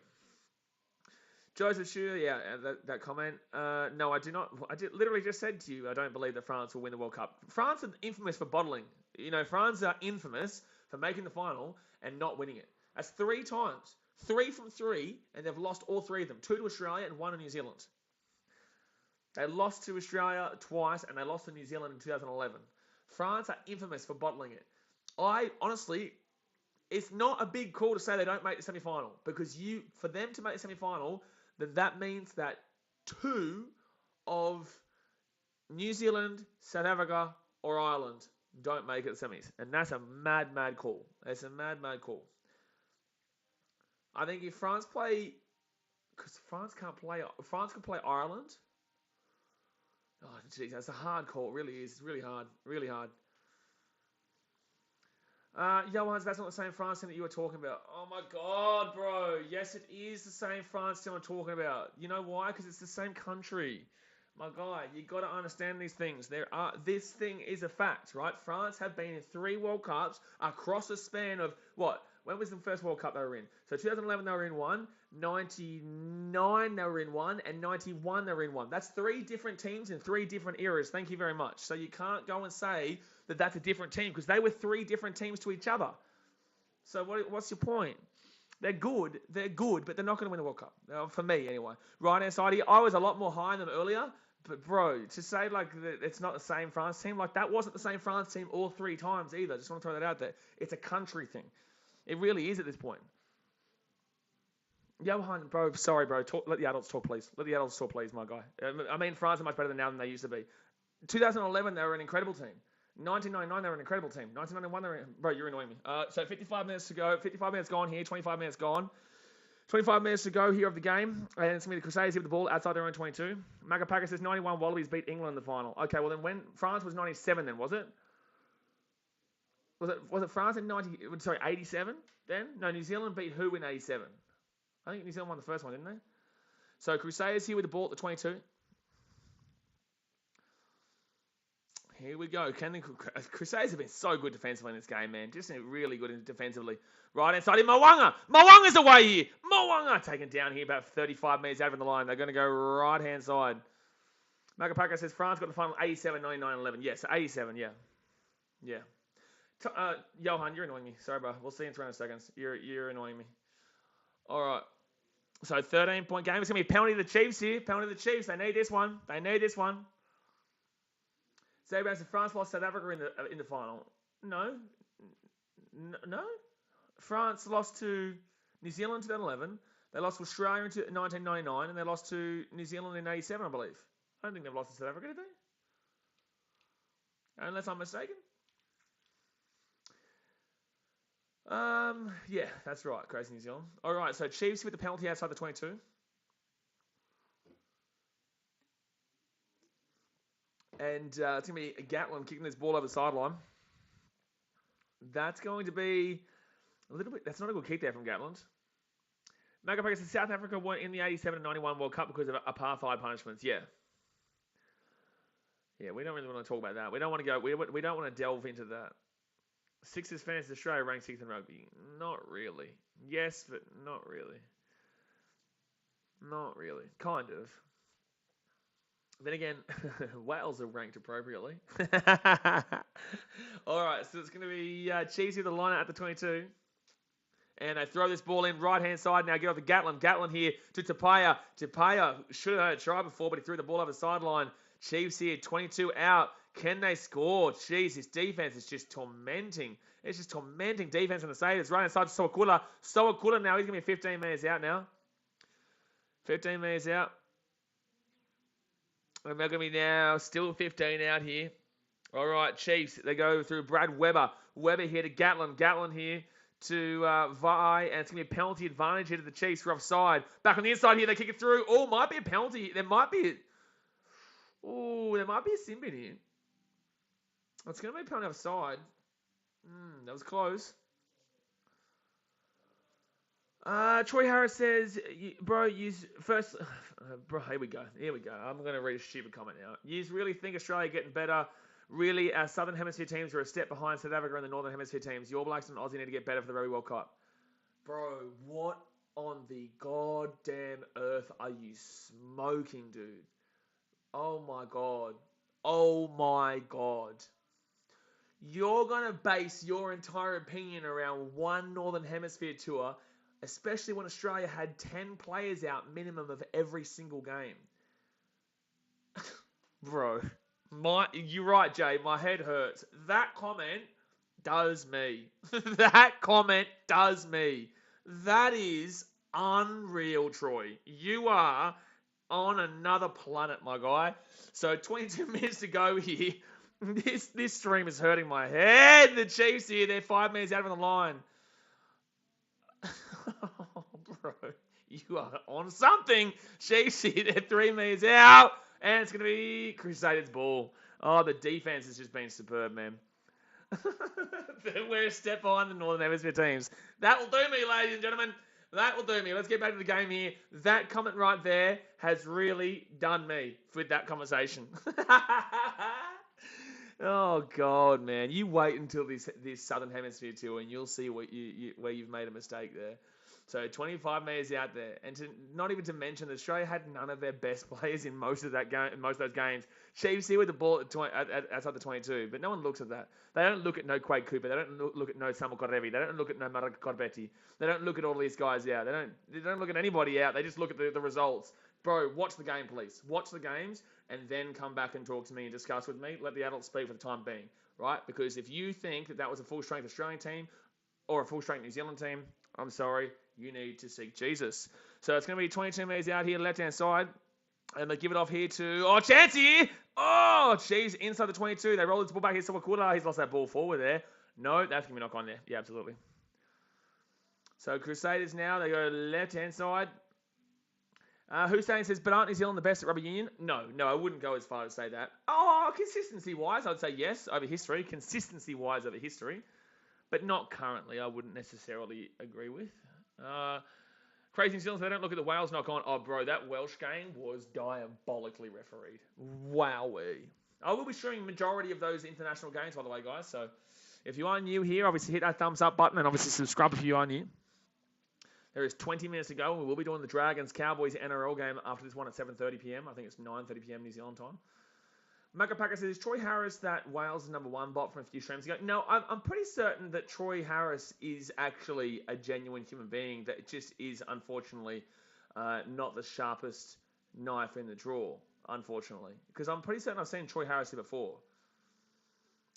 Joseph Schuer, that comment. No, I do not. Literally just said to you, I don't believe that France will win the World Cup. France are infamous for bottling. France are infamous for making the final and not winning it. That's 3 times. 3 from 3, and they've lost all 3 of them. 2 to Australia and 1 to New Zealand. They lost to Australia twice, and they lost to New Zealand in 2011. France are infamous for bottling it. Honestly, it's not a big call to say they don't make the semi-final because for them to make the semi-final, then that means that 2 of New Zealand, South Africa, or Ireland don't make it the semis. And that's a mad, mad call. It's a mad, mad call. I think if France play... Because France can play Ireland... Oh, jeez, that's a hard call. It really is. It's really hard. Really hard. Johans, that's not the same France team that you were talking about. Oh, my God, bro. Yes, it is the same France team I'm talking about. You know why? Because it's the same country. My guy, you got to understand these things. This thing is a fact, right? France have been in 3 World Cups across a span of, what? When was the first World Cup they were in? So 2011 they were in 1, 99 they were in 1, and 91 they were in 1. That's 3 different teams in 3 different eras. Thank you very much. So you can't go and say that that's a different team because they were 3 different teams to each other. So what's your point? They're good, but they're not going to win the World Cup. For me, anyway. Right-hand side here, I was a lot more high on them earlier. But, bro, to say, like, it's not the same France team, like, that wasn't the same France team all 3 times either. Just want to throw that out there. It's a country thing. It really is at this point. Johan, bro, sorry, bro. Let the adults talk, please. Let the adults talk, please, my guy. I mean, France are much better now than they used to be. 2011, they were an incredible team. 1999, they were an incredible team. 1991, bro, you're annoying me. So 55 minutes to go. 55 minutes gone here. 25 minutes gone. 25 minutes to go here of the game. And it's going to be the Crusaders here with the ball outside their own 22. Magapaka says 91 Wallabies beat England in the final. Okay, well then when France was 97 then, was it? Was it France in 87 then? No, New Zealand beat who in 87? I think New Zealand won the first one, didn't they? So Crusaders here with the ball at the 22. Here we go. Crusaders have been so good defensively in this game, man. Just really good defensively. Right inside in Mwanga. Mwanga's away here. Mwanga taken down here about 35 metres out of the line. They're going to go right-hand side. Magapaka says France got the final 87, 99, 11. Yeah, so 87, yeah. Yeah. Johan, you're annoying me. Sorry, bro. We'll see you in 300 seconds. You're annoying me. All right. So 13-point game. It's going to be a penalty to the Chiefs here. Penalty to the Chiefs. They need this one. Sabres and France lost South Africa in the final. No. France lost to New Zealand in 2011. They lost to Australia in 1999, and they lost to New Zealand in 87, I believe. I don't think they've lost to South Africa, did they? Unless I'm mistaken. Yeah, that's right. Crazy New Zealand. All right, so Chiefs with the penalty outside the 22. And it's going to be Gatlin kicking this ball over the sideline. That's going to be a little bit... That's not a good kick there from Gatland. Magapaka says South Africa won in the 87 and 91 World Cup because of apartheid punishments. Yeah. Yeah, we don't really want to talk about that. We don't want to go... We don't want to delve into that. Sixers fans Australia ranked 6th in rugby. Not really. Yes, but not really. Not really. Kind of. Then again, Wales are ranked appropriately. All right, so it's going to be Cheesy the line at the 22. And they throw this ball in right-hand side. Now get off the Gatlin. Gatlin here to Tapaya. Tapaya should have had a try before, but he threw the ball over the sideline. Chiefs here, 22 out. Can they score? Jeez, this defense is just tormenting. It's just tormenting defense on the Crusaders. Right inside to Sowakula. Sowakula now, he's going to be 15 minutes out now. 15 minutes out. And they're going to be now still 15 out here. All right, Chiefs. They go through Brad Weber. Weber here to Gatlin. Gatlin here to Vi. And it's going to be a penalty advantage here to the Chiefs for offside. Back on the inside here, they kick it through. Oh, might be a penalty. There might be a sim bin here. It's going to be a penalty offside. That was close. Troy Harris says, bro, bro, here we go. I'm going to read a stupid comment now. You really think Australia getting better? Really, our Southern Hemisphere teams are a step behind South Africa and the Northern Hemisphere teams. The All Blacks and Aussie need to get better for the Rugby World Cup. Bro, what on the goddamn earth are you smoking, dude? Oh my God. You're going to base your entire opinion around one Northern Hemisphere tour, especially when Australia had 10 players out minimum of every single game. Bro, you're right, Jay. My head hurts. That comment does me. That is unreal, Troy. You are on another planet, my guy. So 22 minutes to go here. This stream is hurting my head. The Chiefs here, they're 5 minutes out of the line. Oh, bro, you are on something. Chiefs here, they're 3 minutes out. And it's going to be Crusaders ball. Oh, the defense has just been superb, man. We're a step behind the Northern Hemisphere teams. That will do me, ladies and gentlemen. That will do me. Let's get back to the game here. That comment right there has really done me with that conversation. Oh, God, man. You wait until this Southern Hemisphere tour and you'll see where you've made a mistake there. So 25 metres out there, and not even to mention that Australia had none of their best players in most of those games. Chiefs here with the ball outside the 22, but no one looks at that. They don't look at no Quade Cooper. They don't look at no Samuel Korevi. They don't look at no Marek Korbetti. They don't look at all these guys out. They don't look at anybody out. They just look at the results. Bro, watch the game, please. Watch the games, and then come back and talk to me and discuss with me. Let the adults speak for the time being, right? Because if you think that was a full-strength Australian team or a full-strength New Zealand team, I'm sorry, you need to seek Jesus. So it's going to be 22 metres out here, left-hand side. And they give it off here to, chance here. Oh, jeez, inside the 22. They roll this ball back here. Sawakura, he's lost that ball forward there. No, that's going to be knock on there. Yeah, absolutely. So Crusaders now, they go left-hand side. Hussein says, but aren't New Zealand the best at rugby union? No, I wouldn't go as far as say that. Consistency-wise, I'd say yes, over history. Consistency-wise over history. But not currently, I wouldn't necessarily agree with. Crazy New Zealand, they don't look at the Wales knock on. Oh, bro, that Welsh game was diabolically refereed. Wowee. I will be streaming majority of those international games, by the way, guys. So if you are new here, obviously hit that thumbs up button and obviously subscribe if you are new. There is 20 minutes to go, and we will be doing the Dragons-Cowboys NRL game after this one at 7:30 p.m. I think it's 9:30 p.m. New Zealand time. Magapaka says, is Troy Harris that Wales' #1 bot from a few streams ago? No, I'm pretty certain that Troy Harris is actually a genuine human being that just is, unfortunately, not the sharpest knife in the drawer, unfortunately. Because I'm pretty certain I've seen Troy Harris here before.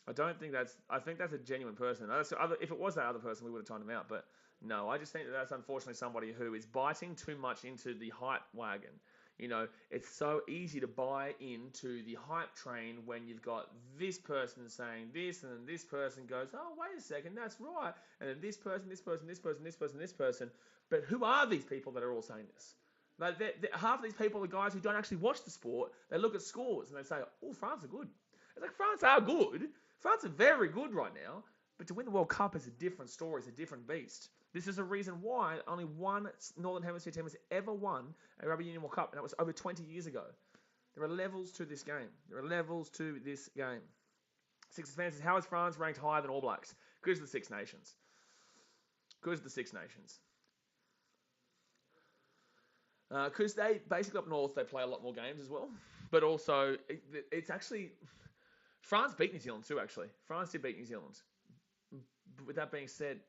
I think that's a genuine person. If it was that other person, we would have timed him out. But no, I just think that's unfortunately somebody who is biting too much into the hype wagon. You know, it's so easy to buy into the hype train when you've got this person saying this, and then this person goes, oh, wait a second, that's right. And then this person. But who are these people that are all saying this? Like, half of these people are guys who don't actually watch the sport. They look at scores and they say, oh, France are good. It's like, France are good. France are very good right now. But to win the World Cup is a different story. It's a different beast. This is a reason why only one Northern Hemisphere team has ever won a Rugby Union World Cup, and that was over 20 years ago. There are levels to this game. Sixers fans says, how is France ranked higher than All Blacks? Because of the Six Nations. Because they, basically up north, they play a lot more games as well. But also, it's actually... France beat New Zealand too, actually. France did beat New Zealand. With that being said,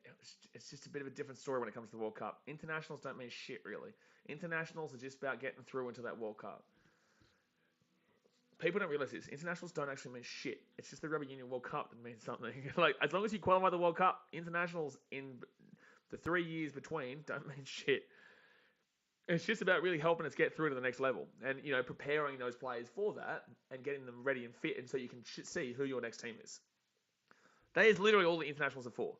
it's just a bit of a different story when it comes to the World Cup. Internationals don't mean shit, really. Internationals are just about getting through into that World Cup. People don't realise this. Internationals don't actually mean shit. It's just the Rugby Union World Cup that means something. Like, as long as you qualify the World Cup, internationals in the 3 years between don't mean shit. It's just about really helping us get through to the next level and, you know, preparing those players for that and getting them ready and fit and so you can see who your next team is. That is literally all the internationals are for,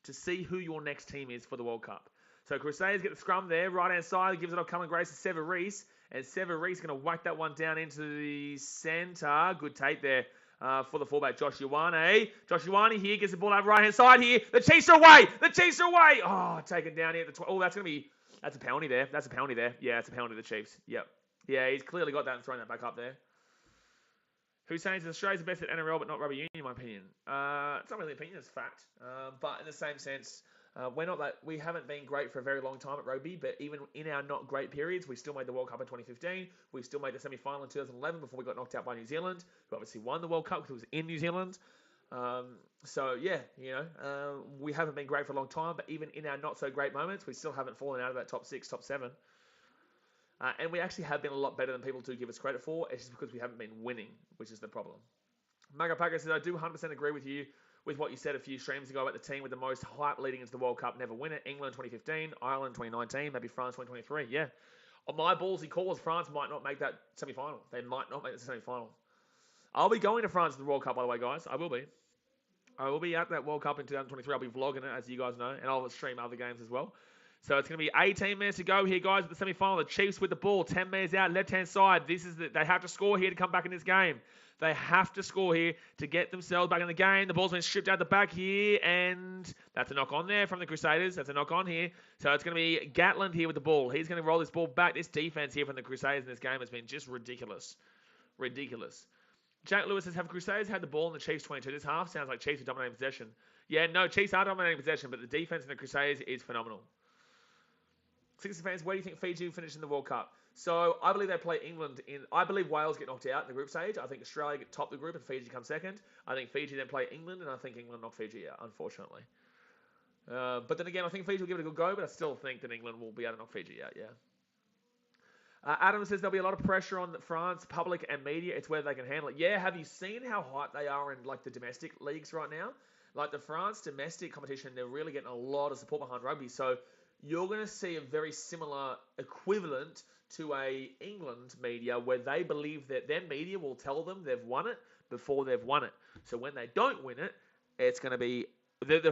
to see who your next team is for the World Cup. So Crusaders get the scrum there, right-hand side, gives it off Cullen Grace to Sever Reese, and Sever Reese going to whack that one down into the centre. Good take there for the fullback, Josh Ioane. Josh Ioane here gets the ball over right-hand side here. The Chiefs are away! Oh, taken down here at the... That's a penalty there. Yeah, it's a penalty to the Chiefs. Yep. Yeah, he's clearly got that and thrown that back up there. Hussein says Australia's the best at NRL, but not rugby union, in my opinion. It's not really an opinion, it's fact. But in the same sense, we haven't been great for a very long time at rugby, but even in our not great periods, we still made the World Cup in 2015. We still made the semi-final in 2011 before we got knocked out by New Zealand, who obviously won the World Cup because it was in New Zealand. So yeah, you know, we haven't been great for a long time, but even in our not so great moments, we still haven't fallen out of that top 6, top 7. And we actually have been a lot better than people do give us credit for. It's just because we haven't been winning, which is the problem. Magapaka says, I do 100% agree with you with what you said a few streams ago about the team with the most hype leading into the World Cup never win it. England 2015, Ireland 2019, maybe France 2023. Yeah. On my ballsy call is France might not make that semi-final. They might not make the semi-final. I'll be going to France for the World Cup, by the way, guys. I will be at that World Cup in 2023. I'll be vlogging it, as you guys know, and I'll stream other games as well. So it's going to be 18 minutes to go here, guys, at the semi-final. The Chiefs with the ball, 10 minutes out, left-hand side. They have to score here to come back in this game. They have to score here to get themselves back in the game. The ball's been stripped out the back here, and that's a knock-on there from the Crusaders. That's a knock-on here. So it's going to be Gatland here with the ball. He's going to roll this ball back. This defense here from the Crusaders in this game has been just ridiculous. Jack Lewis says, have Crusaders had the ball in the Chiefs 22 this half? Sounds like Chiefs are dominating possession. Yeah, no, Chiefs are dominating possession, but the defense in the Crusaders is phenomenal. 60 fans, where do you think Fiji will finish in the World Cup? So I believe they play England I believe Wales get knocked out in the group stage. I think Australia get top the group and Fiji come second. I think Fiji then play England, and I think England knock Fiji out, unfortunately. But then again, I think Fiji will give it a good go, but I still think that England will be able to knock Fiji out, yeah. Adam says there'll be a lot of pressure on France, public and media. It's whether they can handle it. Yeah, have you seen how hyped they are in like the domestic leagues right now? Like the France domestic competition, they're really getting a lot of support behind rugby. So you're going to see a very similar equivalent to a England media where they believe that their media will tell them they've won it before they've won it. So when they don't win it, it's going to be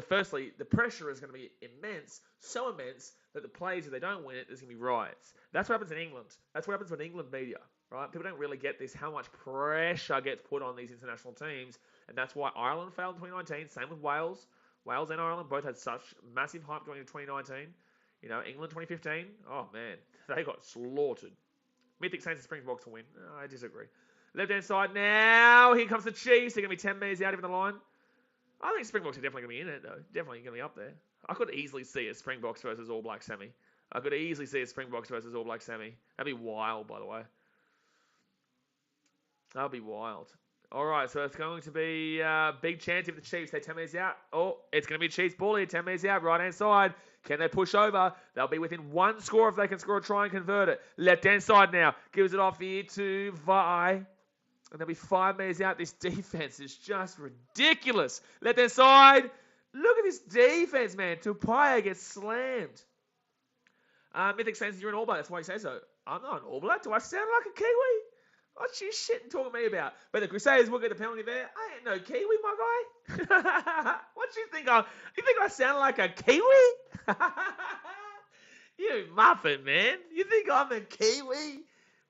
firstly, the pressure is going to be immense, so immense that the players, if they don't win it, there's going to be riots. That's what happens in England. That's what happens with England media, right? People don't really get this, how much pressure gets put on these international teams, and that's why Ireland failed in 2019. Same with Wales. Wales and Ireland both had such massive hype going into 2019. You know, England 2015, oh man, they got slaughtered. Mythic Saints and Springboks to win. I disagree. Left-hand side now, here comes the Chiefs. They're going to be 10 metres out of the line. I think Springboks are definitely going to be in it, though. Definitely going to be up there. I could easily see a Springboks versus All Black semi. I could easily see a Springboks versus All Black semi. That'd be wild, by the way. That'd be wild. All right, so it's going to be a big chance if the Chiefs take 10 metres out. Oh, it's going to be Chiefs ball here, 10 metres out, right-hand side. Can they push over? They'll be within one score if they can score a try and convert it. Left-hand side now. Gives it off here to Vi. And they'll be 5 metres out. This defense is just ridiculous. Left-hand side. Look at this defense, man. Tupaia gets slammed. Mythic Saints, you're an All Black. That's why you say so. I'm not an All Black. Do I sound like a Kiwi? What you shitting talking to me about? But the Crusaders will get the penalty there. I ain't no Kiwi, my guy. What you think? You think I sound like a Kiwi? You muffin, man. You think I'm a Kiwi?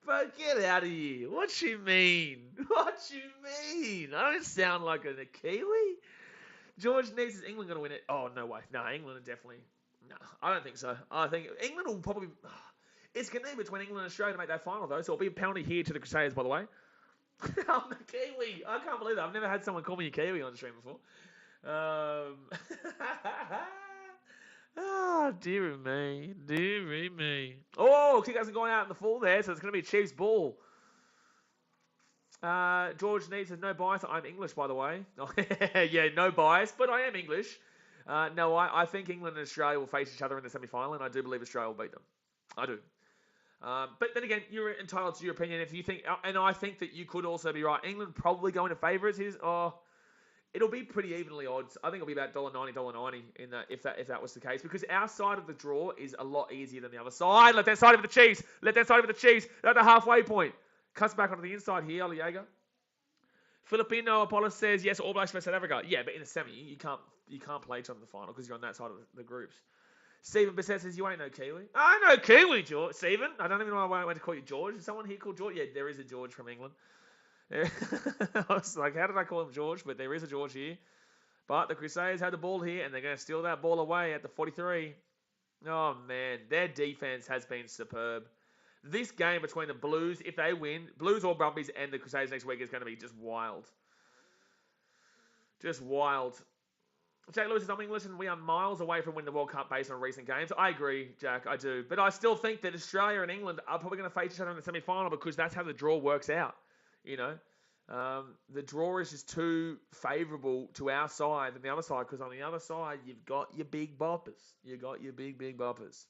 But get out of here. What you mean? What you mean? I don't sound like a Kiwi. George needs is England going to win it? Oh, no way. No, England are definitely... No, I don't think so. I think England will probably... It's going to be between England and Australia to make that final, though, so it'll be a penalty here to the Crusaders, by the way. I'm a Kiwi. I can't believe that. I've never had someone call me a Kiwi on the stream before. Oh, dear me. Dear me. Oh, kick hasn't gone out in the full there, so it's going to be Chiefs ball. George needs no bias. I'm English, by the way. Yeah, no bias, but I am English. No, I think England and Australia will face each other in the semi-final, and I do believe Australia will beat them. I do. But then again, you're entitled to your opinion. If you think, and I think that you could also be right. England probably going to favourites. It'll be pretty evenly odds. I think it'll be about $1.90, $1.90 in that if that was the case, because our side of the draw is a lot easier than the other side. Left hand side of the Chiefs. Left hand side of the Chiefs. They're at the halfway point. Cuts back onto the inside here, Aliaga. Filipino Apollo says yes. All Blacks versus South Africa. Yeah, but in the semi, you can't play each other in the final because you're on that side of the groups. Stephen Bissett says, you ain't no Kiwi. I know Kiwi, George. Stephen, I don't even know why I went to call you George. Is someone here called George? Yeah, there is a George from England. I was like, how did I call him George? But there is a George here. But the Crusaders had the ball here, and they're going to steal that ball away at the 43. Oh, man. Their defense has been superb. This game between the Blues, if they win, Blues or Brumbies and the Crusaders next week is going to be just wild. Just wild. Jack Lewis says, I'm English and we are miles away from winning the World Cup based on recent games. I agree, Jack, I do. But I still think that Australia and England are probably going to face each other in the semi-final because that's how the draw works out. You know, the draw is just too favourable to our side than the other side because on the other side, you've got your big boppers. You've got your big boppers.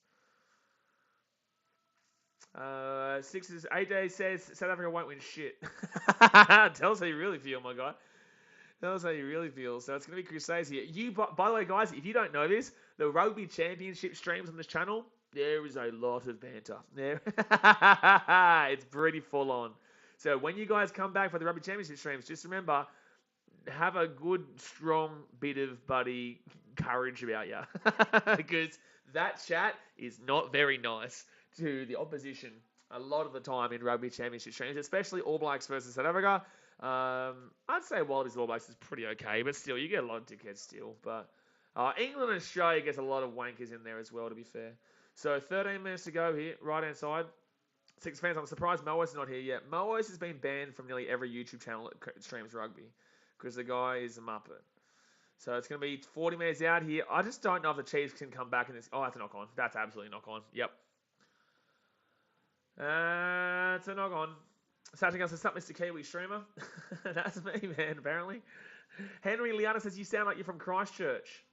Sixes, AJ says South Africa won't win shit. Tell us how you really feel, my guy. Tell us how you really feel. So it's going to be Crusaders here. By the way, guys, if you don't know this, the Rugby Championship streams on this channel, there is a lot of banter. There, it's pretty full on. So when you guys come back for the Rugby Championship streams, just remember, have a good, strong bit of buddy courage about you. Because that chat is not very nice to the opposition a lot of the time in Rugby Championship streams, especially All Blacks versus South Africa. I'd say Wallabies All Blacks is pretty okay, but still, you get a lot of dickheads still. But England and Australia gets a lot of wankers in there as well, to be fair. So 13 minutes to go here, right-hand side. Six fans, I'm surprised Moas is not here yet. Moas has been banned from nearly every YouTube channel that streams rugby because the guy is a muppet. So it's going to be 40 minutes out here. I just don't know if the Chiefs can come back in this. Oh, that's a knock on. That's absolutely knock on. Yep. It's a knock on. Satching us, "Sup, Mr. Kiwi streamer." That's me, man, apparently. Henry Liana says, "You sound like you're from Christchurch."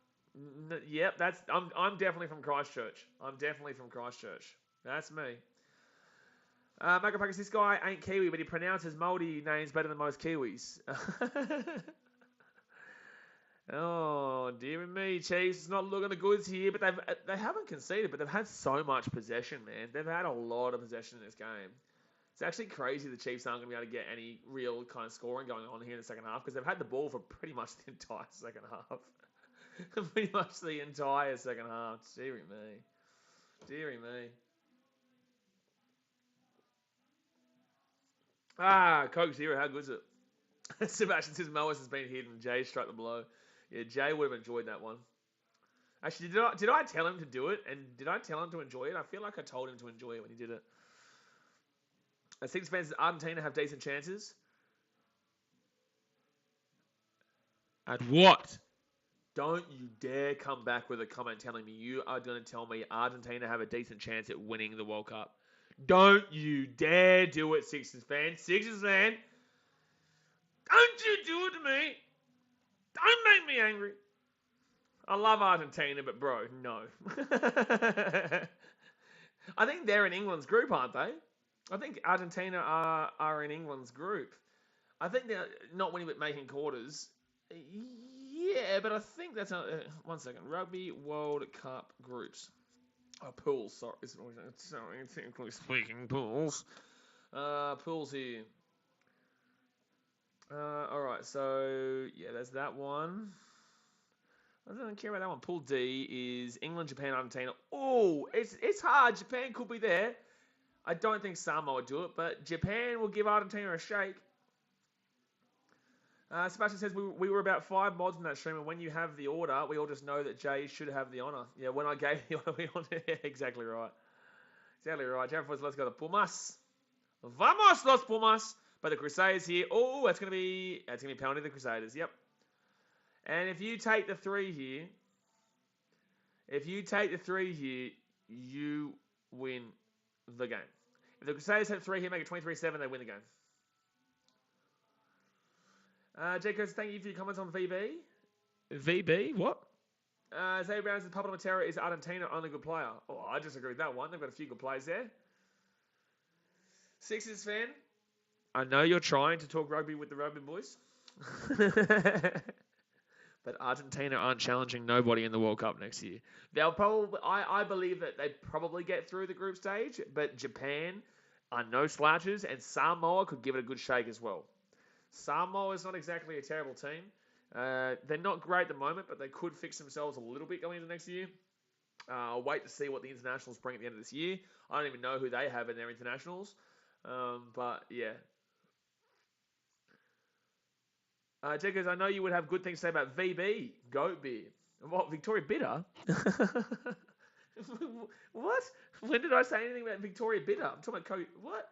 Yep, I'm definitely from Christchurch. That's me. Michael Packers, "This guy ain't Kiwi, but he pronounces Māori names better than most Kiwis." Oh, dear me, Chiefs. It's not looking the goods here, but they haven't conceded, but they've had so much possession, man. They've had a lot of possession in this game. It's actually crazy the Chiefs aren't going to be able to get any real kind of scoring going on here in the second half because they've had the ball for pretty much the entire second half. Pretty much the entire second half. Deary me. Coke Zero, how good is it? Sebastian says Moas has been hidden. Jay struck the blow. Yeah, Jay would have enjoyed that one. Actually, did I tell him to do it? And did I tell him to enjoy it? I feel like I told him to enjoy it when he did it. Six fans Argentina have decent chances. At what? Don't you dare come back with a comment telling me you are going to tell me Argentina have a decent chance at winning the World Cup. Don't you dare do it, Sixers fan. Sixers fan, don't you do it to me. Don't make me angry. I love Argentina, but bro, no. I think they're in England's group, aren't they? I think Argentina are in England's group. I think they're not winning but making quarters. Yeah, but I think that's... one second. Rugby World Cup groups. Oh, pools. Sorry, technically speaking, pools. Pools here. Alright, so... Yeah, there's that one. I don't care about that one. Pool D is England, Japan, Argentina. Oh, it's hard. Japan could be there. I don't think Samoa would do it, but Japan will give Argentina a shake. Sebastian says, we were about 5 mods in that stream, and when you have the order, we all just know that Jay should have the honour. Yeah, when I gave the order, yeah, exactly right. Exactly right. Jared Force, let's go to Pumas. Vamos, los Pumas. But the Crusaders here. Oh, that's going to be penalty to the Crusaders. Yep. And if you take the 3 here, you win the game. If the Crusaders have 3 here, make it 23-7, they win the game. Jacob, thank you for your comments on VB. VB? What? Xavier Brown says Pablo Matera is Argentina only good player. Oh, I disagree with that one. They've got a few good players there. Sixers fan, I know you're trying to talk rugby with the rugby boys. But Argentina aren't challenging nobody in the World Cup next year. They'll probably, I believe that they probably get through the group stage, but Japan are no slouches, and Samoa could give it a good shake as well. Samoa is not exactly a terrible team. They're not great at the moment, but they could fix themselves a little bit going into next year. I'll wait to see what the internationals bring at the end of this year. I don't even know who they have in their internationals. But, yeah. Jackers, I know you would have good things to say about VB, goat beer. What, Victoria Bitter? What? When did I say anything about Victoria Bitter? I'm talking about Coke. What?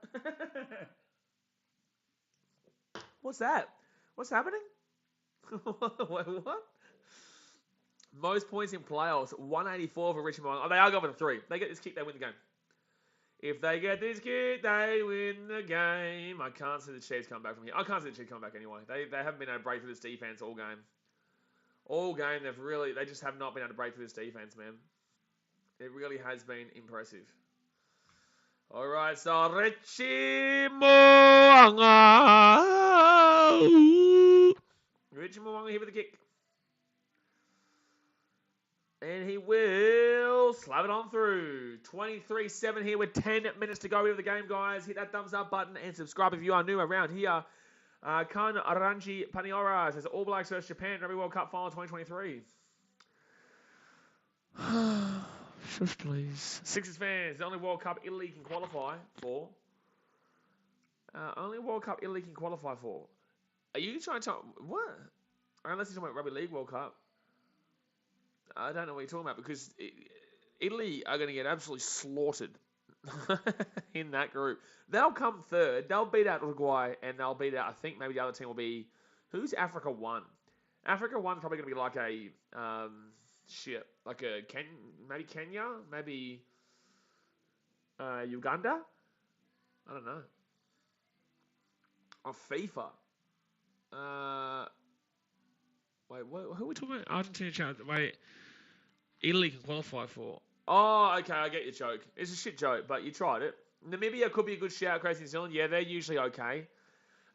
What's that? What's happening? What? Most points in playoffs, 184 for Richmond. Oh, they are going for the 3. They get this kick, they win the game. If they get this kick, they win the game. I can't see the Chiefs come back from here. I can't see the Chiefs come back anyway. They haven't been able to break through this defense all game. All game, they just have not been able to break through this defense, man. It really has been impressive. All right, so Richie Mo'unga. Richie Mo'unga here with the kick. And he will slap it on through. 23-7 here with 10 minutes to go of the game, guys. Hit that thumbs up button and subscribe if you are new around here. Kan Aranji Paniora says All Blacks vs Japan Rugby World Cup Final 2023. Shush, please. Sixers fans, the only World Cup Italy can qualify for. Only World Cup Italy can qualify for. Are you trying to talk... What? Unless you're talking about Rugby League World Cup. I don't know what you're talking about because Italy are going to get absolutely slaughtered in that group. They'll come third. They'll beat out Uruguay and they'll beat out, I think maybe the other team will be, who's Africa 1? Africa 1's probably going to be like a, maybe Kenya, maybe Uganda. I don't know. Oh, FIFA. Wait, who are we talking about? Argentina chance. Wait, Italy can qualify for. Oh, okay, I get your joke. It's a shit joke, but you tried it. Namibia could be a good shout, Crazy New Zealand. Yeah, they're usually okay.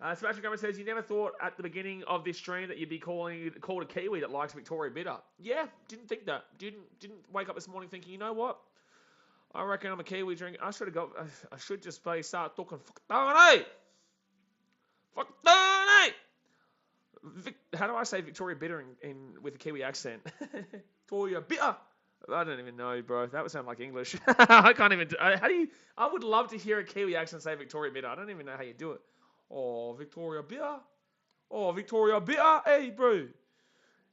Sebastian Gomez says, you never thought at the beginning of this stream that you'd be called a Kiwi that likes Victoria bitter. Yeah, didn't think that. Didn't wake up this morning thinking, you know what? I reckon I'm a Kiwi drinker. I should just start talking fuck Donny! Fuck Donny! How do I say Victoria bitter with a Kiwi accent? Victoria bitter! I don't even know, bro. That would sound like English. I can't even. I would love to hear a Kiwi accent say Victoria bitter. I don't even know how you do it. Oh, Victoria bitter. Oh, Victoria bitter. Hey, bro.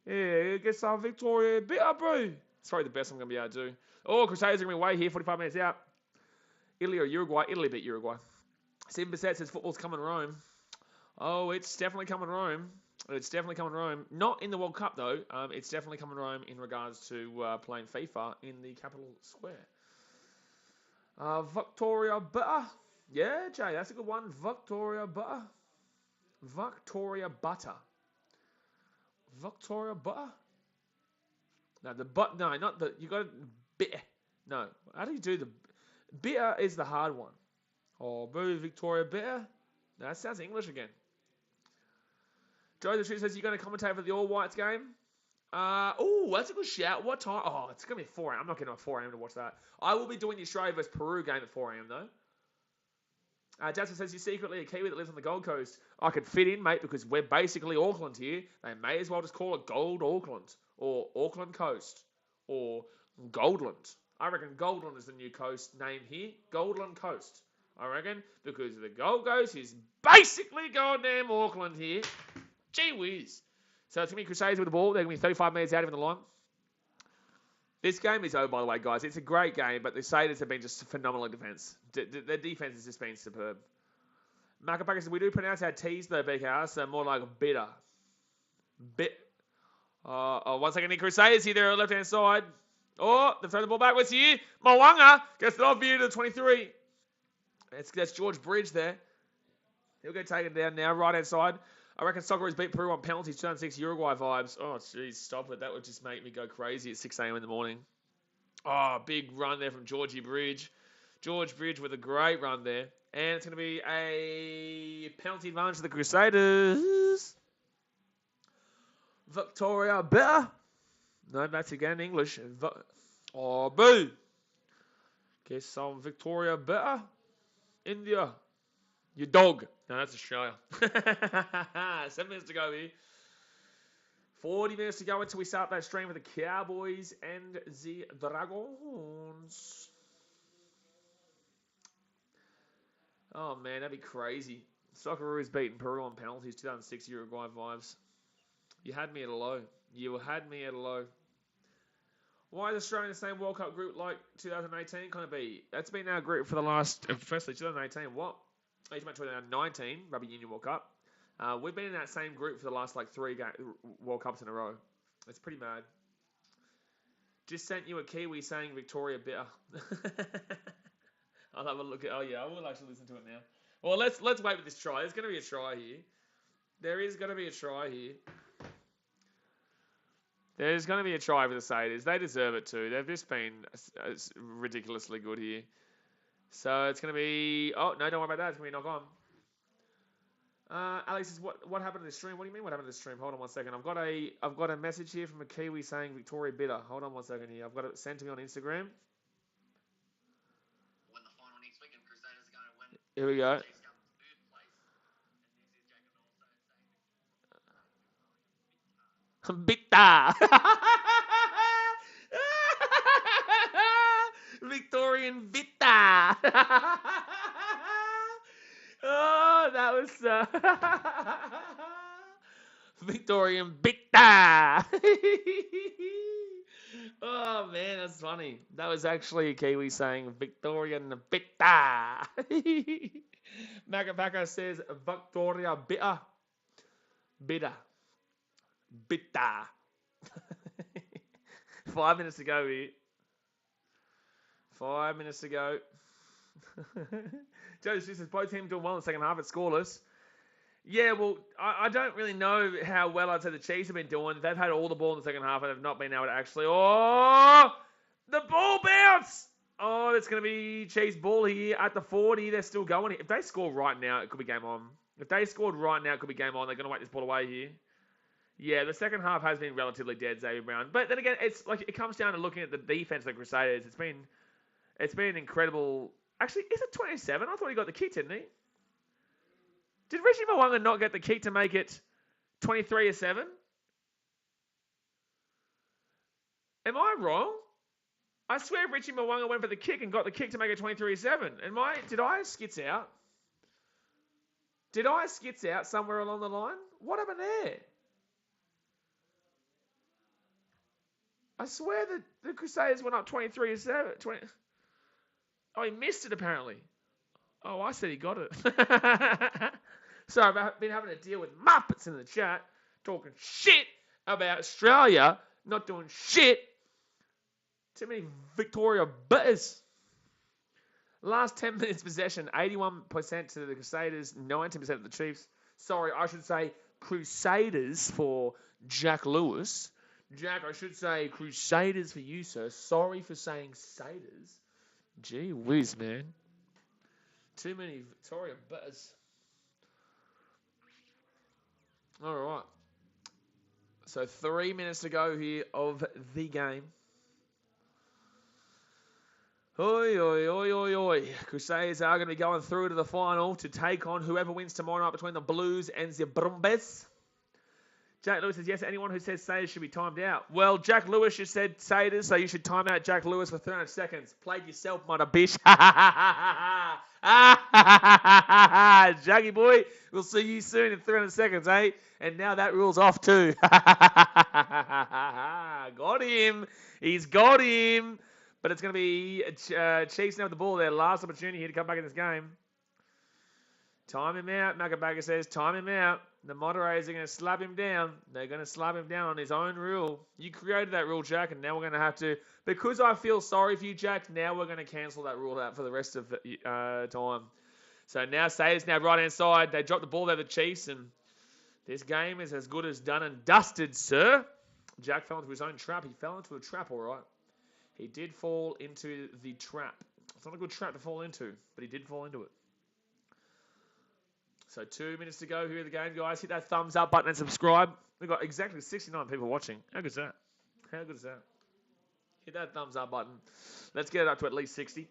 Yeah, get some Victoria bitter, bro. It's probably the best I'm going to be able to do. Oh, Crusaders are going to be way here, 45 minutes out. Italy or Uruguay? Italy beat Uruguay. 7% says football's coming Rome. Oh, it's definitely coming Rome. It's definitely coming Rome. Not in the World Cup, though. It's definitely coming Rome in regards to playing FIFA in the capital square. Victoria Butter. Yeah, Jay, that's a good one. Victoria Butter. Victoria Butter. Victoria Butter? No, no, not the, you got bitter. No, how do you do the, bitter is the hard one. Oh, boo, Victoria Bitter. No, that sounds English again. Joe the Street says, you're going to commentate for the All Whites game? Oh, that's a good shout. What time? Oh, it's going to be 4 a.m. I'm not getting up 4 a.m. to watch that. I will be doing the Australia vs Peru game at 4 a.m. though. Jasper says, you're secretly a Kiwi that lives on the Gold Coast. I could fit in, mate, because we're basically Auckland here. They may as well just call it Gold Auckland, or Auckland Coast, or Goldland. I reckon Goldland is the new coast name here. Goldland Coast. I reckon, because the Gold Coast is basically goddamn Auckland here. Gee whiz. So it's going to be Crusaders with the ball. They're going to be 35 minutes out of the line. This game is over, by the way, guys. It's a great game, but the Crusaders have been just phenomenal in defence. Their defence has just been superb. Macapaka says, we do pronounce our T's, though, BKR, so more like bitter. Once again, the Crusaders here, they're on the left-hand side. Oh, they've thrown the ball backwards here. Mwanga gets it off here to the 23. That's George Bridge there. He'll get taken down now, right-hand side. I reckon Socceroos beat Peru on penalties, 2006 Uruguay vibes. Oh, jeez, stop it. That would just make me go crazy at 6 a.m. in the morning. Oh, big run there from Georgie Bridge. George Bridge with a great run there. And it's going to be a penalty advantage to the Crusaders. Victoria better. No, that's again English. Oh, boo. Guess some Victoria better. India. Your dog. No, that's Australia. 7 minutes to go here. 40 minutes to go until we start that stream with the Cowboys and the Dragons. Oh, man, that'd be crazy. Socceroos beating Peru on penalties, 2006 Uruguay vibes. You had me at a low. You had me at a low. Why is Australia in the same World Cup group like 2018? Kind of be. That's been our group for the last... Firstly, 2018, what? 2019 Rugby Union World Cup. We've been in that same group for the last like 3 World Cups in a row. It's pretty mad. Just sent you a Kiwi saying Victoria bitter. I'll have a look at. Oh yeah, I will actually listen to it now. Well, let's wait with this try. There's going to be a try here. There is going to be a try here. There's going to be a try for the Crusaders. They deserve it too. They've just been ridiculously good here. So it's going to be... Oh, no, don't worry about that. It's going to be knock on. Alex says, what happened to the stream? What do you mean what happened to the stream? Hold on 1 second. I've got a message here from a Kiwi saying Victoria bitter. Hold on 1 second here. I've got it sent to me on Instagram. When the final next week and Crusaders are going to win. Here we go. Bitter. Victorian bitter. Oh, that was Victorian bitter. Oh man, that's funny. That was actually a Kiwi saying Victorian bitter. Macapaka says Victoria bitter. Bitter. Bitter. 5 minutes to go here. 5 minutes to go. Joe says both teams doing well in the second half. It's scoreless. Yeah, well, I don't really know how well I'd say the Chiefs have been doing. They've had all the ball in the second half and have not been able to actually... Oh! The ball bounce! Oh, it's going to be Chiefs ball here at the 40. They're still going. If they score right now, it could be game on. If they scored right now, it could be game on. They're going to wait this ball away here. Yeah, the second half has been relatively dead, Xavier Brown. But then again, it's like it comes down to looking at the defense of the Crusaders. It's been incredible. Actually, is it 27? I thought he got the kick, didn't he? Did Richie Mwanga not get the kick to make it 23-7? Am I wrong? I swear Richie Mwanga went for the kick and got the kick to make it 23-7. Did I skits out? Did I skits out somewhere along the line? What happened there? I swear that the Crusaders went up 23-7. Oh, he missed it apparently. Oh, I said he got it. Sorry, I've been having to deal with Muppets in the chat, talking shit about Australia, not doing shit. Too many Victoria bitters. Last 10 minutes possession, 81% to the Crusaders, 19% to the Chiefs. Sorry, I should say Crusaders for Jack Lewis. Jack, I should say Crusaders for you, sir. Sorry for saying Saders. Gee whiz, man. Too many Victoria bitters. All right. So 3 minutes to go here of the game. Oi, oi, oi, oi, oi. Crusaders are going to be going through to the final to take on whoever wins tomorrow night between the Blues and the Brumbies. Jack Lewis says, yes, anyone who says Saders should be timed out. Well, Jack Lewis just said Saders, so you should time out Jack Lewis for 300 seconds. Played yourself, mother bitch. Jackie boy, we'll see you soon in 300 seconds, eh? And now that rule's off too. Got him. He's got him. But it's going to be Chiefs now with the ball. Their last opportunity here to come back in this game. Time him out. Makabaga says, time him out. The moderators are going to slap him down. They're going to slap him down on his own rule. You created that rule, Jack, and now we're going to have to... Because I feel sorry for you, Jack, now we're going to cancel that rule out for the rest of time. So now Sayers now right-hand side. They drop the ball there, the Chiefs, and this game is as good as done and dusted, sir. Jack fell into his own trap. He fell into a trap, all right. He did fall into the trap. It's not a good trap to fall into, but he did fall into it. So 2 minutes to go here in the game, guys. Hit that thumbs up button and subscribe. We've got exactly 69 people watching. How good is that? How good is that? Hit that thumbs up button. Let's get it up to at least 60.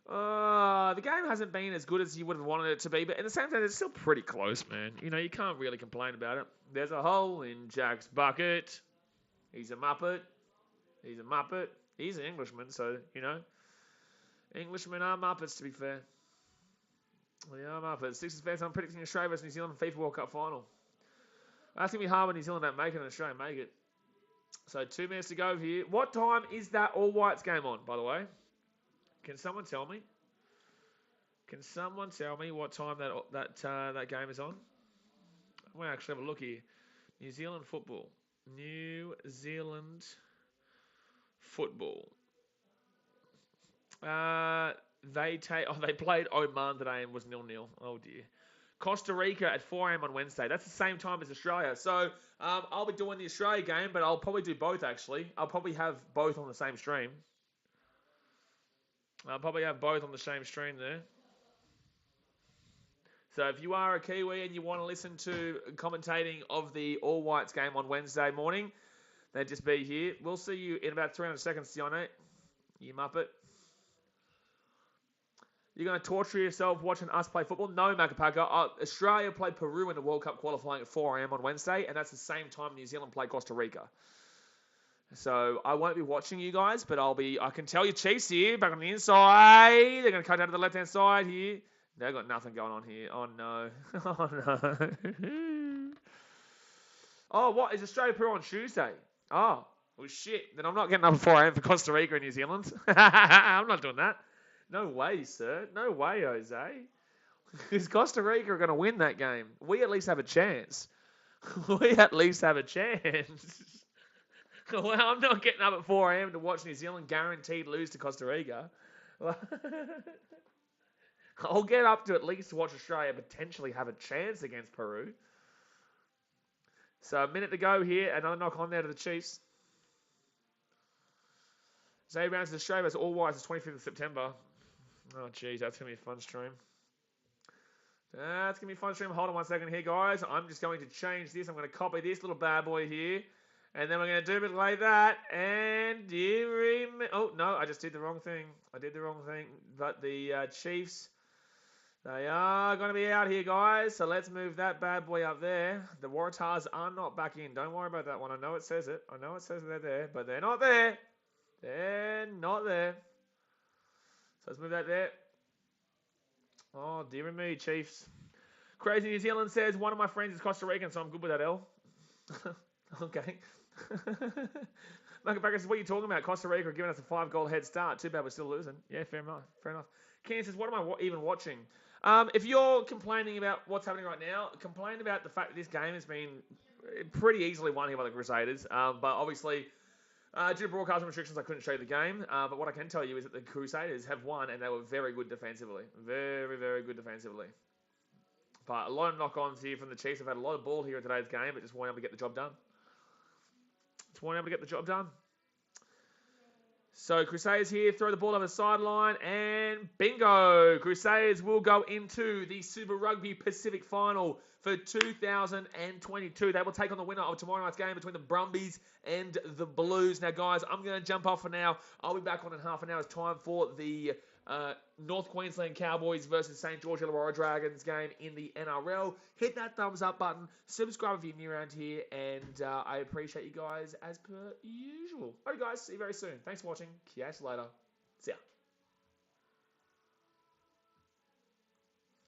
The game hasn't been as good as you would have wanted it to be, but at the same time, it's still pretty close, man. You know, you can't really complain about it. There's a hole in Jack's bucket. He's a Muppet. He's a Muppet. He's an Englishman, so, you know. Englishmen are Muppets, to be fair. We are Muppets. Sixers fans, I'm predicting Australia versus New Zealand FIFA World Cup final. That's going to be hard when New Zealand don't make it and Australia make it. So 2 minutes to go here. What time is that All Whites game on, by the way? Can someone tell me? Can someone tell me what time that game is on? I'm going to actually have a look here. New Zealand football. New Zealand football. They played Oman today and was 0-0. Oh dear. Costa Rica at 4 a.m. on Wednesday. That's the same time as Australia. So I'll be doing the Australia game, but I'll probably do both actually. I'll probably have both on the same stream. I'll probably have both on the same stream there. So if you are a Kiwi and you want to listen to commentating of the All Whites game on Wednesday morning, then just be here. We'll see you in about 300 seconds, Tione. You Muppet. You're going to torture yourself watching us play football? No, Macapaka. Australia played Peru in the World Cup qualifying at 4 a.m. on Wednesday, and that's the same time New Zealand played Costa Rica. So I won't be watching you guys, but I can tell you Chiefs here, back on the inside. They're going to cut down to the left-hand side here. They've got nothing going on here. Oh, no. Oh, no. Oh, what? Is Australia Peru on Tuesday? Oh, well, shit. Then I'm not getting up at 4 a.m. for Costa Rica and New Zealand. I'm not doing that. No way, sir. No way, Jose. Because Costa Rica are going to win that game. We at least have a chance. We at least have a chance. Well, I'm not getting up at 4 a.m. to watch New Zealand guaranteed lose to Costa Rica. I'll get up to at least watch Australia potentially have a chance against Peru. So a minute to go here. Another knock on there to the Chiefs. Zay rounds to Australia versus All Whites. It's 25th of September. Oh, jeez, that's going to be a fun stream. That's going to be a fun stream. Hold on 1 second here, guys. I'm just going to change this. I'm going to copy this little bad boy here. And then we're going to do a bit like that. And oh, no, I just did the wrong thing. I did the wrong thing. But the Chiefs, they are going to be out here, guys. So let's move that bad boy up there. The Waratahs are not back in. Don't worry about that one. I know it says it. I know it says they're there, but they're not there. They're not there. So let's move that there. Oh, dear me, Chiefs. Crazy New Zealand says, one of my friends is Costa Rican, so I'm good with that, L. Okay. Market Backer says, what are you talking about? Costa Rica are giving us a 5-goal head start. Too bad we're still losing. Yeah, fair enough. Fair enough. Ken says, what am I even watching? If you're complaining about what's happening right now, complain about the fact that this game has been pretty easily won here by the Crusaders. But obviously, due to broadcasting restrictions, I couldn't show you the game. But what I can tell you is that the Crusaders have won, and they were very good defensively. Very, very good defensively. But a lot of knock-ons here from the Chiefs. Have had a lot of ball here in today's game, but just weren't able to get the job done. So Crusaders here, throw the ball over the sideline, and bingo! Crusaders will go into the Super Rugby Pacific Final for 2022. They will take on the winner of tomorrow night's game between the Brumbies and the Blues. Now, guys, I'm going to jump off for now. I'll be back on in half an hour's time for the North Queensland Cowboys versus St. George Illawarra Dragons game in the NRL. Hit that thumbs up button. Subscribe if you're new around here. And I appreciate you guys as per usual. Alright, guys. See you very soon. Thanks for watching. Catch you later. See ya.